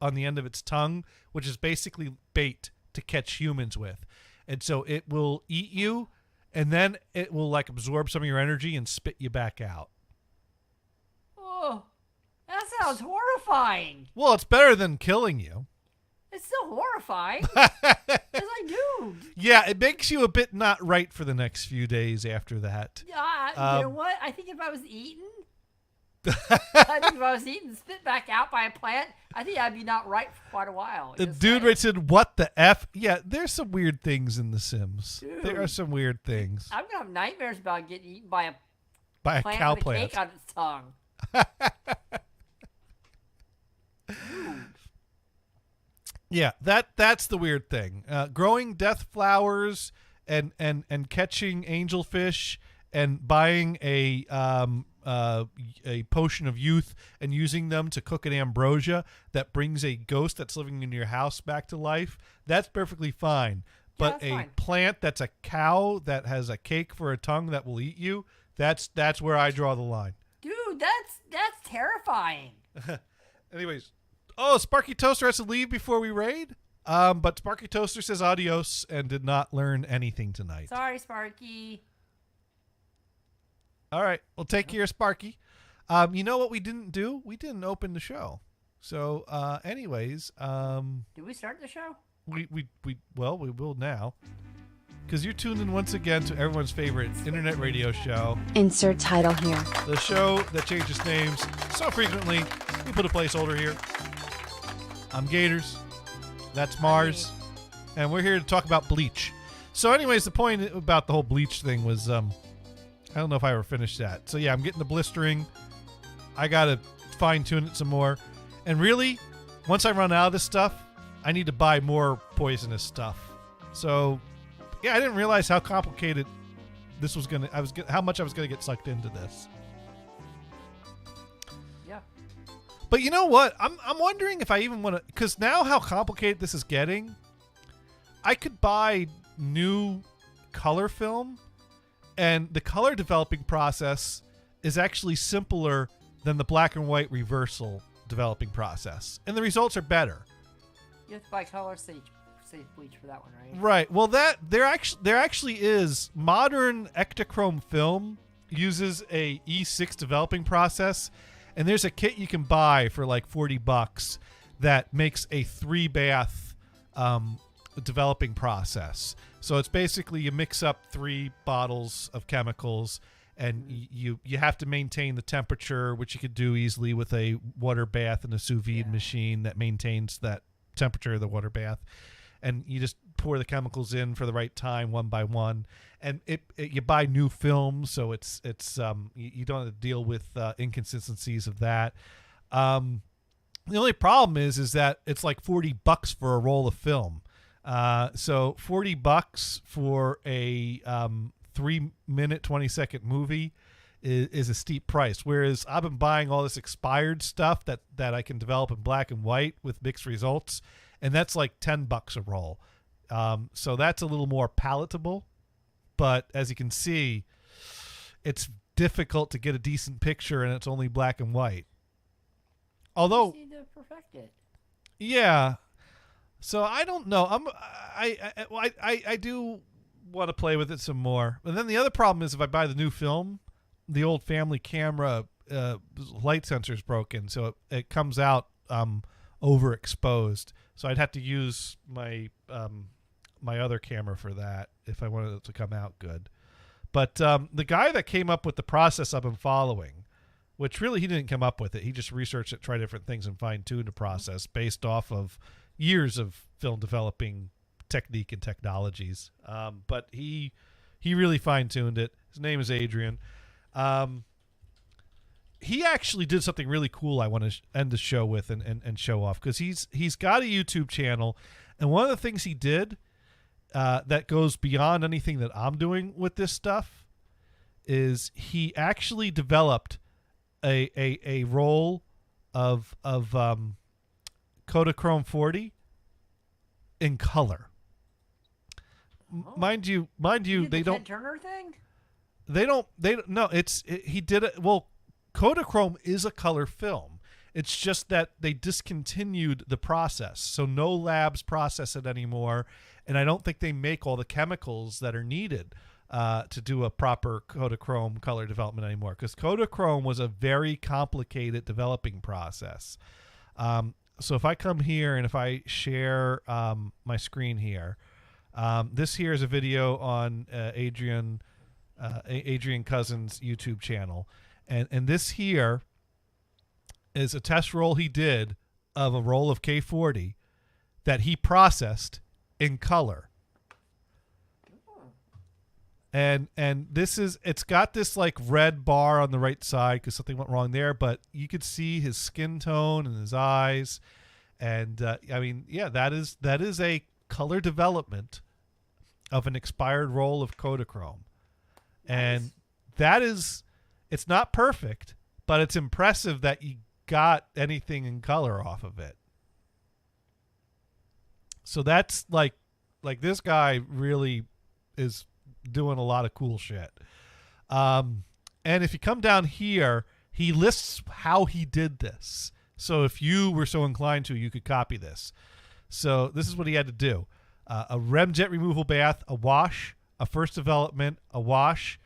on the end of its tongue, which is basically bait to catch humans with. And so it will eat you, and then it will absorb some of your energy and spit you back out. Oh, that sounds horrifying. Well, it's better than killing you. It's still horrifying. It's dude. Yeah, it makes you a bit not right for the next few days after that. Yeah, you know what? I think if I was eaten, spit back out by a plant, I think I'd be not right for quite a while. The dude right said, "What the f?" Yeah, there's some weird things in The Sims. Dude, there are some weird things. I'm gonna have nightmares about getting eaten by a cow with plant. a cake on its tongue. Yeah, that's the weird thing. Growing death flowers and catching angelfish and buying a potion of youth and using them to cook an ambrosia that brings a ghost that's living in your house back to life, that's perfectly fine. But a plant that's a cow that has a cake for a tongue that will eat you, that's where I draw the line. Dude, that's terrifying. Anyways, oh, Sparky Toaster has to leave before we raid? But Sparky Toaster says adios and did not learn anything tonight. Sorry, Sparky. All right. Well, take care, Sparky. You know what we didn't do? We didn't open the show. So, anyways, Did we start the show? we will now. Because you're tuned in once again to everyone's favorite internet radio show. Insert title here. The show that changes names so frequently, we put a placeholder here. I'm Gators. That's Mars. And we're here to talk about Bleach. So anyways, the point about the whole Bleach thing was, I don't know if I ever finished that. So yeah, I'm getting the blistering. I got to fine tune it some more. And really, once I run out of this stuff, I need to buy more poisonous stuff. So yeah, I didn't realize how complicated this was how much I was gonna get sucked into this. Yeah. But you know what? I'm wondering if I even want to, because now how complicated this is getting, I could buy new color film, and the color developing process is actually simpler than the black and white reversal developing process, and the results are better. You have to buy color sage Bleach for that one, right? Right. Well, there actually is modern Ektachrome film uses a E6 developing process, and there's a kit you can buy for like $40 that makes a 3-bath developing process. So it's basically you mix up 3 bottles of chemicals, and you have to maintain the temperature, which you could do easily with a water bath and a sous vide machine that maintains that temperature of the water bath. And you just pour the chemicals in for the right time, one by one, and you buy new film, so it's you don't have to deal with inconsistencies of that. The only problem is that it's like $40 for a roll of film. So $40 for a 3-minute 20-second movie is a steep price. Whereas I've been buying all this expired stuff that I can develop in black and white with mixed results, and that's like $10 a roll. So that's a little more palatable. But as you can see, it's difficult to get a decent picture, and it's only black and white. Although, You just need to perfect it. yeah. So I don't know. I do want to play with it some more. But then the other problem is if I buy the new film, the old family camera light sensor is broken, so it comes out overexposed. So I'd have to use my my other camera for that if I wanted it to come out good. But the guy that came up with the process I've been following, which really he didn't come up with it, he just researched it, tried different things, and fine-tuned the process based off of years of film developing technique and technologies. But he really fine-tuned it. His name is Adrian. He actually did something really cool I want to end the show with and show off, because he's got a YouTube channel, and one of the things he did that goes beyond anything that I'm doing with this stuff is he actually developed a roll of Kodachrome 40 in color. Mind you, they don't. Ted Turner thing? They don't. No, he did it. Well, Kodachrome is a color film. It's just that they discontinued the process, so no labs process it anymore, and I don't think they make all the chemicals that are needed to do a proper Kodachrome color development anymore, because Kodachrome was a very complicated developing process. So if I come here and if I share my screen here, this here is a video on Adrian Cousin's YouTube channel, and this here is a test roll he did of a roll of K40 that he processed in color. And it's got this like red bar on the right side because something went wrong there, but you could see his skin tone and his eyes, and I mean, yeah, that is a color development of an expired roll of Kodachrome. And that is, it's not perfect, but it's impressive that you got anything in color off of it. So that's like this guy really is doing a lot of cool shit. And if you come down here, he lists how he did this. So if you were so inclined to, you could copy this. So this is what he had to do. A remjet removal bath, a wash, a first development, a wash,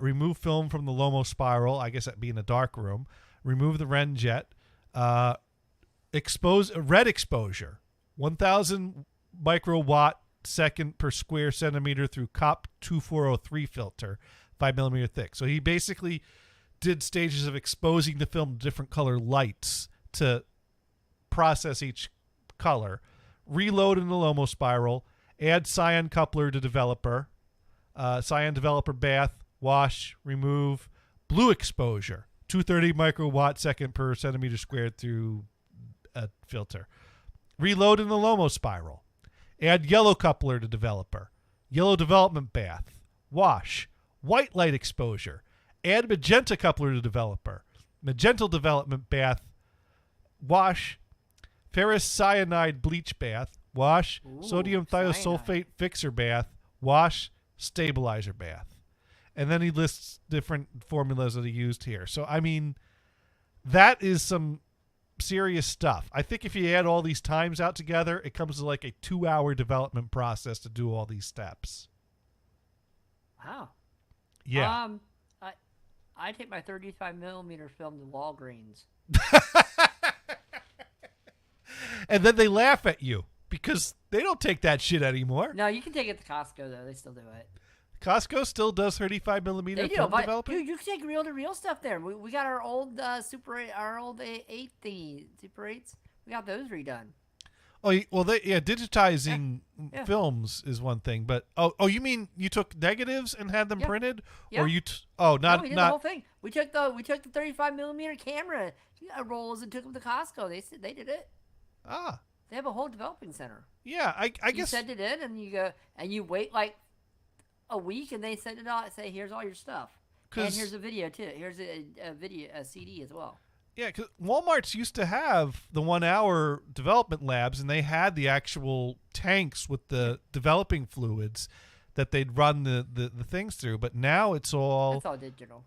remove film from the Lomo spiral, I guess that'd be in a dark room, remove the remjet, expose red exposure, 1000 microwatt second per square centimeter through COP 2403 filter, 5mm thick. So he basically did stages of exposing the film to different color lights to process each color, reload in the Lomo spiral, add cyan coupler to developer, cyan developer bath, wash, remove, blue exposure, 230 microwatt second per centimeter squared through a filter, reload in the Lomo spiral, add yellow coupler to developer, yellow development bath, wash, white light exposure, add magenta coupler to developer, magenta development bath, wash, ferrous cyanide bleach bath, wash, sodium thiosulfate cyanide. fixer bath, wash, stabilizer bath. And then he lists different formulas that he used here. So, I mean, that is some serious stuff. I think if you add all these times out together, it comes to like a 2-hour development process to do all these steps. Wow. Yeah. I take my 35mm film to Walgreens. And then they laugh at you because they don't take that shit anymore. No, you can take it to Costco though. They still do it. Costco still does 35mm They do, film but developing. dude, you can take reel-to-reel stuff there. We got our old our old 8 thingy, Super 8s. We got those redone. Oh, well, digitizing Yeah. films is one thing, but you mean you took negatives and had them Yeah. printed, Yeah. or you? No, we did the whole thing. We took the 35mm camera rolls and took them to Costco. They did it. Ah, They have a whole developing center. yeah. I You guess send it in, and you go and you wait like a week, and they send it out and say, "Here's all your stuff." And 'Cause- here's a video too. Here's a CD as well. yeah, because Walmart's used to have the 1-hour development labs, and they had the actual tanks with the developing fluids that they'd run the things through. But now it's all digital.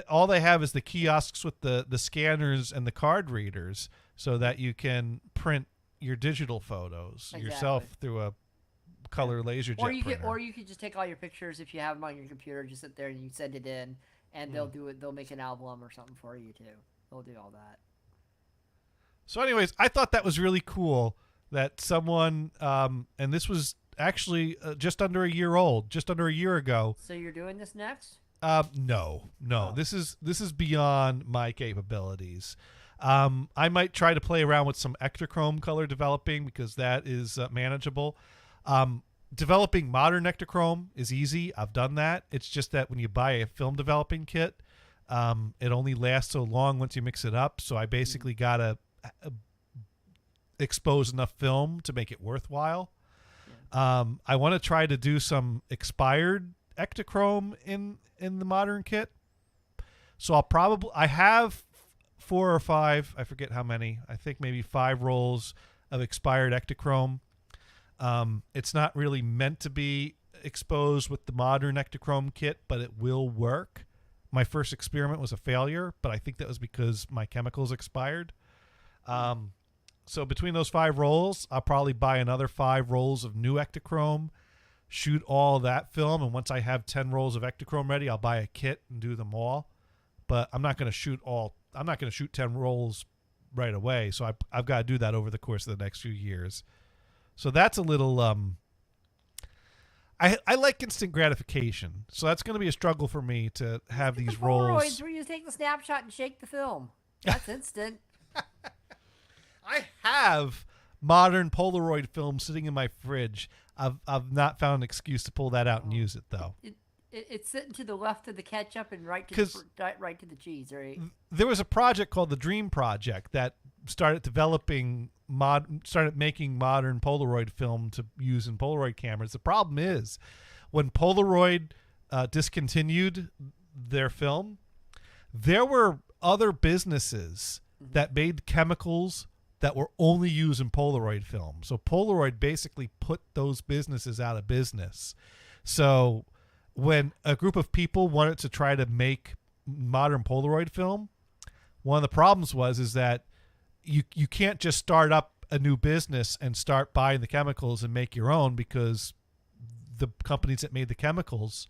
all they have is the kiosks with the scanners and the card readers, so that you can print your digital photos yourself Exactly. through a color laser jet printer. Or you could just take all your pictures if you have them on your computer. Just sit there and you send it in, and they'll do it. They'll make an album or something for you too. They'll do all that. So, anyways, I thought that was really cool that someone, and this was actually just under a year old, just under a year ago. So you're doing this next? No. Oh. This is beyond my capabilities. I might try to play around with some Ektachrome color developing because that is manageable. Developing modern Ektachrome is easy. I've done that. It's just that when you buy a film developing kit, it only lasts so long once you mix it up. So I basically gotta expose enough film to make it worthwhile. I want to try to do some expired Ektachrome in the modern kit. So I have 4 or 5, I forget how many, I think maybe 5 rolls of expired Ektachrome. It's not really meant to be exposed with the modern Ektachrome kit, but it will work. My first experiment was a failure, but I think that was because my chemicals expired. So between those 5 rolls, I'll probably buy another 5 rolls of new Ektachrome, shoot all that film, and once I have 10 rolls of Ektachrome ready, I'll buy a kit and do them all. But I'm not going to shoot 10 rolls right away, so I've got to do that over the course of the next few years. So that's a little I like instant gratification, so that's going to be a struggle for me to have these the rolls. Polaroids where you take the snapshot and shake the film. That's instant. I have modern Polaroid film sitting in my fridge. I've not found an excuse to pull that out and use it though. It's sitting to the left of the ketchup and right to the cheese, right? There was a project called the Dream Project that started making modern Polaroid film to use in Polaroid cameras. The problem is when Polaroid discontinued their film, there were other businesses that made chemicals that were only used in Polaroid film. So Polaroid basically put those businesses out of business. So when a group of people wanted to try to make modern Polaroid film, one of the problems is that you can't just start up a new business and start buying the chemicals and make your own, because the companies that made the chemicals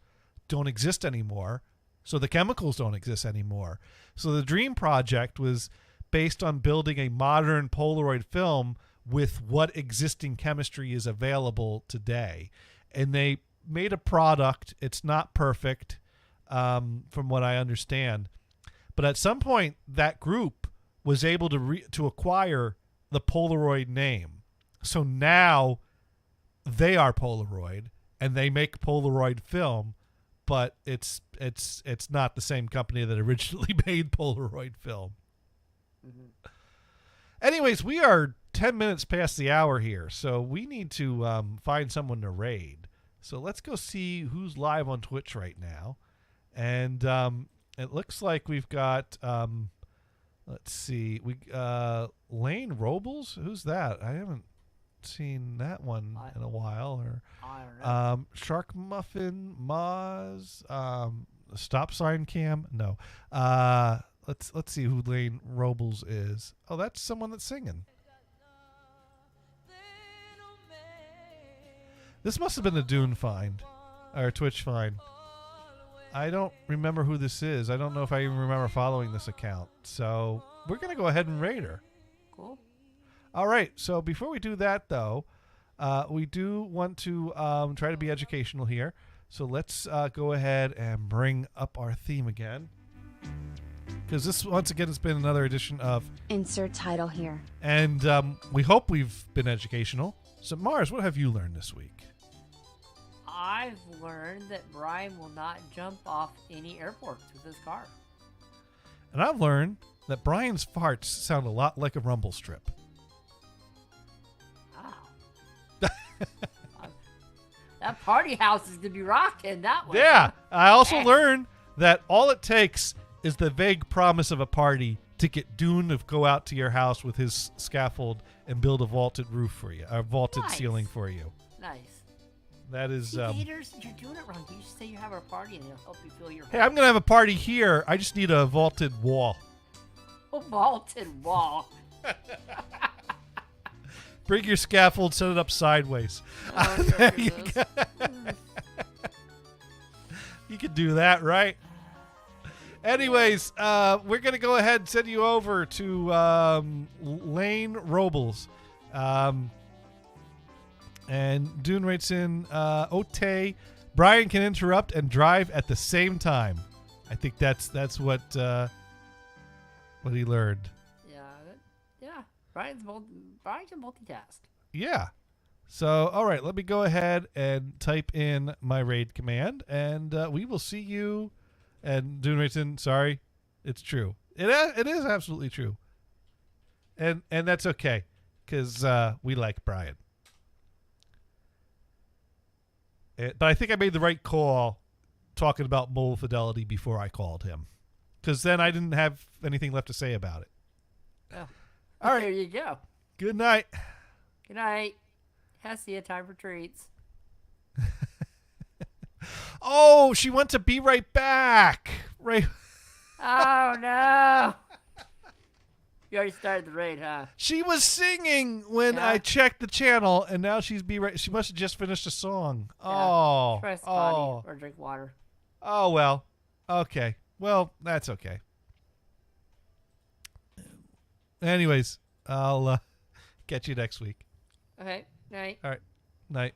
don't exist anymore. So the chemicals don't exist anymore. So the dream project was based on building a modern Polaroid film with what existing chemistry is available today. And they made a product. It's not perfect, from what I understand. But at some point, that group was able to acquire the Polaroid name. So now they are Polaroid, and they make Polaroid film, but it's not the same company that originally made Polaroid film. Mm-hmm. Anyways, we are 10 minutes past the hour here, so we need to find someone to raid. So let's go see who's live on Twitch right now. And it looks like we've got, let's see, Lane Robles? Who's that? I haven't seen that one in a while. Or I don't know. Shark Muffin, Moz, Stop Sign Cam. No. Let's see who Lane Robles is. Oh, that's someone that's singing. This must have been a Dune find, or a Twitch find. I don't remember who this is. I don't know if I even remember following this account. So we're going to go ahead and raid her. Cool. All right. So before we do that, though, we do want to try to be educational here. So let's go ahead and bring up our theme again. Because this, once again, has been another edition of Insert title here. And we hope we've been educational. So Mars, what have you learned this week? I've learned that Brian will not jump off any airports with his car. And I've learned that Brian's farts sound a lot like a rumble strip. Wow. That party house is going to be rocking that way. Yeah. I also Man. learned that all it takes is the vague promise of a party to get Dune to go out to your house with his scaffold and build a vaulted roof for you, a vaulted Nice. ceiling for you. Nice. That is. See, haters, you're doing it wrong. You just say you have a party and it'll help you feel your Hey, I'm gonna have a party here. I just need a vaulted wall. a vaulted wall. Bring your scaffold, set it up sideways. Oh, There there you it is. go. You could do that, right? Anyways, we're going to go ahead and send you over to Lane Robles. And Dune writes in, Ote, Brian can interrupt and drive at the same time. I think that's what he learned. Yeah. Brian can multitask. Yeah. So, all right, let me go ahead and type in my raid command, and we will see you. And Dune writes in, sorry, it's true. It is absolutely true. And that's okay, because we like Brian. But I think I made the right call talking about mole fidelity before I called him, because then I didn't have anything left to say about it. Oh. All right. There you go. Good night. Good night. Hessia, time for treats. Oh, she went to be right back. Right. Oh, no. You already started the raid, huh? She was singing when Yeah. I checked the channel, and now she's be right. She must have just finished a song. Yeah. Oh, Press oh, body or drink water. oh. Well, okay. Well, that's okay. Anyways, I'll catch you next week. Okay, night. All right, night.